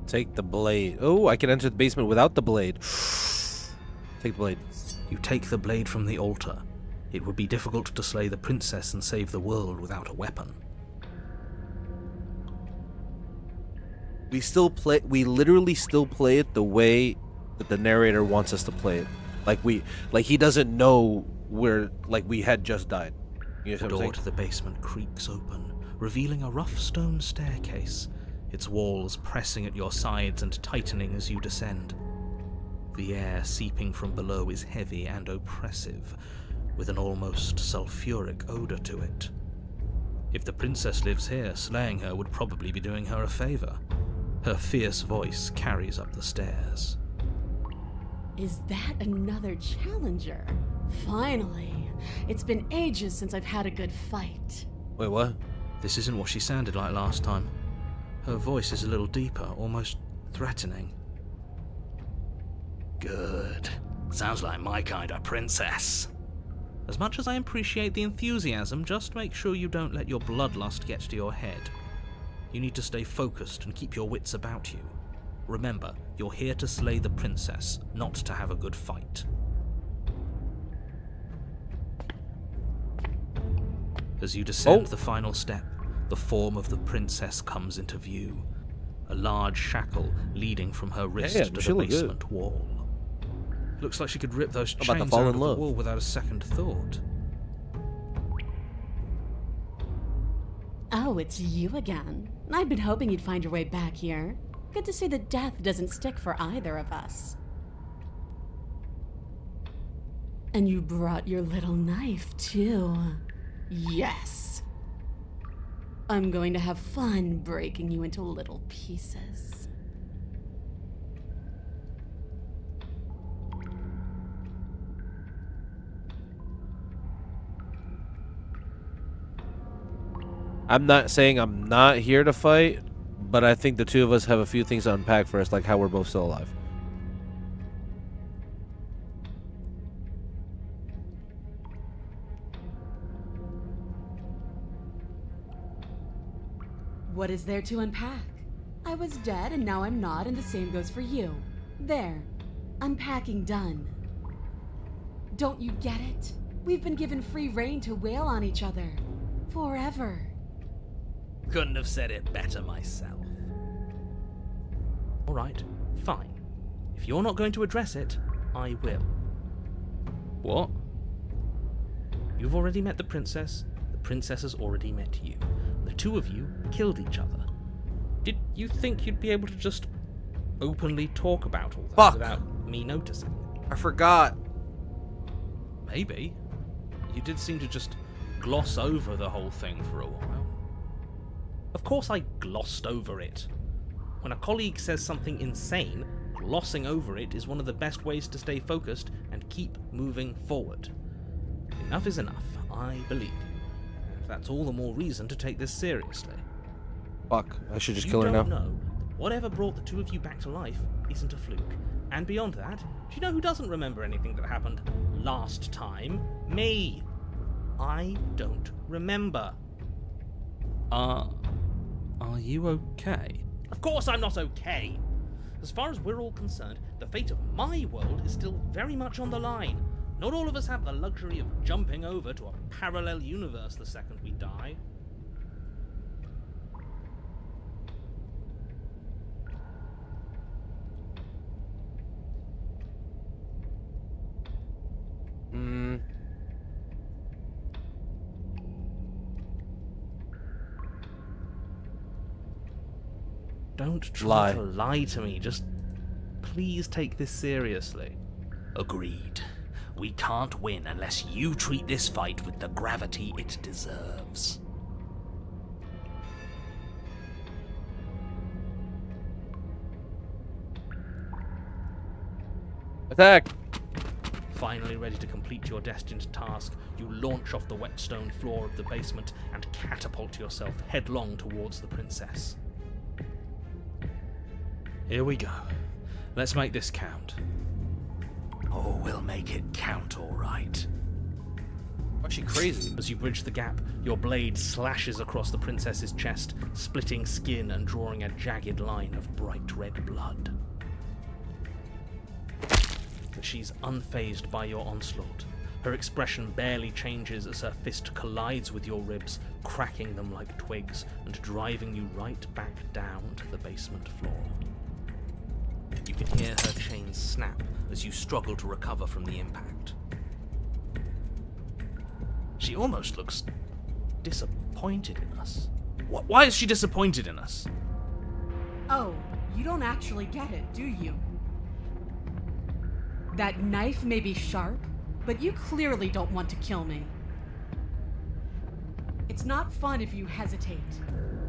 Take the blade. Oh, I can enter the basement without the blade. Take the blade. You take the blade from the altar. It would be difficult to slay the princess and save the world without a weapon. We literally still play it the way that the narrator wants us to play it. Like he doesn't know we had just died. You know The what I'm door saying? to the basement creaks open, revealing a rough stone staircase, its walls pressing at your sides and tightening as you descend. The air seeping from below is heavy and oppressive, with an almost sulfuric odor to it. If the princess lives here, slaying her would probably be doing her a favor. Her fierce voice carries up the stairs. Is that another challenger? Finally. It's been ages since I've had a good fight. Wait, what? This isn't what she sounded like last time. Her voice is a little deeper, almost threatening. Good. Sounds like my kind of princess. As much as I appreciate the enthusiasm, just make sure you don't let your bloodlust get to your head. You need to stay focused and keep your wits about you. Remember, you're here to slay the princess, not to have a good fight. As you descend the final step, the form of the princess comes into view. A large shackle leading from her wrist to the basement wall. Looks like she could rip those chains out of the wall without a second thought. Oh, it's you again. I've been hoping you'd find your way back here. Good to see that death doesn't stick for either of us. And you brought your little knife, too. Yes. I'm going to have fun breaking you into little pieces. I'm not saying I'm not here to fight, but I think the two of us have a few things to unpack first, like how we're both still alive. What is there to unpack? I was dead and now I'm not, and the same goes for you. There. Unpacking done. Don't you get it? We've been given free rein to wail on each other. Forever. Couldn't have said it better myself. Alright, fine. If you're not going to address it, I will. What? You've already met the princess has already met you. The two of you killed each other. Did you think you'd be able to just openly talk about all that without me noticing? I forgot. Maybe. You did seem to just gloss over the whole thing for a while. Of course I glossed over it. When a colleague says something insane, glossing over it is one of the best ways to stay focused and keep moving forward. Enough is enough, I believe you. That's all the more reason to take this seriously. Fuck, I should just kill her now. You don't know that whatever brought the two of you back to life isn't a fluke. And beyond that, do you know who doesn't remember anything that happened last time? Me! I don't remember. Are you okay? Of course I'm not okay! As far as we're all concerned, the fate of my world is still very much on the line. Not all of us have the luxury of jumping over to a parallel universe the second we die. Don't try to lie to me, just please take this seriously. Agreed. We can't win unless you treat this fight with the gravity it deserves. Attack! Finally ready to complete your destined task, you launch off the wet stone floor of the basement and catapult yourself headlong towards the princess. Here we go. Let's make this count. Oh, we'll make it count, all right. Why is she crazy? As you bridge the gap, your blade slashes across the princess's chest, splitting skin and drawing a jagged line of bright red blood. But she's unfazed by your onslaught. Her expression barely changes as her fist collides with your ribs, cracking them like twigs and driving you right back down to the basement floor. You can hear her chains snap as you struggle to recover from the impact. She almost looks disappointed in us. Why is she disappointed in us? Oh, you don't actually get it, do you? That knife may be sharp, but you clearly don't want to kill me. It's not fun if you hesitate.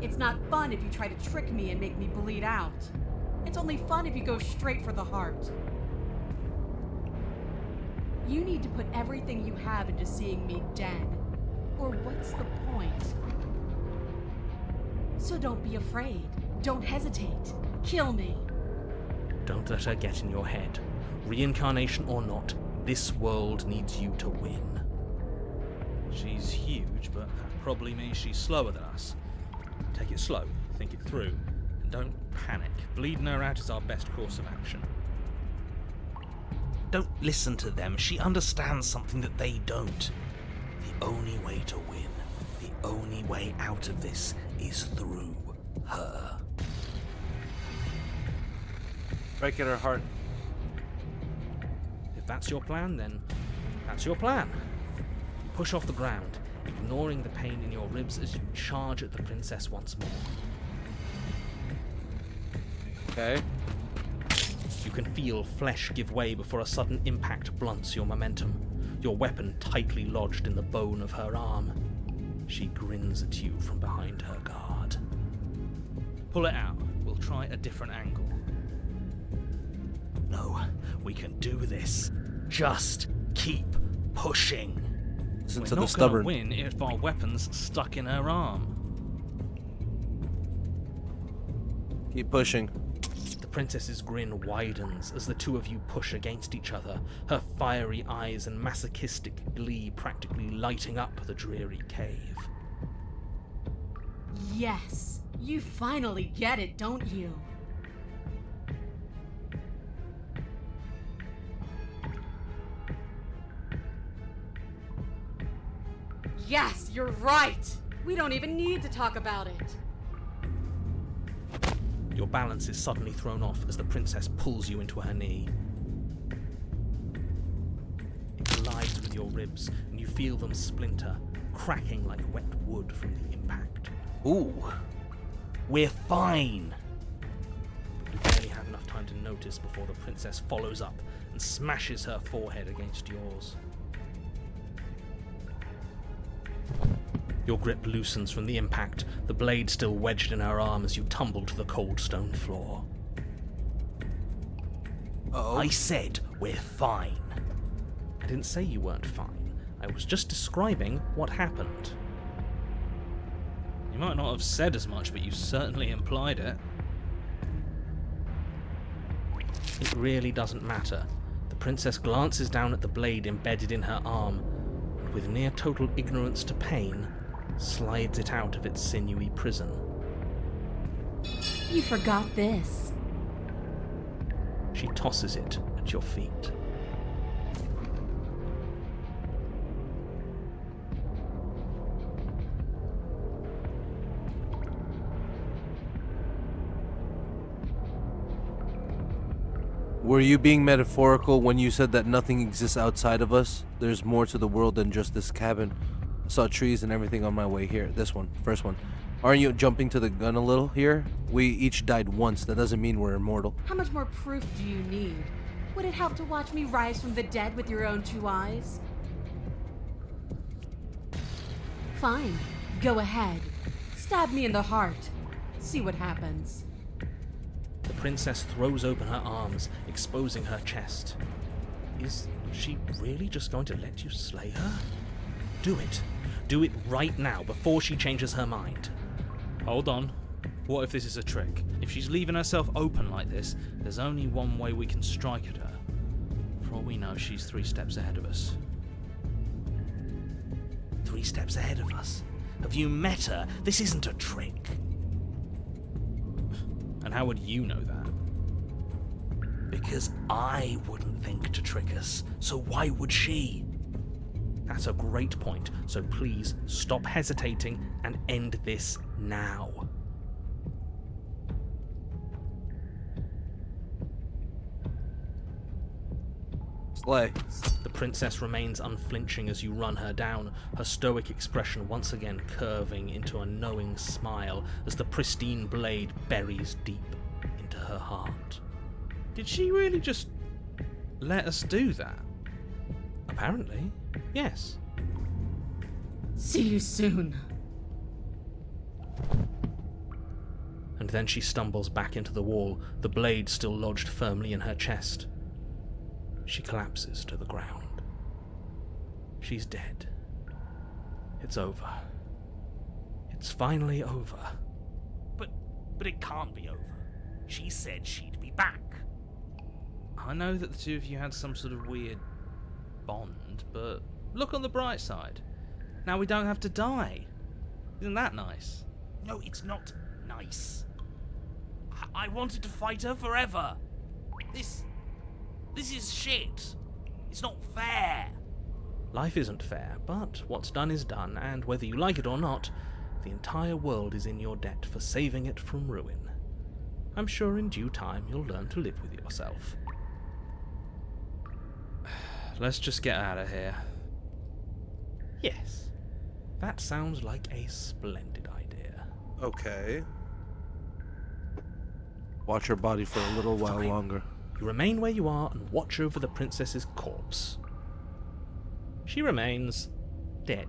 It's not fun if you try to trick me and make me bleed out. It's only fun if you go straight for the heart. You need to put everything you have into seeing me dead. Or what's the point? So don't be afraid. Don't hesitate. Kill me. Don't let her get in your head. Reincarnation or not, this world needs you to win. She's huge, but that probably means she's slower than us. Take it slow, think it through, and don't panic. Bleeding her out is our best course of action. Don't listen to them. She understands something that they don't. The only way to win, the only way out of this is through her. Break at her heart. If that's your plan, then that's your plan. You push off the ground, ignoring the pain in your ribs as you charge at the princess once more. Okay. You can feel flesh give way before a sudden impact blunts your momentum, your weapon tightly lodged in the bone of her arm. She grins at you from behind her guard. Pull it out. We'll try a different angle. No, we can do this. Just keep pushing. Listen We're to the not stubborn. gonna win if our weapon's stuck in her arm. Keep pushing. The princess's grin widens as the two of you push against each other, her fiery eyes and masochistic glee practically lighting up the dreary cave. Yes, you finally get it, don't you? Yes, you're right. We don't even need to talk about it. Your balance is suddenly thrown off as the princess pulls you into her knee. It collides with your ribs, and you feel them splinter, cracking like wet wood from the impact. Ooh. We're fine! You barely have enough time to notice before the princess follows up and smashes her forehead against yours. Your grip loosens from the impact, the blade still wedged in her arm as you tumble to the cold stone floor. Uh-oh. I said we're fine. I didn't say you weren't fine. I was just describing what happened. You might not have said as much, but you certainly implied it. It really doesn't matter. The princess glances down at the blade embedded in her arm, and with near total ignorance to pain, slides it out of its sinewy prison. You forgot this. She tosses it at your feet. Were you being metaphorical when you said that nothing exists outside of us? There's more to the world than just this cabin. I saw trees and everything on my way here. This one, first one. Aren't you jumping to the gun a little here? We each died once. That doesn't mean we're immortal. How much more proof do you need? Would it help to watch me rise from the dead with your own 2 eyes? Fine. Go ahead. Stab me in the heart. See what happens. The princess throws open her arms, exposing her chest. Is she really just going to let you slay her? Do it. Do it right now, before she changes her mind. Hold on. What if this is a trick? If she's leaving herself open like this, there's only one way we can strike at her. For all we know, she's 3 steps ahead of us. 3 steps ahead of us? Have you met her? This isn't a trick. And how would you know that? Because I wouldn't think to trick us, so why would she? That's a great point, so please stop hesitating and end this now. Slay. The princess remains unflinching as you run her down, her stoic expression once again curving into a knowing smile as the pristine blade buries deep into her heart. Did she really just let us do that? Apparently, yes. See you soon. And then she stumbles back into the wall, the blade still lodged firmly in her chest. She collapses to the ground. She's dead. It's over. It's finally over. But it can't be over. She said she'd be back. I know that the two of you had some sort of weird bond, but look on the bright side. Now we don't have to die. Isn't that nice? No, it's not nice. I wanted to fight her forever. This is shit. It's not fair. Life isn't fair, but what's done is done, and whether you like it or not, the entire world is in your debt for saving it from ruin. I'm sure in due time you'll learn to live with yourself. Let's just get out of here. Yes, that sounds like a splendid idea. Okay. Watch her body for a little while Fine. longer. You remain where you are and watch over the princess's corpse. She remains dead.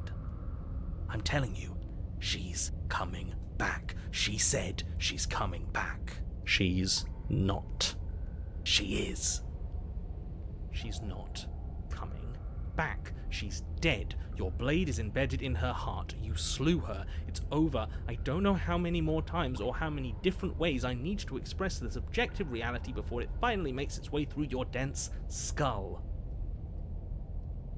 I'm telling you, she's coming back. She said she's coming back. She's not. She is. She's not coming back. She's dead. Your blade is embedded in her heart. You slew her. It's over. I don't know how many more times or how many different ways I need to express this objective reality before it finally makes its way through your dense skull.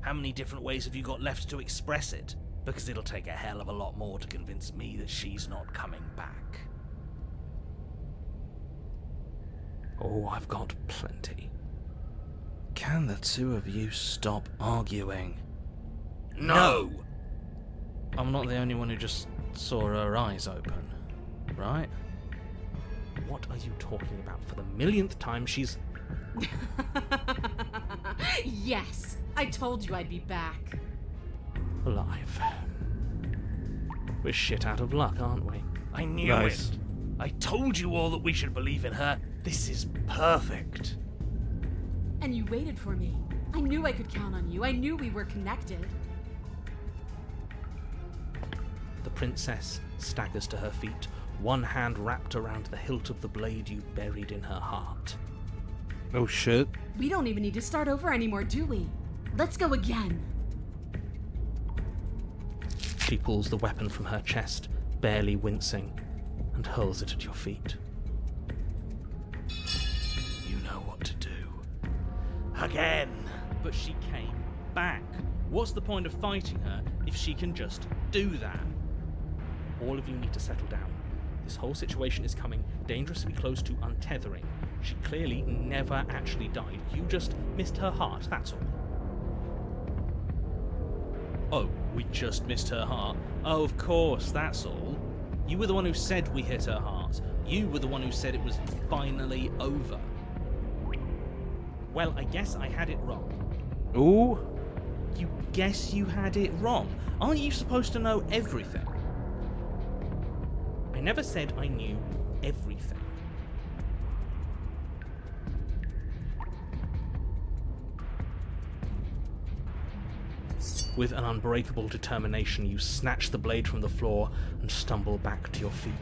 How many different ways have you got left to express it? Because it'll take a hell of a lot more to convince me that she's not coming back. Oh, I've got plenty. Can the two of you stop arguing? No! I'm not the only one who just saw her eyes open, right? What are you talking about? For the millionth time, she's... Yes, I told you I'd be back. alive. We're shit out of luck, aren't we? I knew it. I told you all that we should believe in her. This is perfect. And you waited for me. I knew I could count on you. I knew we were connected. The princess staggers to her feet, one hand wrapped around the hilt of the blade you buried in her heart. Oh shit. We don't even need to start over anymore, do we? Let's go again. She pulls the weapon from her chest, barely wincing, and hurls it at your feet. You know what to do. Again! But she came back. What's the point of fighting her if she can just do that? All of you need to settle down. This whole situation is coming dangerously close to untethering. She clearly never actually died. You just missed her heart, that's all. Oh, we just missed her heart? Oh, of course, that's all. You were the one who said we hit her heart. You were the one who said it was finally over. Well, I guess I had it wrong. Ooh. You guess you had it wrong? Aren't you supposed to know everything? I never said I knew everything. With an unbreakable determination, you snatch the blade from the floor and stumble back to your feet.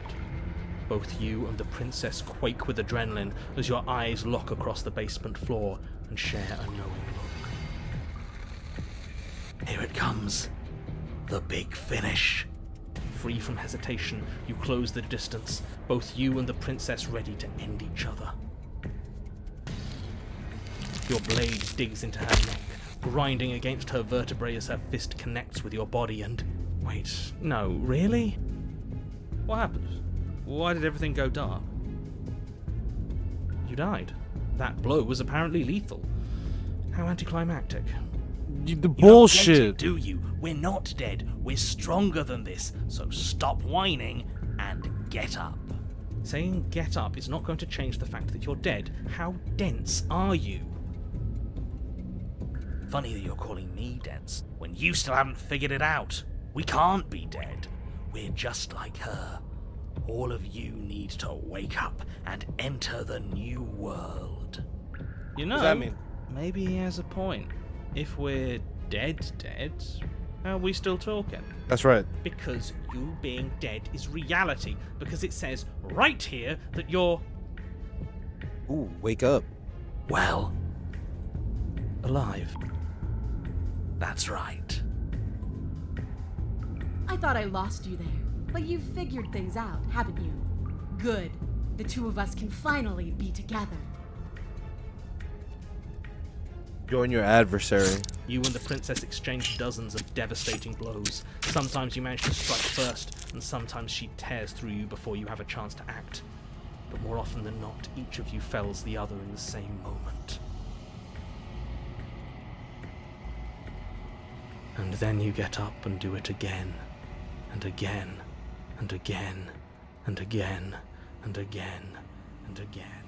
Both you and the princess quake with adrenaline as your eyes lock across the basement floor and share a knowing look. Here it comes. The big finish. Free from hesitation, you close the distance, both you and the princess ready to end each other. Your blade digs into her neck, grinding against her vertebrae as her fist connects with your body and... Wait, no, really? What happened? Why did everything go dark? You died. That blow was apparently lethal. How anticlimactic. The You don't bullshit. get it, do you? We're not dead. We're stronger than this. So stop whining and get up. Saying get up is not going to change the fact that you're dead. How dense are you? Funny that you're calling me dense when you still haven't figured it out. We can't be dead. We're just like her. All of you need to wake up and enter the new world. You know, What does that mean? maybe he has a point. If we're dead, how are we still talking? That's right. Because you being dead is reality. Because it says right here that you're Ooh, wake up. Well, alive. that's right. I thought I lost you there, but you've figured things out, haven't you? Good. The two of us can finally be together. Join your adversary. You and the princess exchange dozens of devastating blows. Sometimes you manage to strike first, and sometimes she tears through you before you have a chance to act. But more often than not, each of you fells the other in the same moment. And then you get up and do it again, and again, and again, and again, and again, and again.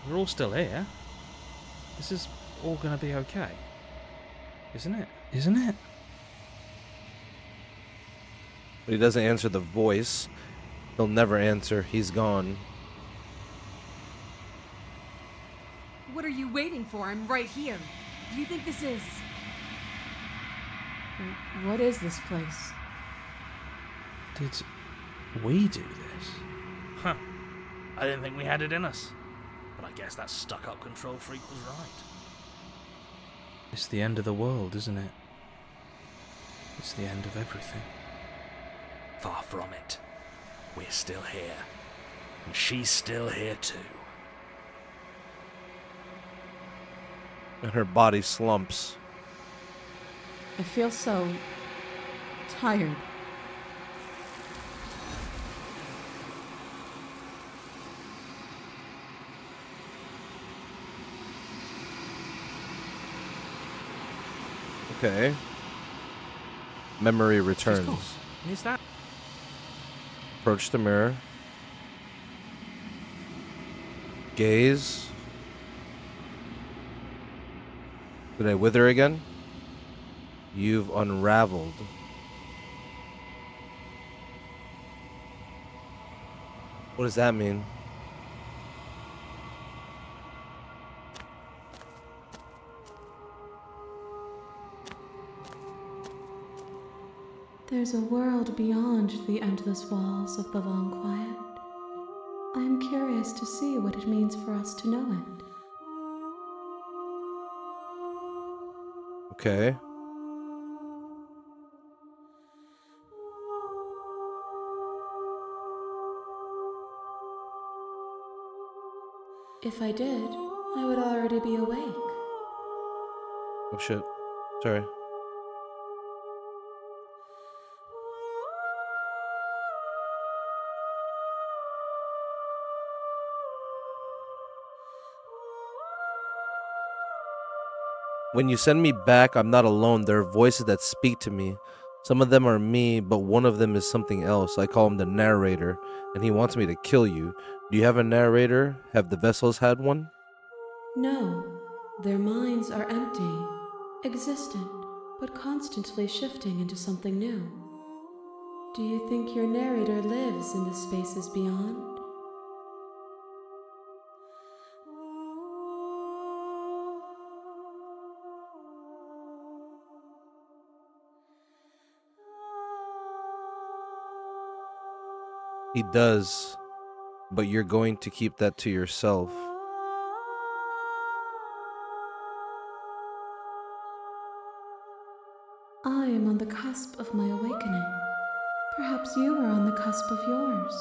We're all still here. This is all gonna be okay. Isn't it? Isn't it? But he doesn't answer the voice. He'll never answer. He's gone. What are you waiting for? I'm right here. Do you think this is... What is this place? Did we do this? Huh. I didn't think we had it in us. But I guess that stuck-up control freak was right. It's the end of the world, isn't it? It's the end of everything. Far from it. We're still here. And she's still here too. And her body slumps. I feel so tired. Okay. Memory returns. Is that? Approach the mirror. Gaze. Did I wither again? You've unraveled. What does that mean? There's a world beyond the endless walls of the long quiet. I am curious to see what it means for us to know it. Okay. If I did, I would already be awake. Oh shit. Sorry. When you send me back, I'm not alone. There are voices that speak to me. Some of them are me, but one of them is something else. I call him the narrator, and he wants me to kill you. Do you have a narrator? Have the vessels had one? No, their minds are empty, existent, but constantly shifting into something new. Do you think your narrator lives in the spaces beyond? He does, but you're going to keep that to yourself. I am on the cusp of my awakening. Perhaps you are on the cusp of yours.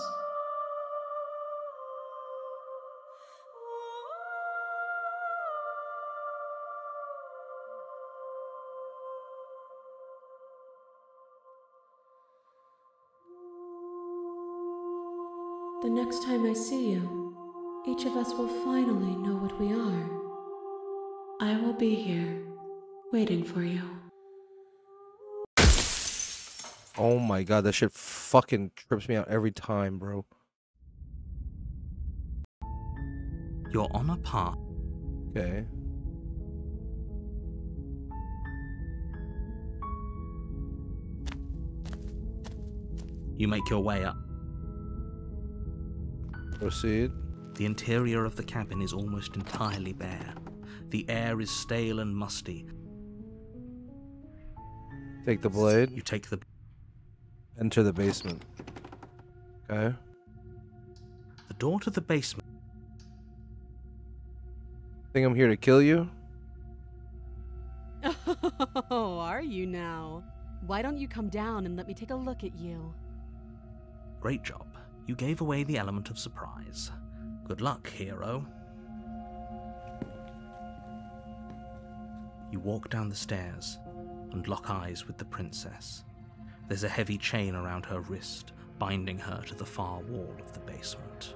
The next time I see you, each of us will finally know what we are. I will be here, waiting for you. Oh my god, that shit fucking trips me out every time, bro. You're on a path. Okay. You make your way up. Proceed. The interior of the cabin is almost entirely bare. The air is stale and musty. Take the blade. You take the... Enter the basement. Okay. The door to the basement... Think I'm here to kill you? Oh, are you now? Why don't you come down and let me take a look at you? Great job. You gave away the element of surprise. Good luck, hero. You walk down the stairs and lock eyes with the princess. There's a heavy chain around her wrist, binding her to the far wall of the basement.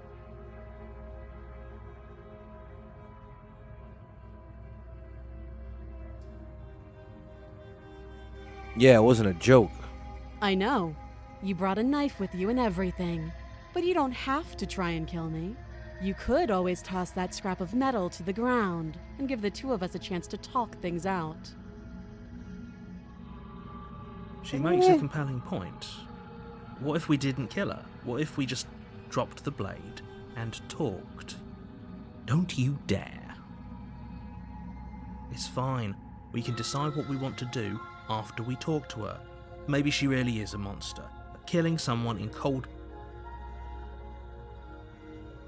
Yeah, it wasn't a joke. I know. You brought a knife with you and everything. But you don't have to try and kill me. You could always toss that scrap of metal to the ground and give the two of us a chance to talk things out. She makes a compelling point. What if we didn't kill her? What if we just dropped the blade and talked? Don't you dare. It's fine. We can decide what we want to do after we talk to her. Maybe she really is a monster. Killing someone in cold...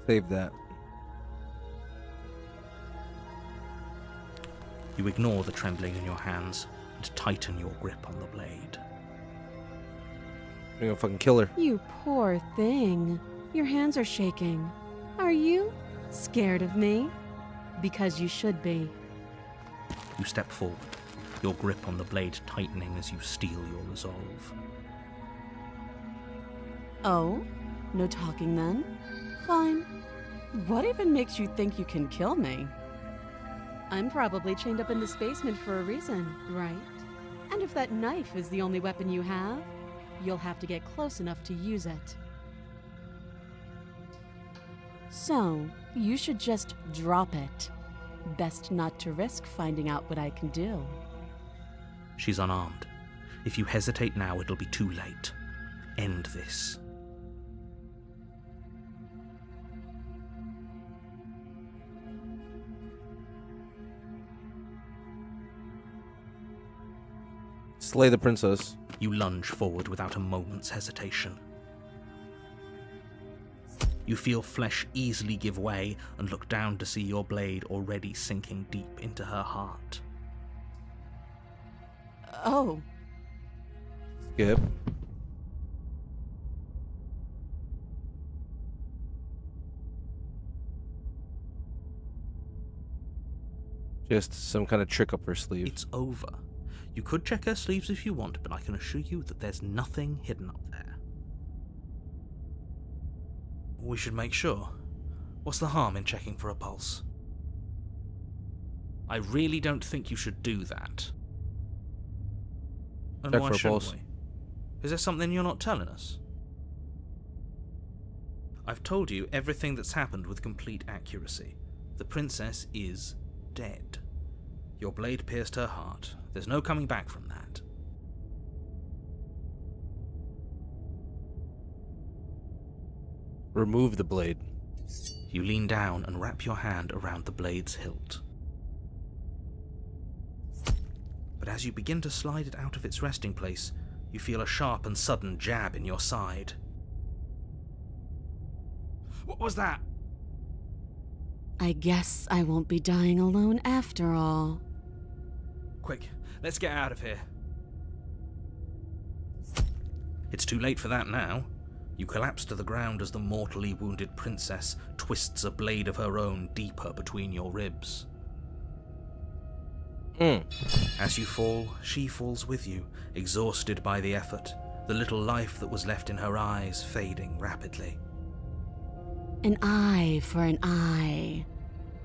Save that. You ignore the trembling in your hands and tighten your grip on the blade. I'm gonna fucking kill her. You poor thing. Your hands are shaking. Are you scared of me? Because you should be. You step forward, your grip on the blade tightening as you steel your resolve. Oh? No talking then? Fine. What even makes you think you can kill me? I'm probably chained up in this basement for a reason, right? And if that knife is the only weapon you have, you'll have to get close enough to use it. So, you should just drop it. Best not to risk finding out what I can do. She's unarmed. If you hesitate now, it'll be too late. End this. Slay the princess. You lunge forward without a moment's hesitation. You feel flesh easily give way and look down to see your blade already sinking deep into her heart. Oh. Skip. Just some kind of trick up her sleeve. It's over. You could check her sleeves if you want, but I can assure you that there's nothing hidden up there. We should make sure. What's the harm in checking for a pulse? I really don't think you should do that. And Check why for a shouldn't pulse. we? Is there something you're not telling us? I've told you everything that's happened with complete accuracy. The princess is dead. Your blade pierced her heart. There's no coming back from that. Remove the blade. You lean down and wrap your hand around the blade's hilt. But as you begin to slide it out of its resting place, you feel a sharp and sudden jab in your side. What was that? I guess I won't be dying alone after all. Quick, let's get out of here. It's too late for that now. You collapse to the ground as the mortally wounded princess twists a blade of her own deeper between your ribs. As you fall, she falls with you, exhausted by the effort, the little life that was left in her eyes fading rapidly. An eye for an eye.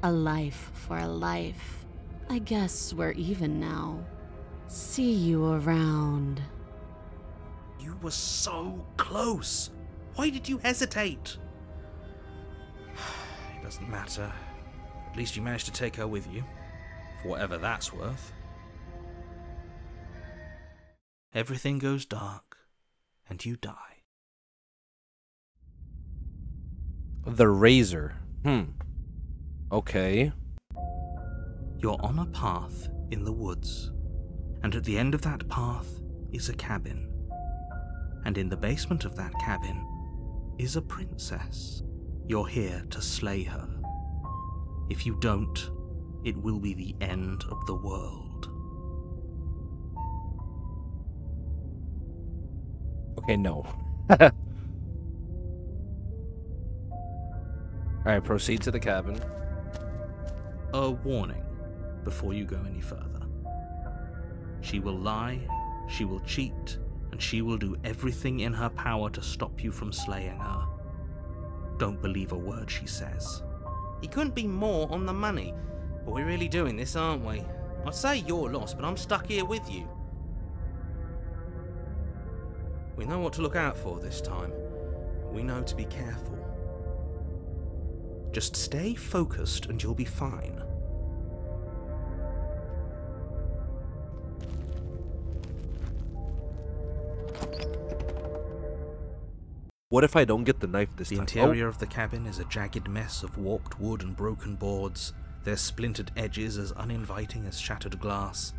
A life for a life. I guess we're even now. See you around. You were so close. Why did you hesitate? It doesn't matter. At least you managed to take her with you. For whatever that's worth. Everything goes dark, and you die. The razor. Okay. You're on a path in the woods, and at the end of that path is a cabin. And in the basement of that cabin is a princess. You're here to slay her. If you don't, it will be the end of the world. Okay, no. Alright, proceed to the cabin. A warning before you go any further. She will lie, she will cheat, and she will do everything in her power to stop you from slaying her. Don't believe a word she says. He couldn't be more on the money. But we're really doing this, aren't we? I'd say you're lost, but I'm stuck here with you. We know what to look out for this time. We know to be careful. Just stay focused and you'll be fine. What if I don't get the knife this The time? interior of the cabin is a jagged mess of warped wood and broken boards, their splintered edges as uninviting as shattered glass.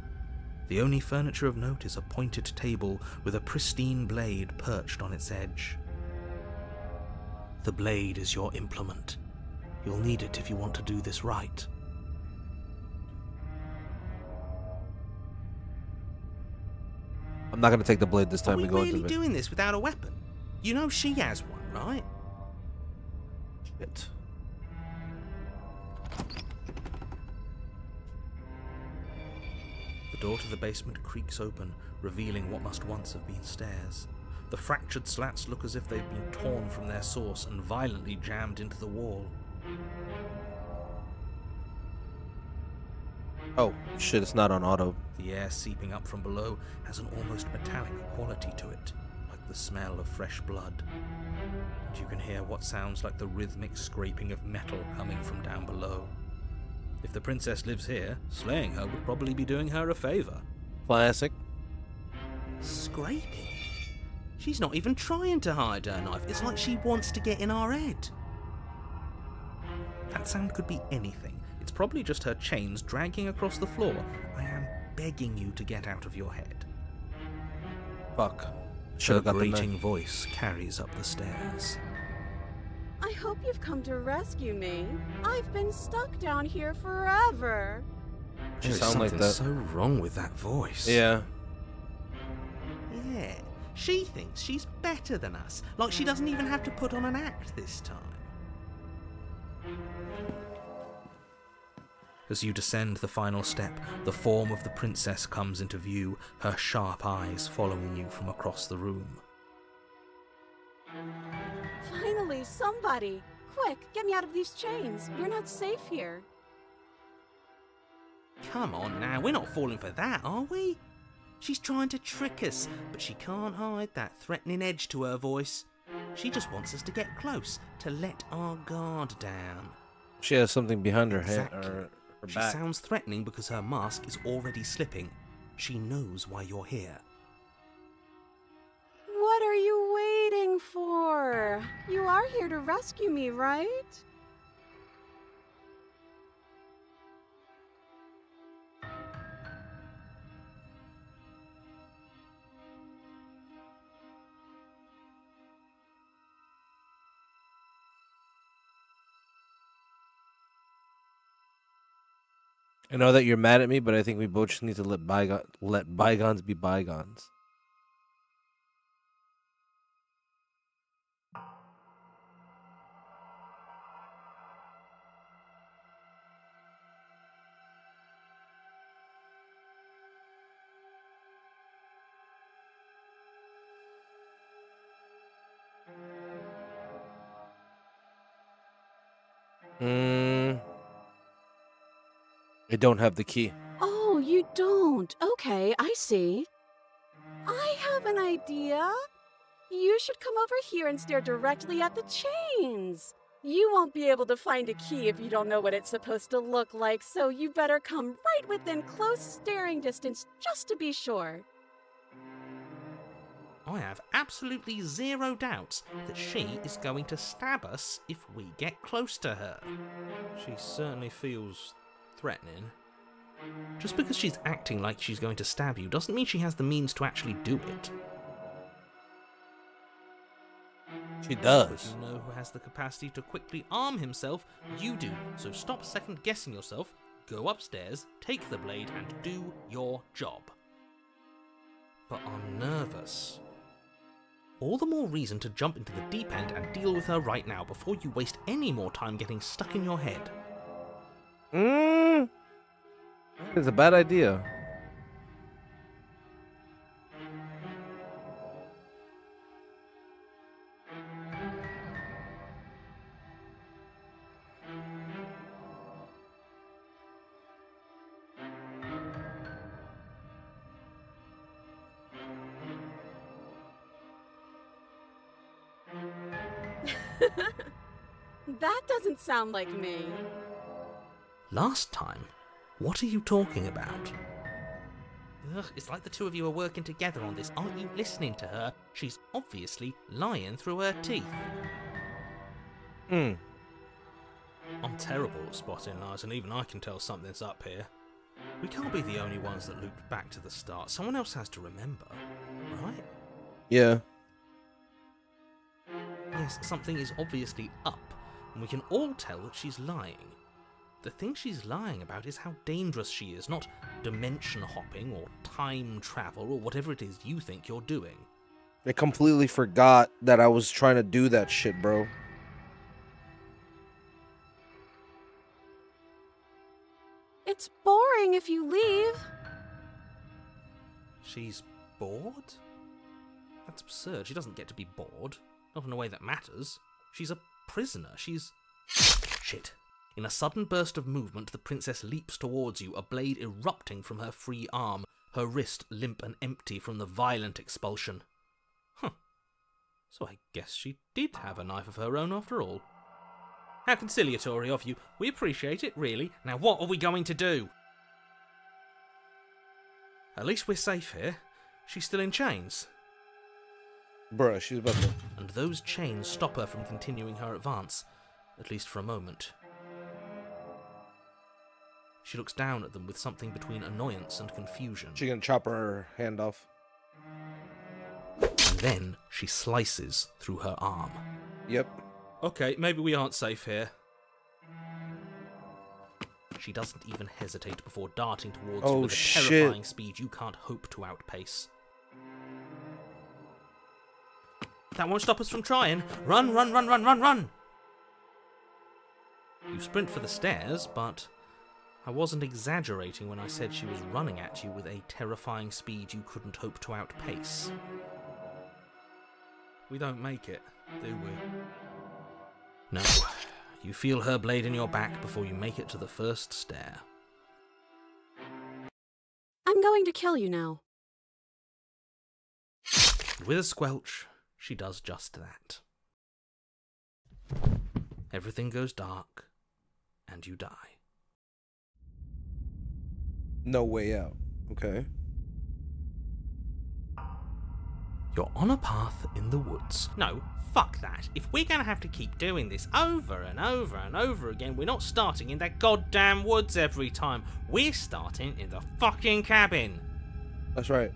The only furniture of note is a pointed table with a pristine blade perched on its edge. The blade is your implement. You'll need it if you want to do this right. I'm not gonna take the blade this time. Are we and go really into the doing this without a weapon? You know she has one, right? Shit. The door to the basement creaks open, revealing what must once have been stairs. The fractured slats look as if they've been torn from their source and violently jammed into the wall. Oh shit! It's not on auto. The air seeping up from below has an almost metallic quality to it, like the smell of fresh blood. And you can hear what sounds like the rhythmic scraping of metal coming from down below. If the princess lives here, slaying her would probably be doing her a favor. Classic. Scraping? She's not even trying to hide her knife. It's like she wants to get in our head. That sound could be anything. It's probably just her chains dragging across the floor. I am begging you to get out of your head. Fuck. Her Should have got the grating knife. voice carries up the stairs. I hope you've come to rescue me. I've been stuck down here forever. She There is sound like something that. so wrong with that voice. Yeah. Yeah, she thinks she's better than us. Like she doesn't even have to put on an act this time. As you descend the final step, the form of the princess comes into view, her sharp eyes following you from across the room. Finally, somebody! Quick, get me out of these chains. We're not safe here. Come on now, we're not falling for that, are we? She's trying to trick us, but she can't hide that threatening edge to her voice. She just wants us to get close, to let our guard down. She has something behind her head Exactly. or her She back. sounds threatening because her mask is already slipping. She knows why you're here. What are you waiting for? You are here to rescue me, right? I know that you're mad at me, but I think we both just need to let bygones be bygones. I don't have the key. Oh, you don't? Okay, I see. I have an idea. You should come over here and stare directly at the chains. You won't be able to find a key if you don't know what it's supposed to look like, so you better come right within close staring distance just to be sure. I have absolutely zero doubts that she is going to stab us if we get close to her. She certainly feels threatening. Just because she's acting like she's going to stab you doesn't mean she has the means to actually do it. She But does. you know who has the capacity to quickly arm himself? You do. So stop second guessing yourself, go upstairs, take the blade, and do your job. But I'm nervous. All the more reason to jump into the deep end and deal with her right now before you waste any more time getting stuck in your head. It's a bad idea. That doesn't sound like me. Last time? What are you talking about? Ugh, it's like the two of you are working together on this. Aren't you listening to her? She's obviously lying through her teeth. Hmm. I'm terrible at spotting lies, and even I can tell something's up here. We can't be the only ones that looped back to the start. Someone else has to remember, right? Yeah. Yes, something is obviously up, and we can all tell that she's lying. The thing she's lying about is how dangerous she is, not dimension hopping or time travel or whatever it is you think you're doing. I completely forgot that I was trying to do that shit, bro. It's boring if you leave. She's bored? That's absurd. She doesn't get to be bored. Not in a way that matters. She's a prisoner. She's... Shit. In a sudden burst of movement, the princess leaps towards you, a blade erupting from her free arm, her wrist limp and empty from the violent expulsion. Huh. So I guess she did have a knife of her own after all. How conciliatory of you. We appreciate it, really. Now what are we going to do? At least we're safe here. She's still in chains. Bruh, she's about to... And those chains stop her from continuing her advance, at least for a moment. She looks down at them with something between annoyance and confusion. She gonna chop her hand off. And then she slices through her arm. Yep. Okay, maybe we aren't safe here. She doesn't even hesitate before darting towards you with a terrifying speed you can't hope to outpace. That won't stop us from trying. Run, run, run, run, run, run! You sprint for the stairs, but I wasn't exaggerating when I said she was running at you with a terrifying speed you couldn't hope to outpace. We don't make it, do we? No. You feel her blade in your back before you make it to the first stair. I'm going to kill you now. With a squelch, she does just that. Everything goes dark, and you die. No way out. Okay. You're on a path in the woods. No, fuck that. If we're gonna have to keep doing this over and over and over again, we're not starting in that goddamn woods every time. We're starting in the fucking cabin. That's right.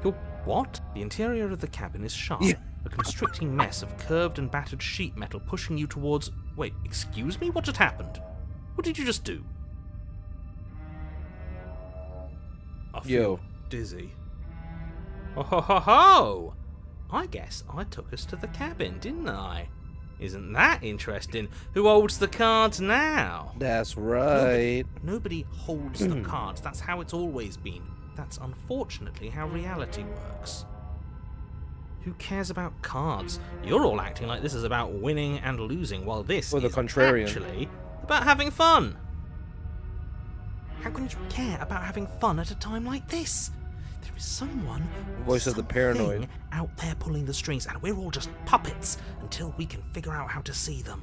You're what? The interior of the cabin is sharp. Yeah. A constricting mess of curved and battered sheet metal pushing you towards... Wait, excuse me? What just happened? What did you just do? I feel dizzy. Oh ho ho ho! I guess I took us to the cabin, didn't I? Isn't that interesting? Who holds the cards now? That's right. Nobody holds the cards. That's how it's always been. That's unfortunately how reality works. Who cares about cards? You're all acting like this is about winning and losing, while this is actually about having fun. How can you care about having fun at a time like this? There is someone, voice of the paranoid, out there pulling the strings, and we're all just puppets until we can figure out how to see them.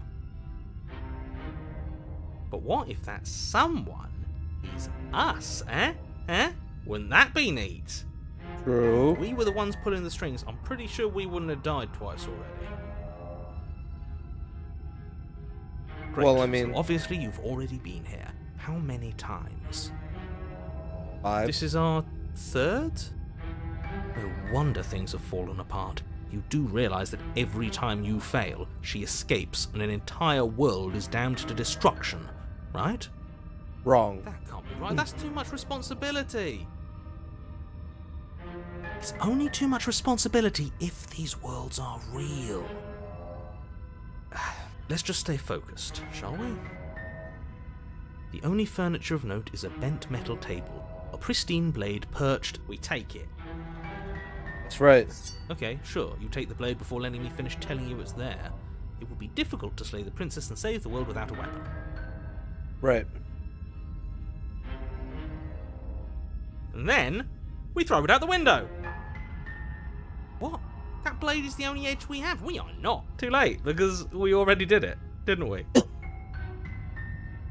But what if that someone is us, eh? Eh? Wouldn't that be neat? True. If we were the ones pulling the strings, I'm pretty sure we wouldn't have died twice already. Great. Well, I mean... So obviously you've already been here. How many times? 5. This is our 3rd? No wonder things have fallen apart. You do realise that every time you fail, she escapes and an entire world is damned to destruction, right? Wrong. That can't be right. That's too much responsibility. It's only too much responsibility if these worlds are real. Let's just stay focused, shall we? The only furniture of note is a bent metal table. A pristine blade perched. We take it. That's right. Okay, sure. You take the blade before letting me finish telling you it's there. It would be difficult to slay the princess and save the world without a weapon. Right. And then, we throw it out the window. What? That blade is the only edge we have. We are not. Too late, because we already did it, didn't we?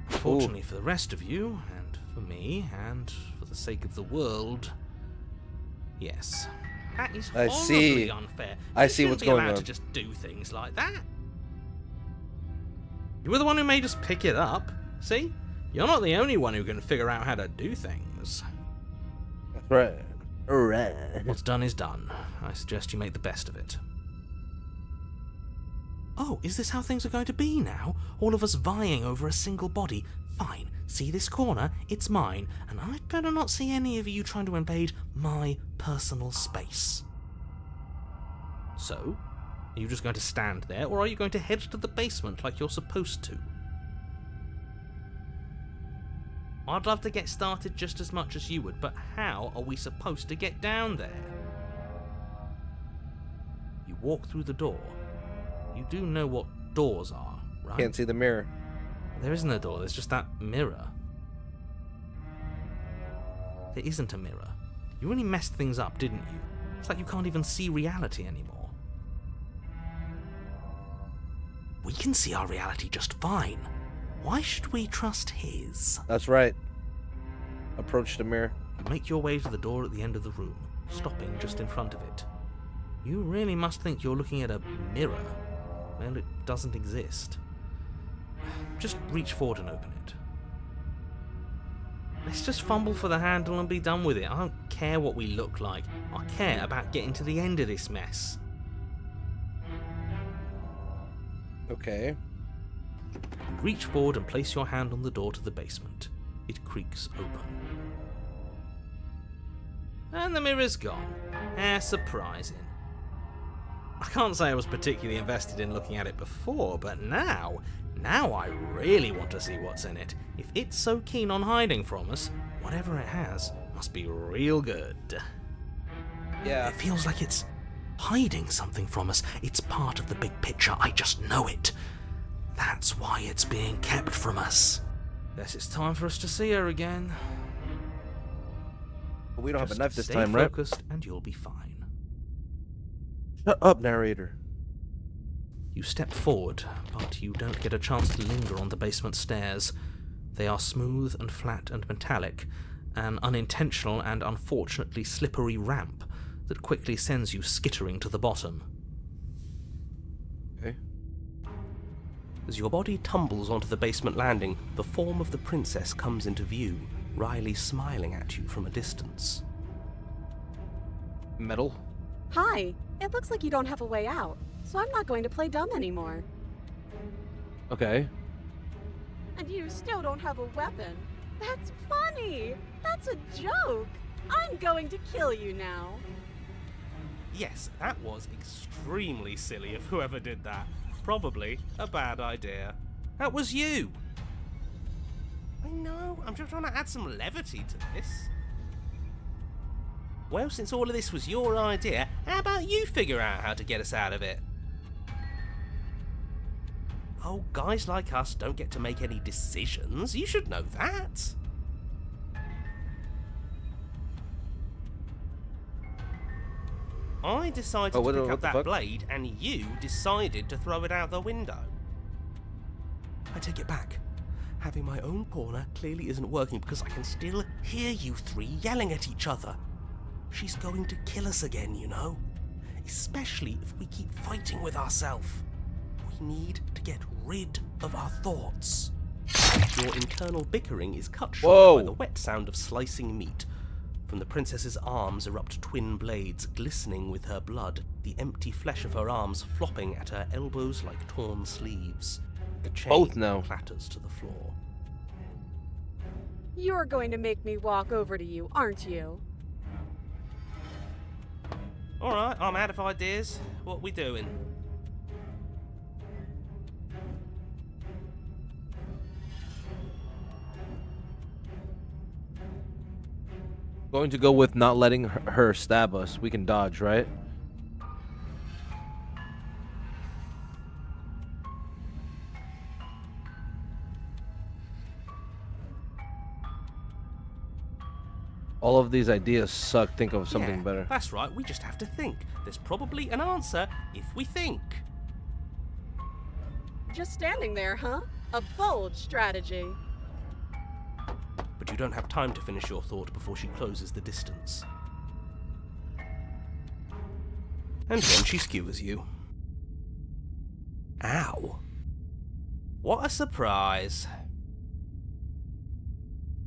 Fortunately for the rest of you, and for me, and for the sake of the world, yes. That is horribly unfair. I see what's going on. You shouldn't be allowed to just do things like that. You were the one who made us pick it up. See? You're not the only one who can figure out how to do things. That's right. Alright. What's done is done. I suggest you make the best of it. Oh, is this how things are going to be now? All of us vying over a single body? Fine. See this corner? It's mine, and I'd better not see any of you trying to invade my personal space. So, are you just going to stand there, or are you going to head to the basement like you're supposed to? I'd love to get started just as much as you would, but how are we supposed to get down there? You walk through the door. You do know what doors are, right? Can't see the mirror. There isn't a door, there's just that mirror. There isn't a mirror. You really messed things up, didn't you? It's like you can't even see reality anymore. We can see our reality just fine. Why should we trust his? That's right. Approach the mirror. You make your way to the door at the end of the room, stopping just in front of it. You really must think you're looking at a mirror. Well, it doesn't exist. Just reach forward and open it. Let's just fumble for the handle and be done with it. I don't care what we look like. I care about getting to the end of this mess. Okay. You reach forward and place your hand on the door to the basement. It creaks open. And the mirror's gone. How surprising. I can't say I was particularly invested in looking at it before, but now I really want to see what's in it. If it's so keen on hiding from us, whatever it has must be real good. Yeah. It feels like it's hiding something from us. It's part of the big picture, I just know it. That's why it's being kept from us. Guess it's time for us to see her again. But we don't have a knife this stay time, right? focused and you'll be fine. Shut up, narrator. You step forward, but you don't get a chance to linger on the basement stairs. They are smooth and flat and metallic, an unintentional and unfortunately slippery ramp that quickly sends you skittering to the bottom. Okay. As your body tumbles onto the basement landing, the form of the princess comes into view, Riley smiling at you from a distance. Metal. Hi, it looks like you don't have a way out, so I'm not going to play dumb anymore. Okay. And you still don't have a weapon. That's funny! That's a joke! I'm going to kill you now. Yes, that was extremely silly of whoever did that. Probably a bad idea. That was you! I know, I'm just trying to add some levity to this. Well, since all of this was your idea, how about you figure out how to get us out of it? Oh, guys like us don't get to make any decisions. You should know that. I decided to pick up that blade, and you decided to throw it out the window. I take it back. Having my own corner clearly isn't working because I can still hear you three yelling at each other. She's going to kill us again, you know. Especially if we keep fighting with ourselves. We need to get rid of our thoughts. Your internal bickering is cut short by the wet sound of slicing meat. From the princess's arms erupt twin blades, glistening with her blood, the empty flesh of her arms flopping at her elbows like torn sleeves. The chain clatters to the floor. You're going to make me walk over to you, aren't you? Alright, I'm out of ideas. What we doing? Going to go with not letting her stab us. We can dodge, right? All of these ideas suck. Think of something Yeah, better. That's right, we just have to think. There's probably an answer if we think. Just standing there, huh? A bold strategy. But you don't have time to finish your thought before she closes the distance. And then she skewers you. Ow. What a surprise.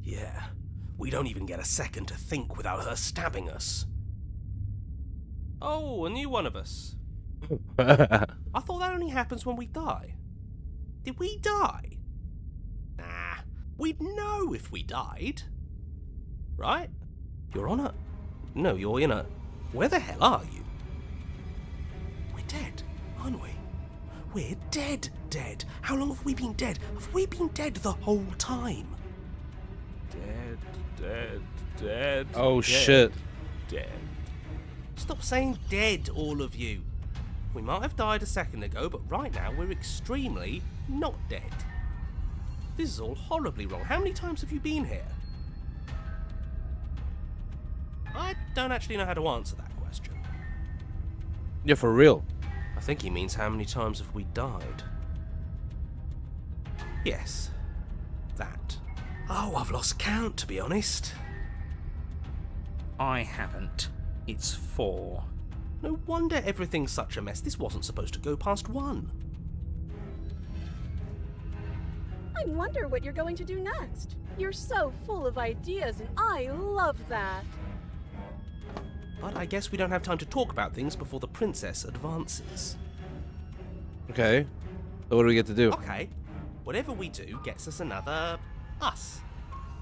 Yeah, we don't even get a second to think without her stabbing us. Oh, a new one of us. I thought that only happens when we die. Did we die? Nah, we'd know if we died. Right? You're on a... No, you're in a... Where the hell are you? We're dead, aren't we? We're dead. How long have we been dead? Have we been dead the whole time? Dead. Oh, shit. Dead. Stop saying dead, all of you. We might have died a second ago, but right now we're extremely not dead. This is all horribly wrong. How many times have you been here? I don't actually know how to answer that question. Yeah, for real. I think he means how many times have we died? Yes, that. Oh, I've lost count, to be honest. I haven't. It's 4. No wonder everything's such a mess. This wasn't supposed to go past 1. I wonder what you're going to do next. You're so full of ideas, and I love that. But I guess we don't have time to talk about things before the princess advances. Okay. So what do we get to do? Okay. Whatever we do gets us another... us.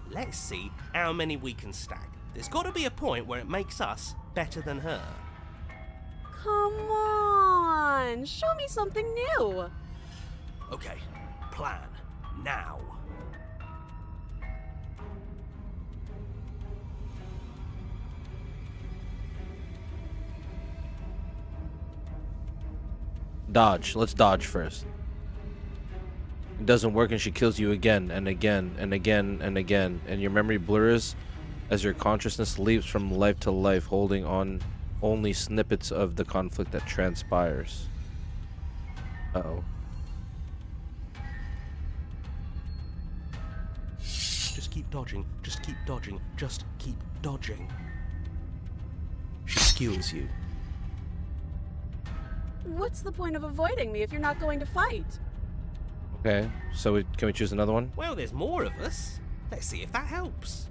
Let's see how many we can stack. There's got to be a point where it makes us better than her. Come on, show me something new. Okay, plan now. Dodge. Let's dodge first. It doesn't work and she kills you again and again and again and again, and your memory blurs as your consciousness leaps from life to life, holding on only snippets of the conflict that transpires. Uh-oh. Just keep dodging, just keep dodging, just keep dodging. She skewers you. What's the point of avoiding me if you're not going to fight? Okay, so can we choose another one? Well, there's more of us. Let's see if that helps.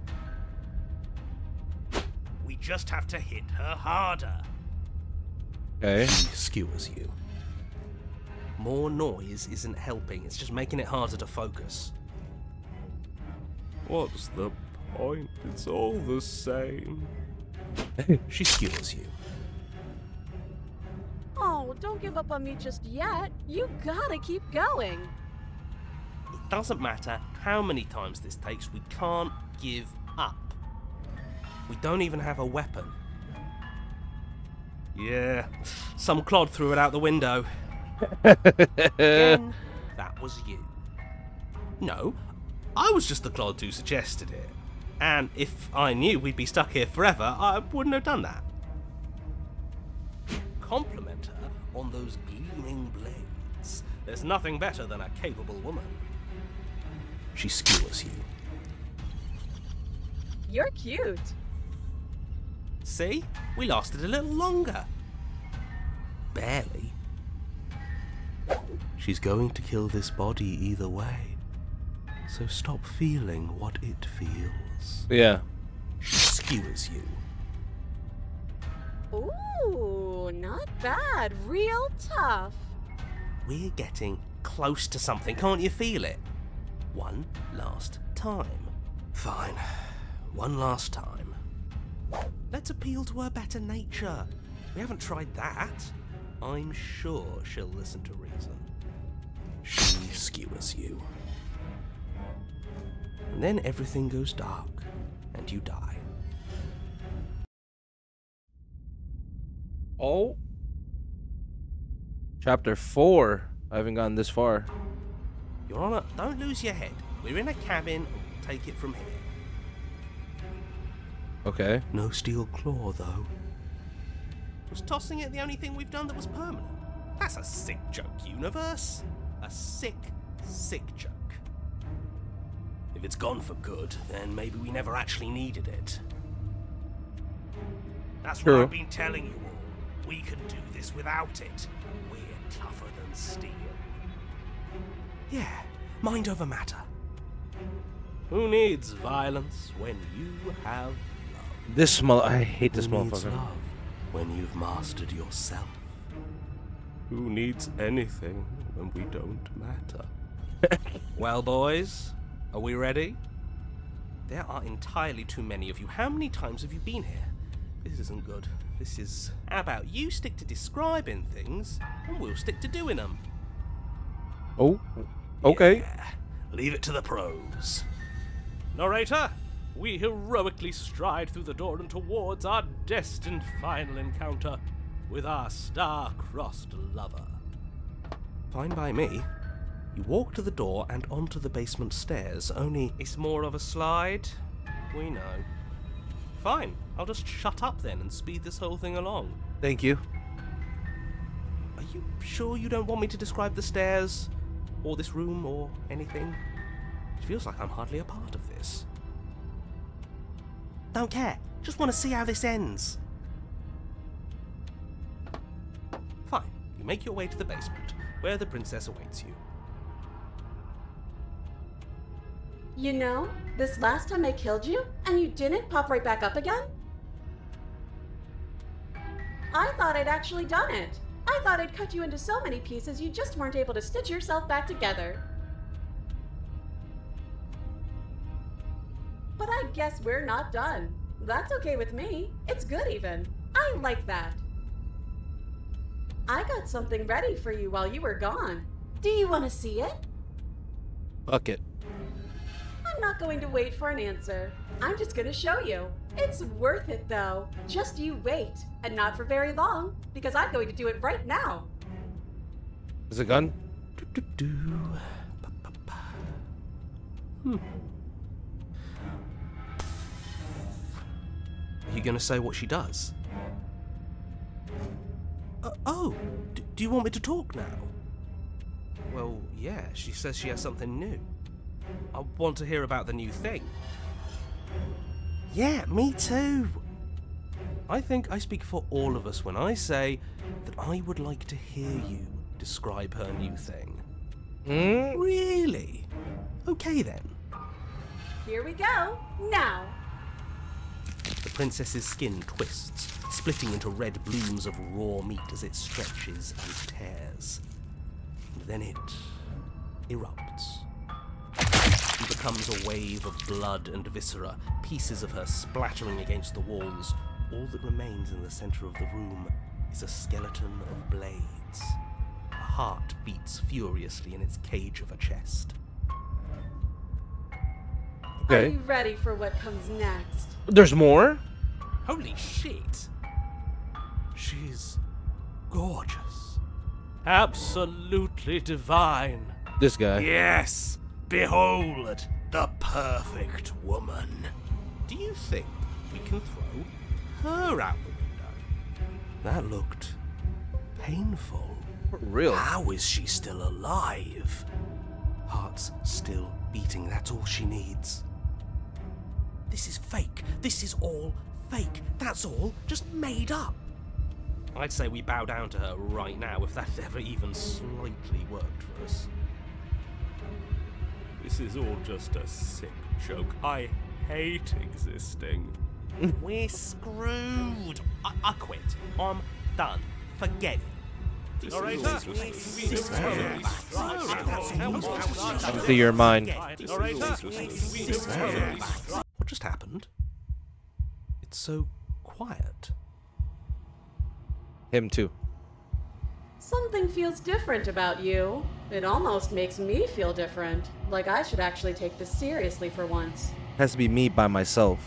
We just have to hit her harder. Okay. She skewers you. More noise isn't helping, it's just making it harder to focus. What's the point? It's all the same. She skewers you. Oh, don't give up on me just yet. You gotta keep going. It doesn't matter how many times this takes, we can't give up. We don't even have a weapon. Yeah, some clod threw it out the window. Again, that was you. No, I was just the clod who suggested it. And if I knew we'd be stuck here forever, I wouldn't have done that. Compliment her on those gleaming blades. There's nothing better than a capable woman. She skewers you. You're cute. See? We lasted a little longer. Barely. She's going to kill this body either way. So stop feeling what it feels. Yeah. She skewers you. Ooh, not bad. Real tough. We're getting close to something. Can't you feel it? One last time. Fine. One last time. Let's appeal to her better nature. We haven't tried that. I'm sure she'll listen to reason. She skewers you. And then everything goes dark, and you die. Oh. Chapter 4. I haven't gotten this far. Your Honor, don't lose your head. We're in a cabin, and we'll take it from here. Okay. No steel claw, though. Was tossing it the only thing we've done that was permanent? That's a sick joke, universe. A sick, sick joke. If it's gone for good, then maybe we never actually needed it. That's what I've been telling you all. We can do this without it. We're tougher than steel. Yeah, mind over matter. Who needs violence when you have love? This small. I hate this Who needs motherfucker. love when you've mastered yourself? Who needs anything when we don't matter? Well, boys, are we ready? There are entirely too many of you. How many times have you been here? This isn't good. This is... How about you stick to describing things, and we'll stick to doing them. Oh, okay. Yeah, leave it to the pros. Narrator, we heroically stride through the door and towards our destined final encounter with our star-crossed lover. Fine by me. You walk to the door and onto the basement stairs, only it's more of a slide. We know. Fine, I'll just shut up then and speed this whole thing along. Thank you. Are you sure you don't want me to describe the stairs, or this room, or anything? It feels like I'm hardly a part of this. Don't care, just want to see how this ends. Fine, you make your way to the basement, where the princess awaits you. You know, this last time I killed you, and you didn't pop right back up again? I thought I'd actually done it. I thought I'd cut you into so many pieces you just weren't able to stitch yourself back together. But I guess we're not done. That's okay with me. It's good even. I like that. I got something ready for you while you were gone. Do you want to see it? Fuck it. I'm not going to wait for an answer. I'm just going to show you. It's worth it, though. Just you wait. And not for very long, because I'm going to do it right now. Is it a gun? Are you going to say what she does? Do you want me to talk now? Well, yeah, she says she has something new. I want to hear about the new thing. Yeah, me too. I think I speak for all of us when I say that I would like to hear you describe her new thing. Really? Okay then. Here we go. Now. The princess's skin twists, splitting into red blooms of raw meat as it stretches and tears. And then it erupts. It becomes a wave of blood and viscera, pieces of her splattering against the walls. All that remains in the center of the room is a skeleton of blades. A heart beats furiously in its cage of a chest. Okay. Are you ready for what comes next? There's more? Holy shit! She's gorgeous. Absolutely divine. This guy. Yes! Behold, the perfect woman. Do you think we can throw her out the window? That looked painful. For real. How is she still alive? Heart's still beating, that's all she needs. This is fake. This is all fake. That's all just made up. I'd say we bow down to her right now if that had ever even slightly worked for us. This is all just a sick joke. I hate existing. We're screwed. I quit. I'm done. Forget it. Empty your mind. What just happened? It's so quiet. Him too. Something feels different about you. It almost makes me feel different. Like I should actually take this seriously for once. Has to be me by myself.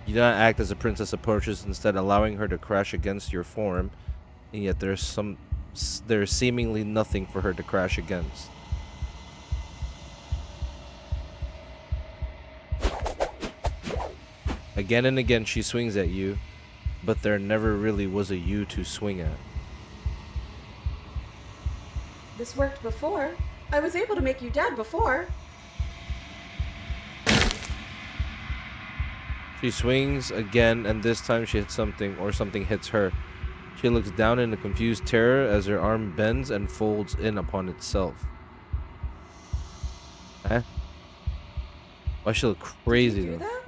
You do not act as a princess approaches, instead allowing her to crash against your form, and yet there's seemingly nothing for her to crash against. Again and again she swings at you, but there never really was a you to swing at. This worked before. I was able to make you dead before. She swings again, and this time she hits something, or something hits her. She looks down in a confused terror as her arm bends and folds in upon itself. Huh? Why she look crazy Did you do that?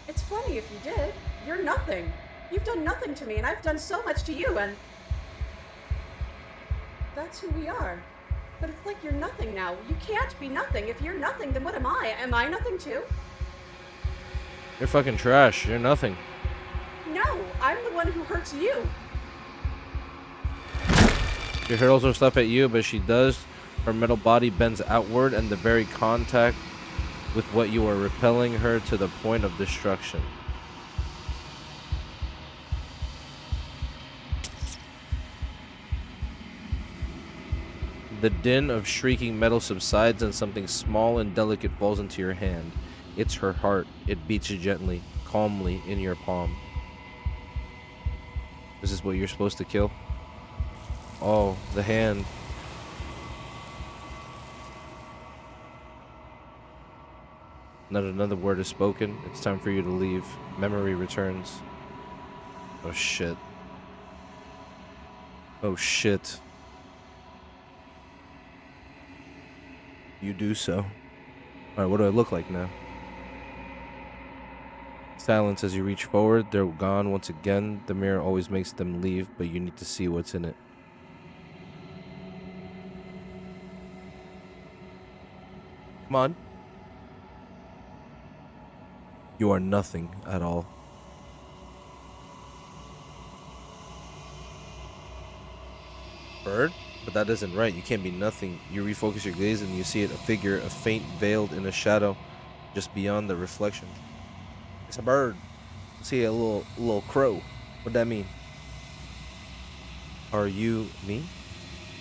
It's funny if you did. You're nothing. You've done nothing to me, and I've done so much to you, and... that's who we are. But it's like you're nothing now. You can't be nothing. If you're nothing, then what am I? Am I nothing too? You're fucking trash. You're nothing. No, I'm the one who hurts you. She hurls her stuff at you, but she does. Her metal body bends outward, and the very contact with what you are repelling her to the point of destruction. The din of shrieking metal subsides, and something small and delicate falls into your hand. It's her heart. It beats gently, calmly in your palm. Is this what you're supposed to kill? Oh, the hand. Not another word is spoken. It's time for you to leave. Memory returns. Oh shit. Oh shit. You do so. Alright, what do I look like now? Silence as you reach forward. They're gone once again. The mirror always makes them leave, but you need to see what's in it. Come on. You are nothing at all. Bird? But that isn't right. You can't be nothing. You refocus your gaze and you see it, a figure, a faint veiled in a shadow just beyond the reflection. It's a bird. I see a little crow. What'd that mean? Are you me?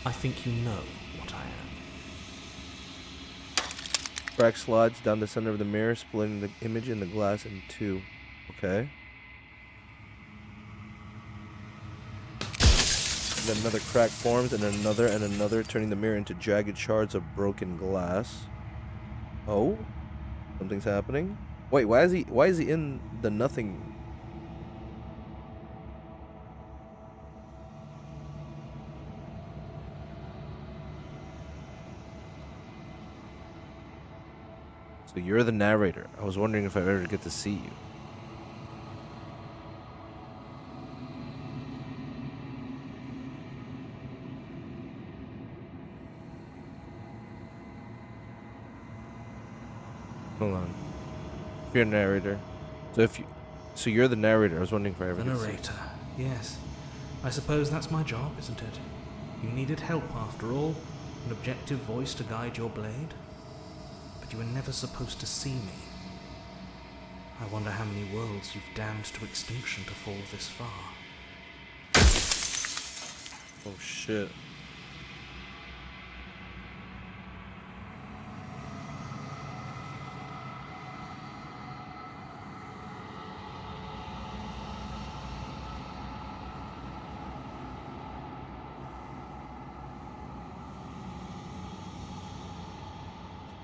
I think you know what I am. Crack slides down the center of the mirror, splitting the image in the glass in two. Okay. Then another crack forms, and another, turning the mirror into jagged shards of broken glass. Oh? Something's happening? Wait, why is he in the nothing? So you're the narrator. I was wondering if I ever get to see you. Hold on. If you're a narrator. So you're the narrator. I was wondering if I ever The get to see you. narrator, yes. I suppose that's my job, isn't it? You needed help after all. An objective voice to guide your blade. But you were never supposed to see me. I wonder how many worlds you've damned to extinction to fall this far. Oh shit.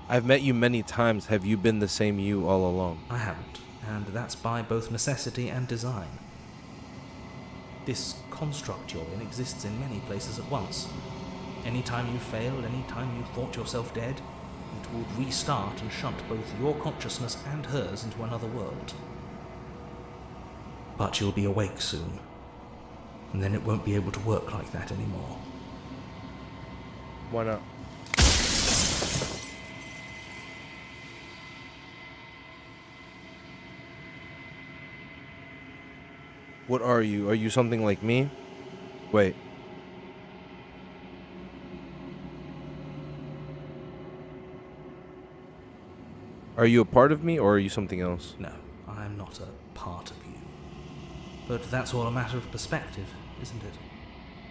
I've met you many times. Have you been the same you all along? I haven't, and that's by both necessity and design. This construct you're in exists in many places at once. Anytime you failed, anytime you thought yourself dead, it would restart and shunt both your consciousness and hers into another world. But you'll be awake soon, and then it won't be able to work like that anymore. Why not? What are you? Are you something like me? Wait. Are you a part of me, or are you something else? No, I'm not a part of you. But that's all a matter of perspective, isn't it?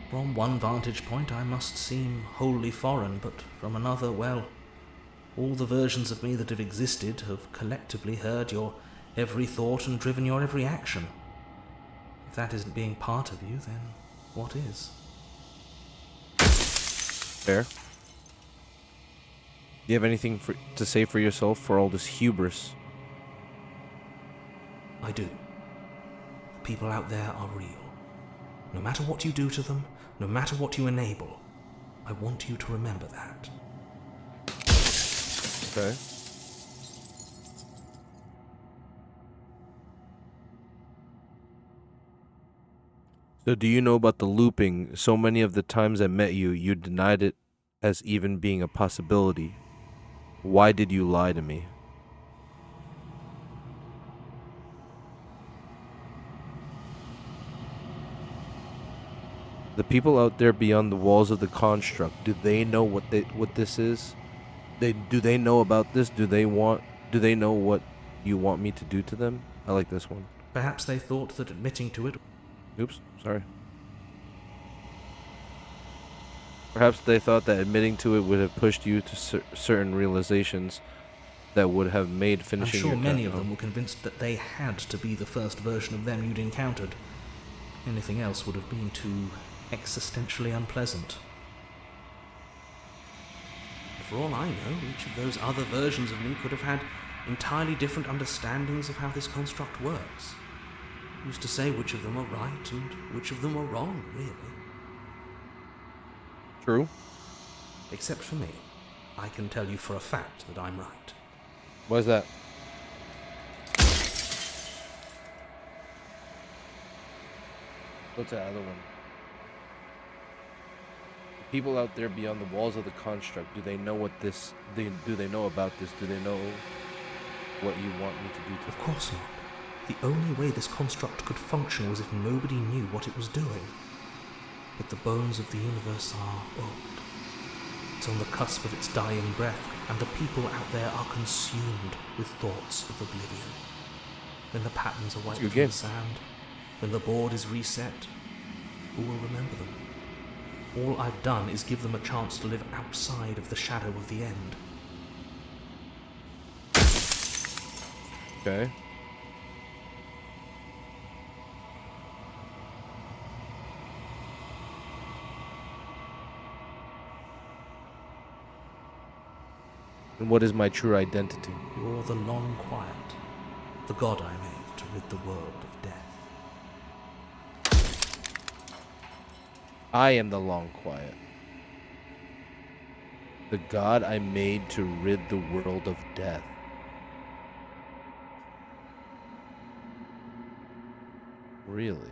From one vantage point I must seem wholly foreign, but from another, well, all the versions of me that have existed have collectively heard your every thought and driven your every action. If that isn't being part of you, then what is? Fair. Do you have anything to say for yourself for all this hubris? I do. The people out there are real. No matter what you do to them, no matter what you enable, I want you to remember that. Okay. So do you know about the looping? So many of the times I met you, you denied it as even being a possibility. Why did you lie to me? The people out there beyond the walls of the construct, do they know what this is? Do they know about this? Do they know what you want me to do to them? I like this one. Perhaps they thought that admitting to it... Oops, sorry. Perhaps they thought that admitting to it would have pushed you to certain realizations that would have made finishing your I'm sure many of them were convinced that they had to be the first version of them you'd encountered. Anything else would have been too existentially unpleasant. For all I know, each of those other versions of me could have had entirely different understandings of how this construct works. Who's to say which of them are right and which of them are wrong, really? True. Except for me. I can tell you for a fact that I'm right. Why is that? What's that other one? People out there beyond the walls of the construct, do they know what this... Do they know about this? Do they know what you want me to do to them? Of course not. The only way this construct could function was if nobody knew what it was doing. But the bones of the universe are old. It's on the cusp of its dying breath, and the people out there are consumed with thoughts of oblivion. When the patterns are wiped from the sand, when the board is reset, who will remember them? All I've done is give them a chance to live outside of the shadow of the end. Okay. And what is my true identity? You're the long quiet, the god I made to rid the world of death. I am the long quiet. The god I made to rid the world of death. Really?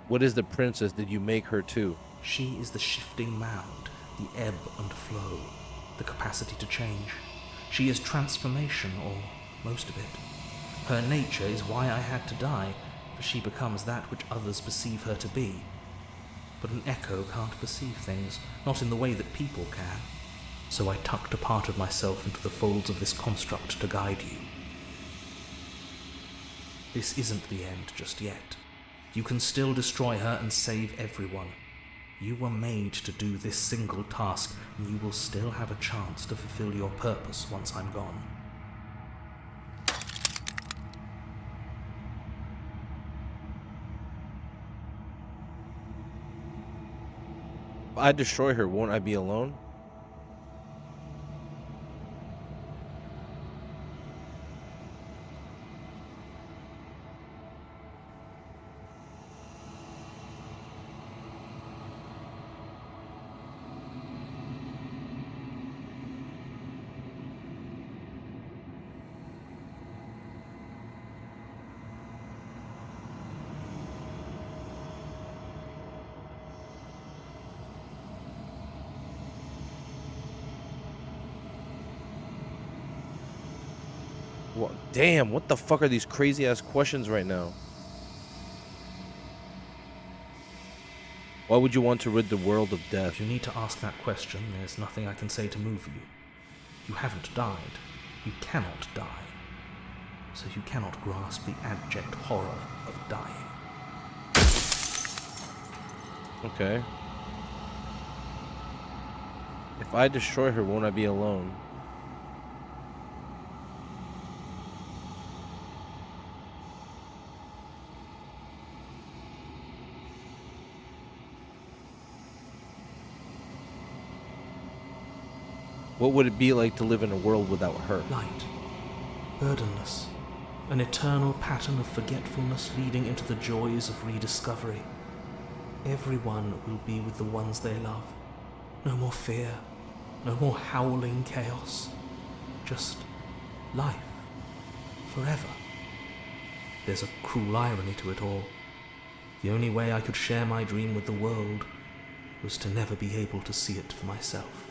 What is the princess? Did you make her too? She is the shifting mound, the ebb and flow, the capacity to change. She is transformation, or most of it. Her nature is why I had to die, for she becomes that which others perceive her to be. But an echo can't perceive things, not in the way that people can. So I tucked a part of myself into the folds of this construct to guide you. This isn't the end just yet. You can still destroy her and save everyone. You were made to do this single task, and you will still have a chance to fulfill your purpose once I'm gone. If I destroy her, won't I be alone? Damn, what the fuck are these crazy ass questions right now? Why would you want to rid the world of death? If you need to ask that question, there's nothing I can say to move you. You haven't died. You cannot die. So you cannot grasp the abject horror of dying. Okay. If I destroy her, won't I be alone? What would it be like to live in a world without her? Light, burdenless, an eternal pattern of forgetfulness leading into the joys of rediscovery. Everyone will be with the ones they love. No more fear, no more howling chaos. Just life, forever. There's a cruel irony to it all. The only way I could share my dream with the world was to never be able to see it for myself.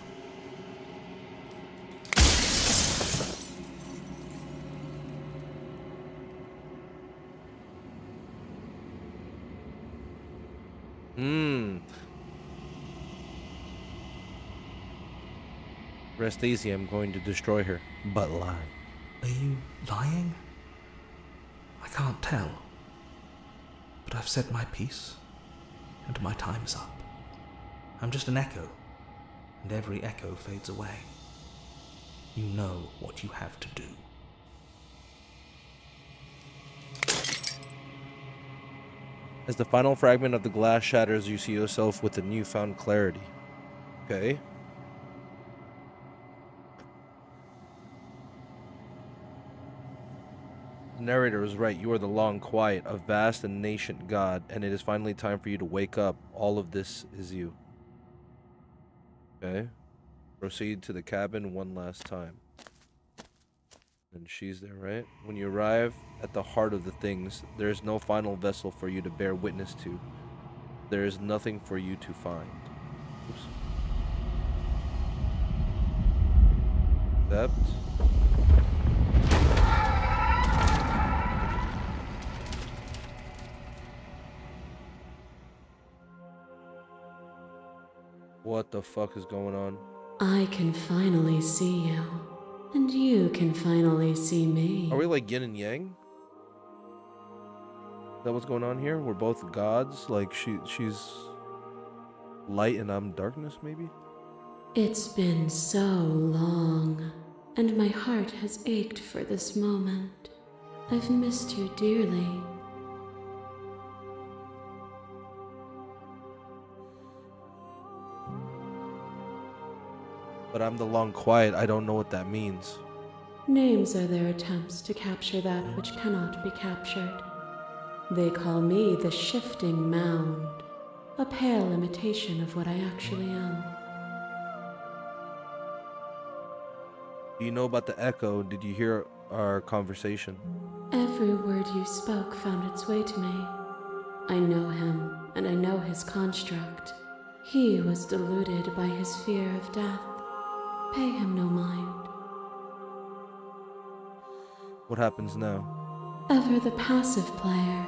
Rest easy, I'm going to destroy her. But lie. Are you lying? I can't tell. But I've said my piece, and my time's up. I'm just an echo, and every echo fades away. You know what you have to do. As the final fragment of the glass shatters, you see yourself with a newfound clarity. Okay. The narrator was right. You are the long quiet, a vast and nascent god, and it is finally time for you to wake up. All of this is you. Okay. Proceed to the cabin one last time. And she's there, right? When you arrive at the heart of the things, there is no final vessel for you to bear witness to. There is nothing for you to find. Oops. Accept. What the fuck is going on? I can finally see you. And you can finally see me. Are we like yin and yang? Is that what's going on here? We're both gods? Like she's light and I'm darkness, maybe? It's been so long, and my heart has ached for this moment. I've missed you dearly. But I'm the long quiet. I don't know what that means. Names are their attempts to capture that which cannot be captured. They call me the Shifting Mound, a pale imitation of what I actually am. Do you know about the echo? Did you hear our conversation? Every word you spoke found its way to me. I know him, and I know his construct. He was deluded by his fear of death. Pay him no mind. What happens now? Ever the passive player,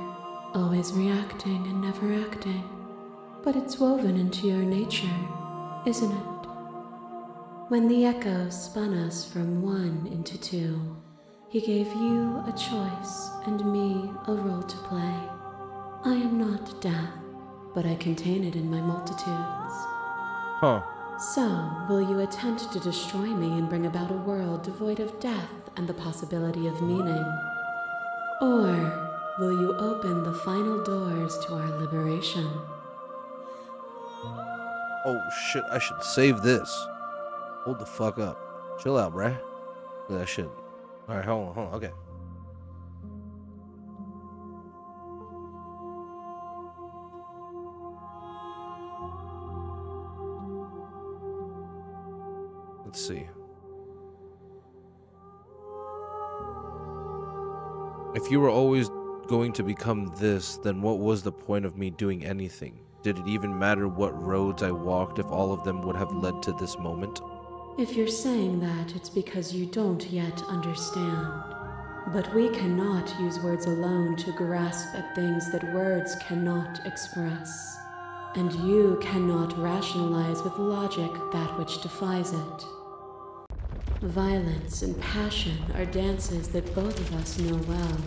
always reacting and never acting. But it's woven into your nature, isn't it? When the echo spun us from one into two, he gave you a choice and me a role to play. I am not death, but I contain it in my multitudes. Huh. So, will you attempt to destroy me and bring about a world devoid of death and the possibility of meaning? Or will you open the final doors to our liberation? Oh shit, I should save this. Hold the fuck up. Chill out, bruh. Look at that shit. Alright, hold on, okay. Let's see. If you were always going to become this, then what was the point of me doing anything? Did it even matter what roads I walked if all of them would have led to this moment? If you're saying that, it's because you don't yet understand. But we cannot use words alone to grasp at things that words cannot express. And you cannot rationalize with logic that which defies it. Violence and passion are dances that both of us know well.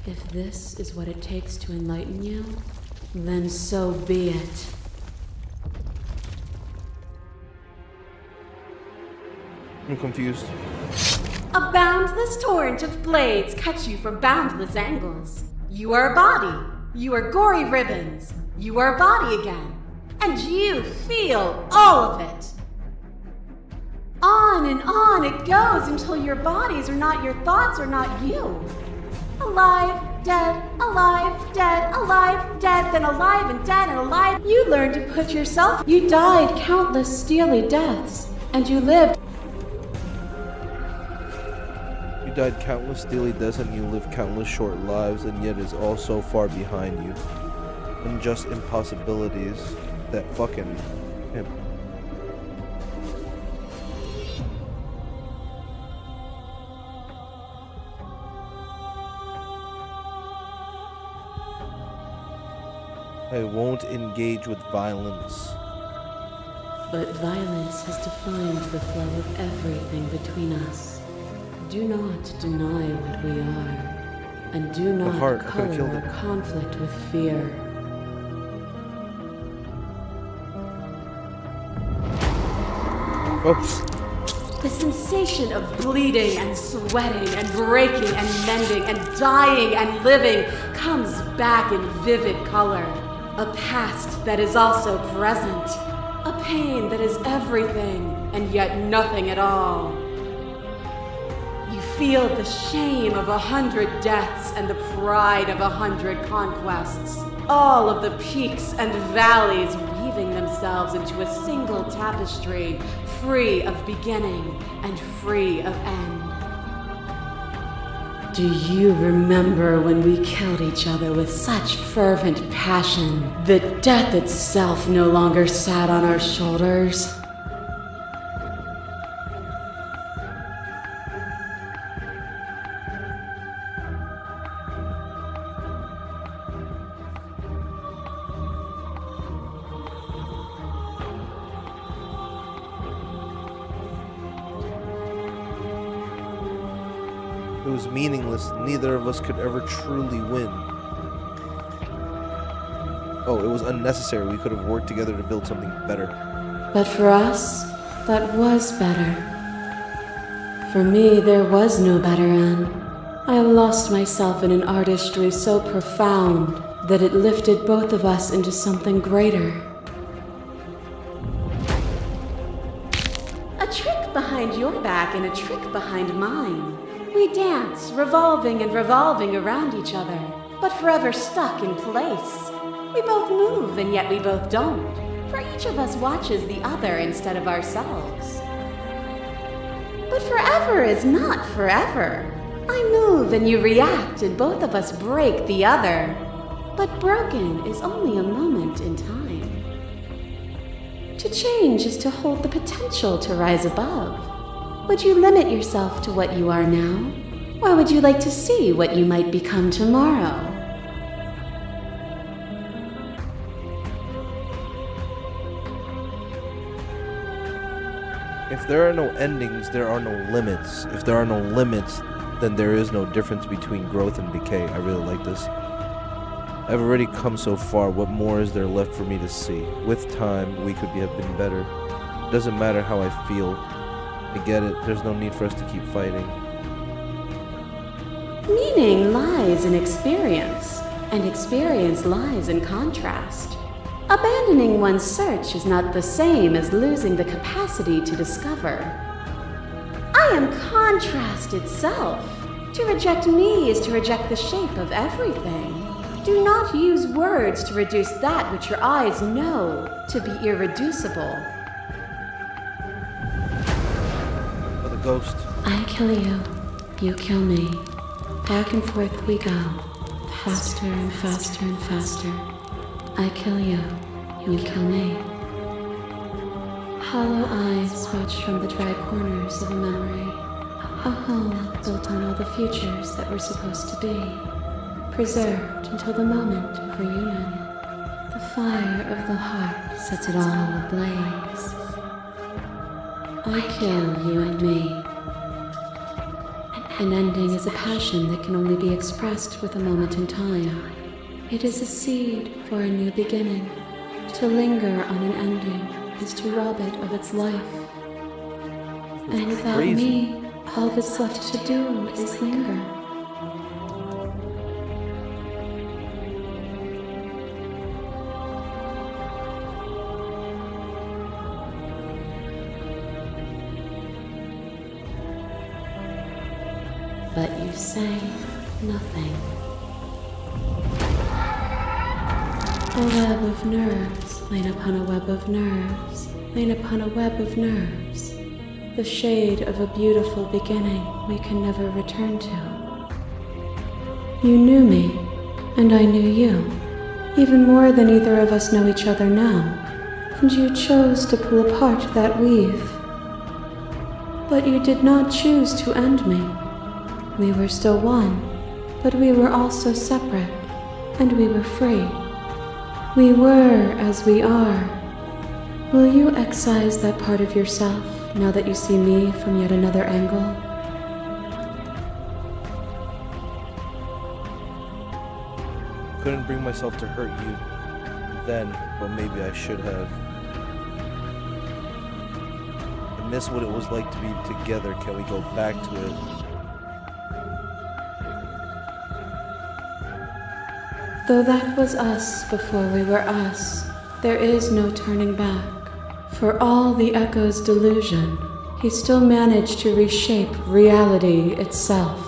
If this is what it takes to enlighten you, then so be it. I'm confused. A boundless torrent of blades cuts you from boundless angles. You are a body. You are gory ribbons. You are a body again. And you feel all of it. On and on it goes until your bodies are not your thoughts, are not you. Alive, dead, alive, dead, alive, dead, then alive and dead and alive. You learned to put yourself. You died countless steely deaths, and you lived. You died countless steely deaths and you lived countless short lives, and yet is all so far behind you. Unjust impossibilities that fucking him. I won't engage with violence. But violence has defined the flow of everything between us. Do not deny what we are, and do not color our conflict with fear. Oh. The sensation of bleeding and sweating and breaking and mending and dying and living comes back in vivid color. A past that is also present. A pain that is everything and yet nothing at all. You feel the shame of 100 deaths and the pride of 100 conquests. All of the peaks and valleys weaving themselves into a single tapestry, free of beginning and free of end. Do you remember when we killed each other with such fervent passion that death itself no longer sat on our shoulders? It was meaningless. Neither of us could ever truly win. Oh, it was unnecessary. We could have worked together to build something better. But for us, that was better. For me, there was no better end. I lost myself in an artistry so profound that it lifted both of us into something greater. A trick behind your back and a trick behind mine. We dance, revolving and revolving around each other, but forever stuck in place. We both move, and yet we both don't, for each of us watches the other instead of ourselves. But forever is not forever. I move and you react, and both of us break the other. But broken is only a moment in time. To change is to hold the potential to rise above. Would you limit yourself to what you are now? Or would you like to see what you might become tomorrow? If there are no endings, there are no limits. If there are no limits, then there is no difference between growth and decay. I really like this. I've already come so far. What more is there left for me to see? With time, we could have been better. It doesn't matter how I feel. I get it. There's no need for us to keep fighting. Meaning lies in experience, and experience lies in contrast. Abandoning one's search is not the same as losing the capacity to discover. I am contrast itself. To reject me is to reject the shape of everything. Do not use words to reduce that which your eyes know to be irreducible. For the ghost. I kill you, you kill me. Back and forth we go, faster and faster and faster. I kill you, you kill me. Hollow eyes watch from the dry corners of a memory. A home built on all the futures that were supposed to be. Preserved until the moment of reunion. The fire of the heart sets it all ablaze. I kill you and me. An ending is a passion that can only be expressed with a moment in time. It is a seed for a new beginning. To linger on an ending is to rob it of its life. And without crazy. me, all that's left to do is linger. But you say nothing. A web of nerves, lain upon a web of nerves, lain upon a web of nerves. The shade of a beautiful beginning we can never return to. You knew me, and I knew you, even more than either of us know each other now, and you chose to pull apart that weave. But you did not choose to end me. We were still one, but we were also separate, and we were free. We were as we are. Will you excise that part of yourself now that you see me from yet another angle? Couldn't bring myself to hurt you then, but maybe I should have. I miss what it was like to be together. Can we go back to it? Though that was us before we were us, there is no turning back. For all the echo's delusion, he still managed to reshape reality itself,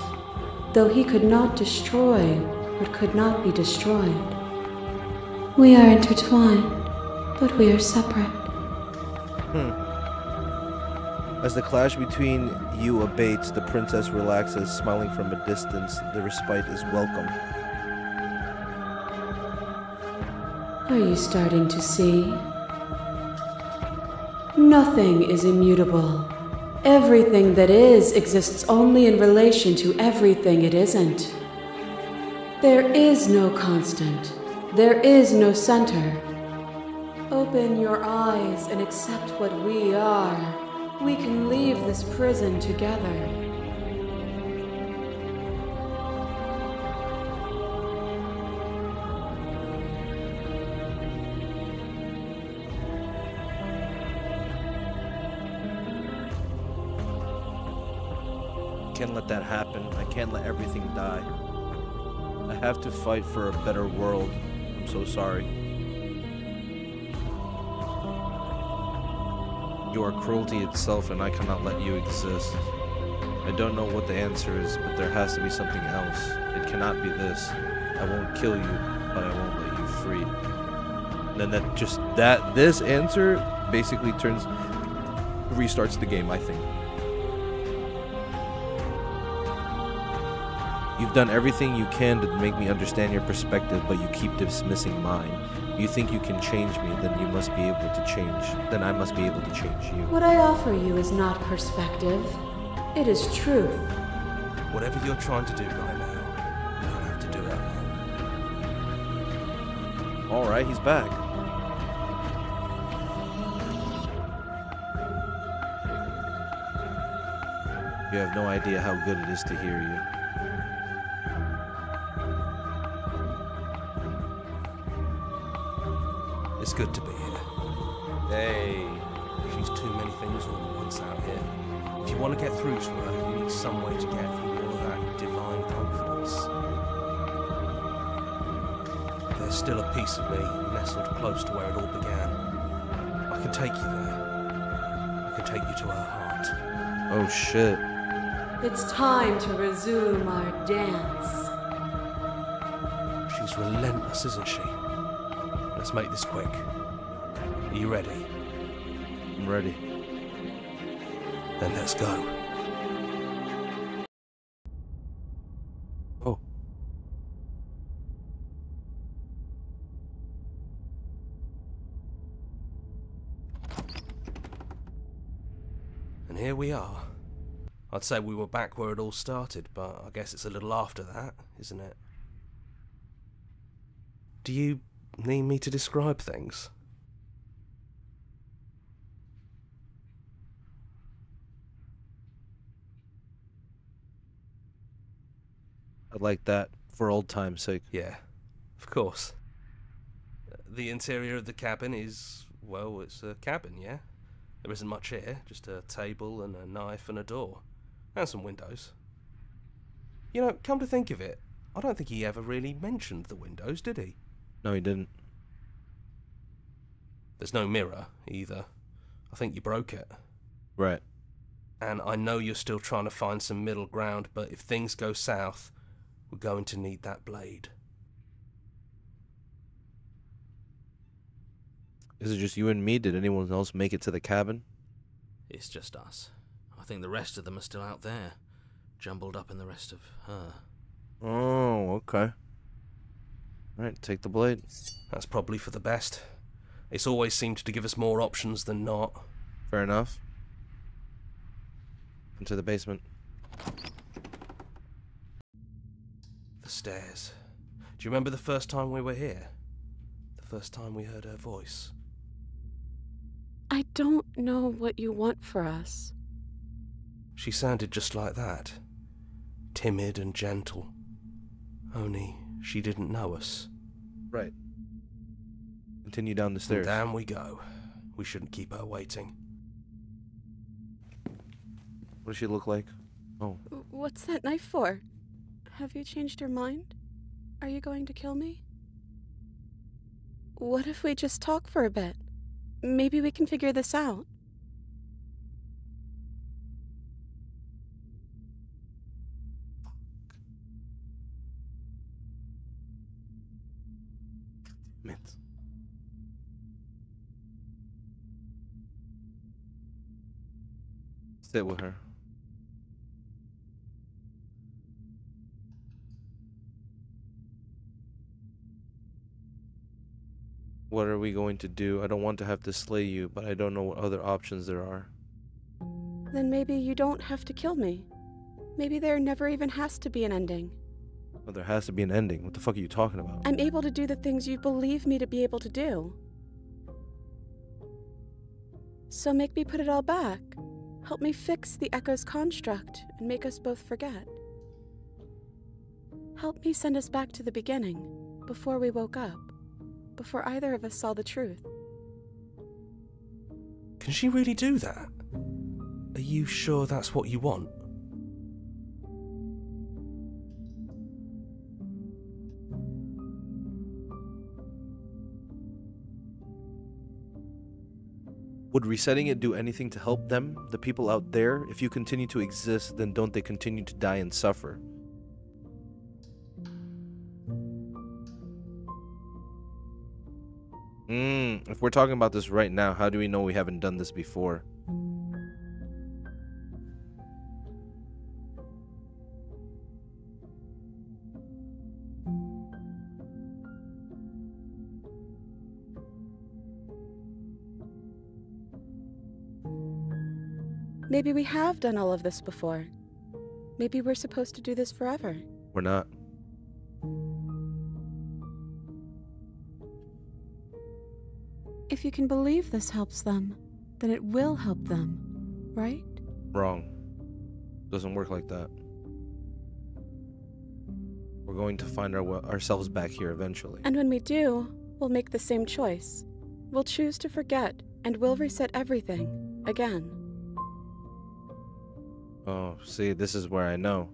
though he could not destroy what could not be destroyed. We are intertwined, but we are separate. As the clash between you abates, the princess relaxes, smiling from a distance. The respite is welcome. Are you starting to see? Nothing is immutable. Everything that is exists only in relation to everything it isn't. There is no constant. There is no center. Open your eyes and accept what we are. We can leave this prison together. I can't let that happen. I can't let everything die. I have to fight for a better world. I'm so sorry. You are cruelty itself, and I cannot let you exist. I don't know what the answer is, but there has to be something else. It cannot be this. I won't kill you, but I won't let you free. And then this answer basically restarts the game, I think. You've done everything you can to make me understand your perspective, but you keep dismissing mine. You think you can change me, then you must be able to change. Then I must be able to change you. What I offer you is not perspective. It is truth. Whatever you're trying to do right now, you don't have to do it alone. Alright, he's back. You have no idea how good it is to hear you. It's good to be here. Hey. She's too many things all at once out here. If you want to get through to her, you need some way to get through all of that divine confidence. There's still a piece of me nestled close to where it all began. I can take you there. I can take you to her heart. Oh shit. It's time to resume our dance. She's relentless, isn't she? Let's make this quick. Are you ready? I'm ready. Then let's go. Oh. And here we are. I'd say we were back where it all started, but I guess it's a little after that, isn't it? Do you need me to describe things? I'd like that for old time's sake. Yeah, of course. The interior of the cabin is, well, it's a cabin, yeah? There isn't much here, just a table and a knife and a door. And some windows. You know, come to think of it, I don't think he ever really mentioned the windows, did he? No, he didn't. There's no mirror, either. I think you broke it. Right. And I know you're still trying to find some middle ground, but if things go south, we're going to need that blade. Is it just you and me? Did anyone else make it to the cabin? It's just us. I think the rest of them are still out there, jumbled up in the rest of her. Oh, okay. Alright, take the blade. That's probably for the best. It's always seemed to give us more options than not. Fair enough. Into the basement. The stairs. Do you remember the first time we were here? The first time we heard her voice? I don't know what you want for us. She sounded just like that. Timid and gentle. Only she didn't know us. Right. Continue down the stairs. And down we go. We shouldn't keep her waiting. What does she look like? Oh. What's that knife for? Have you changed your mind? Are you going to kill me? What if we just talk for a bit? Maybe we can figure this out. Damn it. Sit with her. What are we going to do? I don't want to have to slay you, but I don't know what other options there are. Then maybe you don't have to kill me. Maybe there never even has to be an ending. Well, there has to be an ending. What the fuck are you talking about? I'm able to do the things you believe me to be able to do. So make me put it all back. Help me fix the Echo's construct and make us both forget. Help me send us back to the beginning, before we woke up. Before either of us saw the truth. Can she really do that? Are you sure that's what you want? Would resetting it do anything to help them, the people out there? If you continue to exist, then don't they continue to die and suffer? If we're talking about this right now, how do we know we haven't done this before? Maybe we have done all of this before. Maybe we're supposed to do this forever. We're not. If you can believe this helps them, then it will help them, right? Wrong. Doesn't work like that. We're going to find ourselves back here eventually. And when we do, we'll make the same choice. We'll choose to forget, and we'll reset everything, again. Oh, see, this is where I know.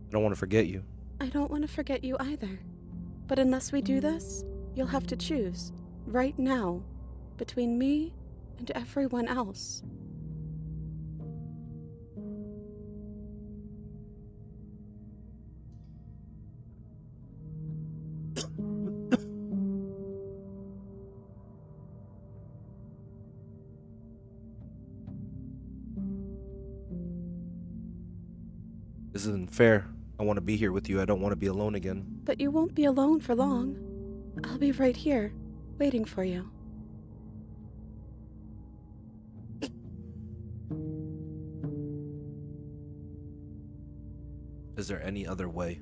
I don't want to forget you. I don't want to forget you either. But unless we do this, you'll have to choose, right now, between me and everyone else. This isn't fair. I want to be here with you. I don't want to be alone again. But you won't be alone for long. I'll be right here, waiting for you. Is there any other way?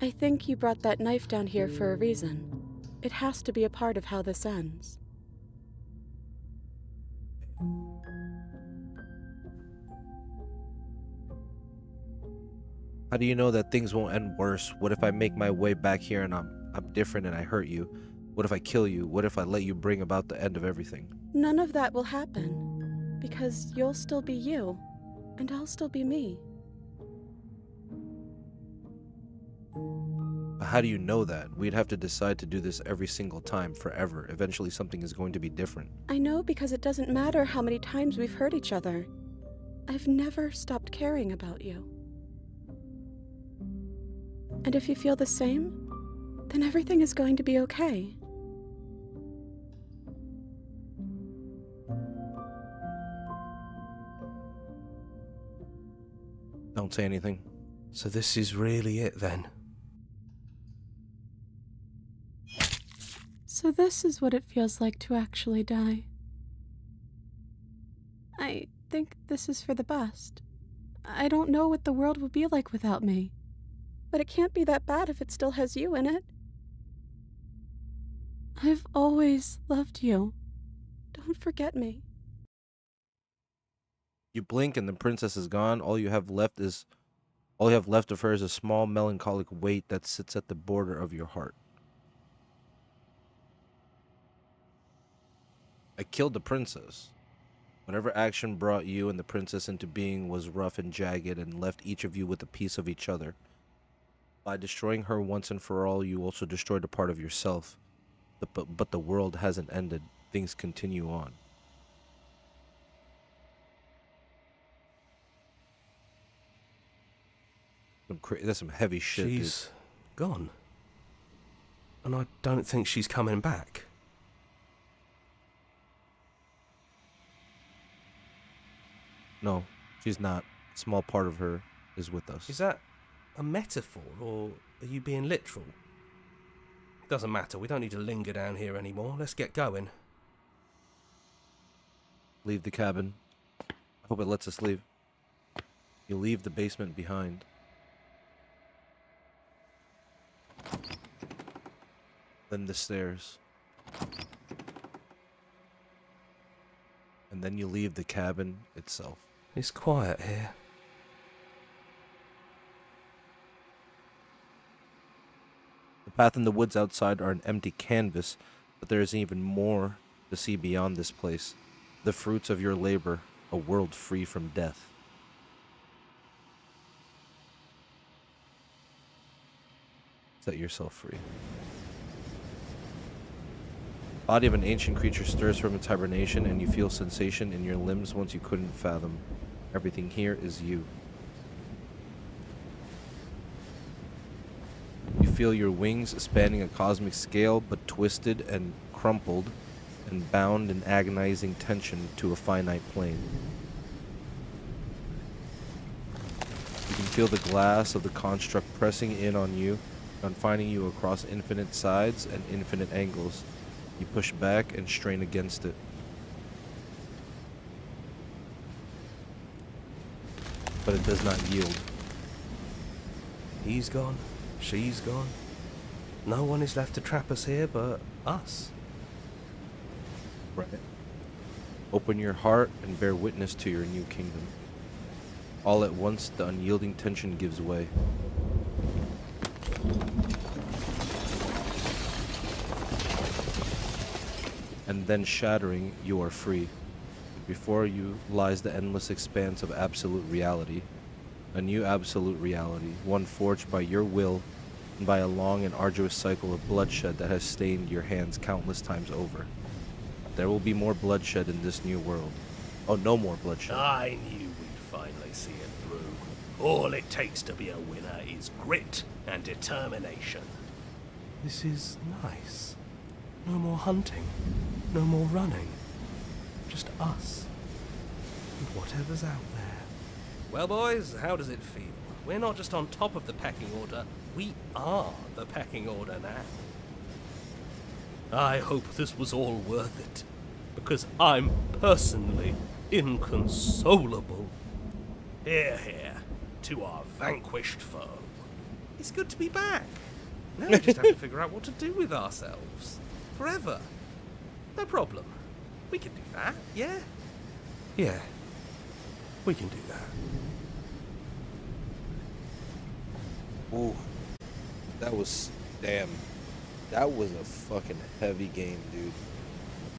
I think you brought that knife down here for a reason. It has to be a part of how this ends. How do you know that things won't end worse? What if I make my way back here and I'm different and I hurt you? What if I kill you? What if I let you bring about the end of everything? None of that will happen, because you'll still be you, and I'll still be me. But how do you know that? We'd have to decide to do this every single time, forever. Eventually something is going to be different. I know, because it doesn't matter how many times we've hurt each other. I've never stopped caring about you. And if you feel the same, then everything is going to be okay. Don't say anything. So this is really it then? So this is what it feels like to actually die. I think this is for the best. I don't know what the world will be like without me. But it can't be that bad if it still has you in it. I've always loved you. Don't forget me. You blink and the princess is gone. All you have left of her is a small melancholic weight that sits at the border of your heart. I killed the princess. Whatever action brought you and the princess into being was rough and jagged and left each of you with a piece of each other. By destroying her once and for all, you also destroyed a part of yourself. But the world hasn't ended. Things continue on. That's some heavy shit. She's gone. And I don't think she's coming back. No, she's not. A small part of her is with us. Is that a metaphor, or are you being literal? It doesn't matter. We don't need to linger down here anymore. Let's get going. Leave the cabin. I hope it lets us leave. You leave the basement behind. Then the stairs. And then you leave the cabin itself. It's quiet here. The path in the woods outside are an empty canvas, but there is even more to see beyond this place. The fruits of your labor, a world free from death. Set yourself free. Body of an ancient creature stirs from its hibernation, and you feel sensation in your limbs once you couldn't fathom. Everything here is you. You feel your wings spanning a cosmic scale, but twisted and crumpled and bound in agonizing tension to a finite plane. You can feel the glass of the construct pressing in on you, confining you across infinite sides and infinite angles. You push back and strain against it. But it does not yield. He's gone. She's gone. No one is left to trap us here but us. Right. Open your heart and bear witness to your new kingdom. All at once, the unyielding tension gives way. And then shattering, you are free. Before you lies the endless expanse of absolute reality. A new absolute reality, one forged by your will and by a long and arduous cycle of bloodshed that has stained your hands countless times over. There will be more bloodshed in this new world. Oh, no more bloodshed. I knew we'd finally see it through. All it takes to be a winner is grit and determination. This is nice. No more hunting. No more running. Just us. And whatever's out there. Well, boys, how does it feel? We're not just on top of the pecking order. We are the pecking order now. I hope this was all worth it, because I'm personally inconsolable. Hear, hear, to our vanquished foe. It's good to be back. Now we just have to figure out what to do with ourselves. Forever. No problem. We can do that, yeah? Yeah. We can do that. Ooh, that was damn. That was a fucking heavy game, dude.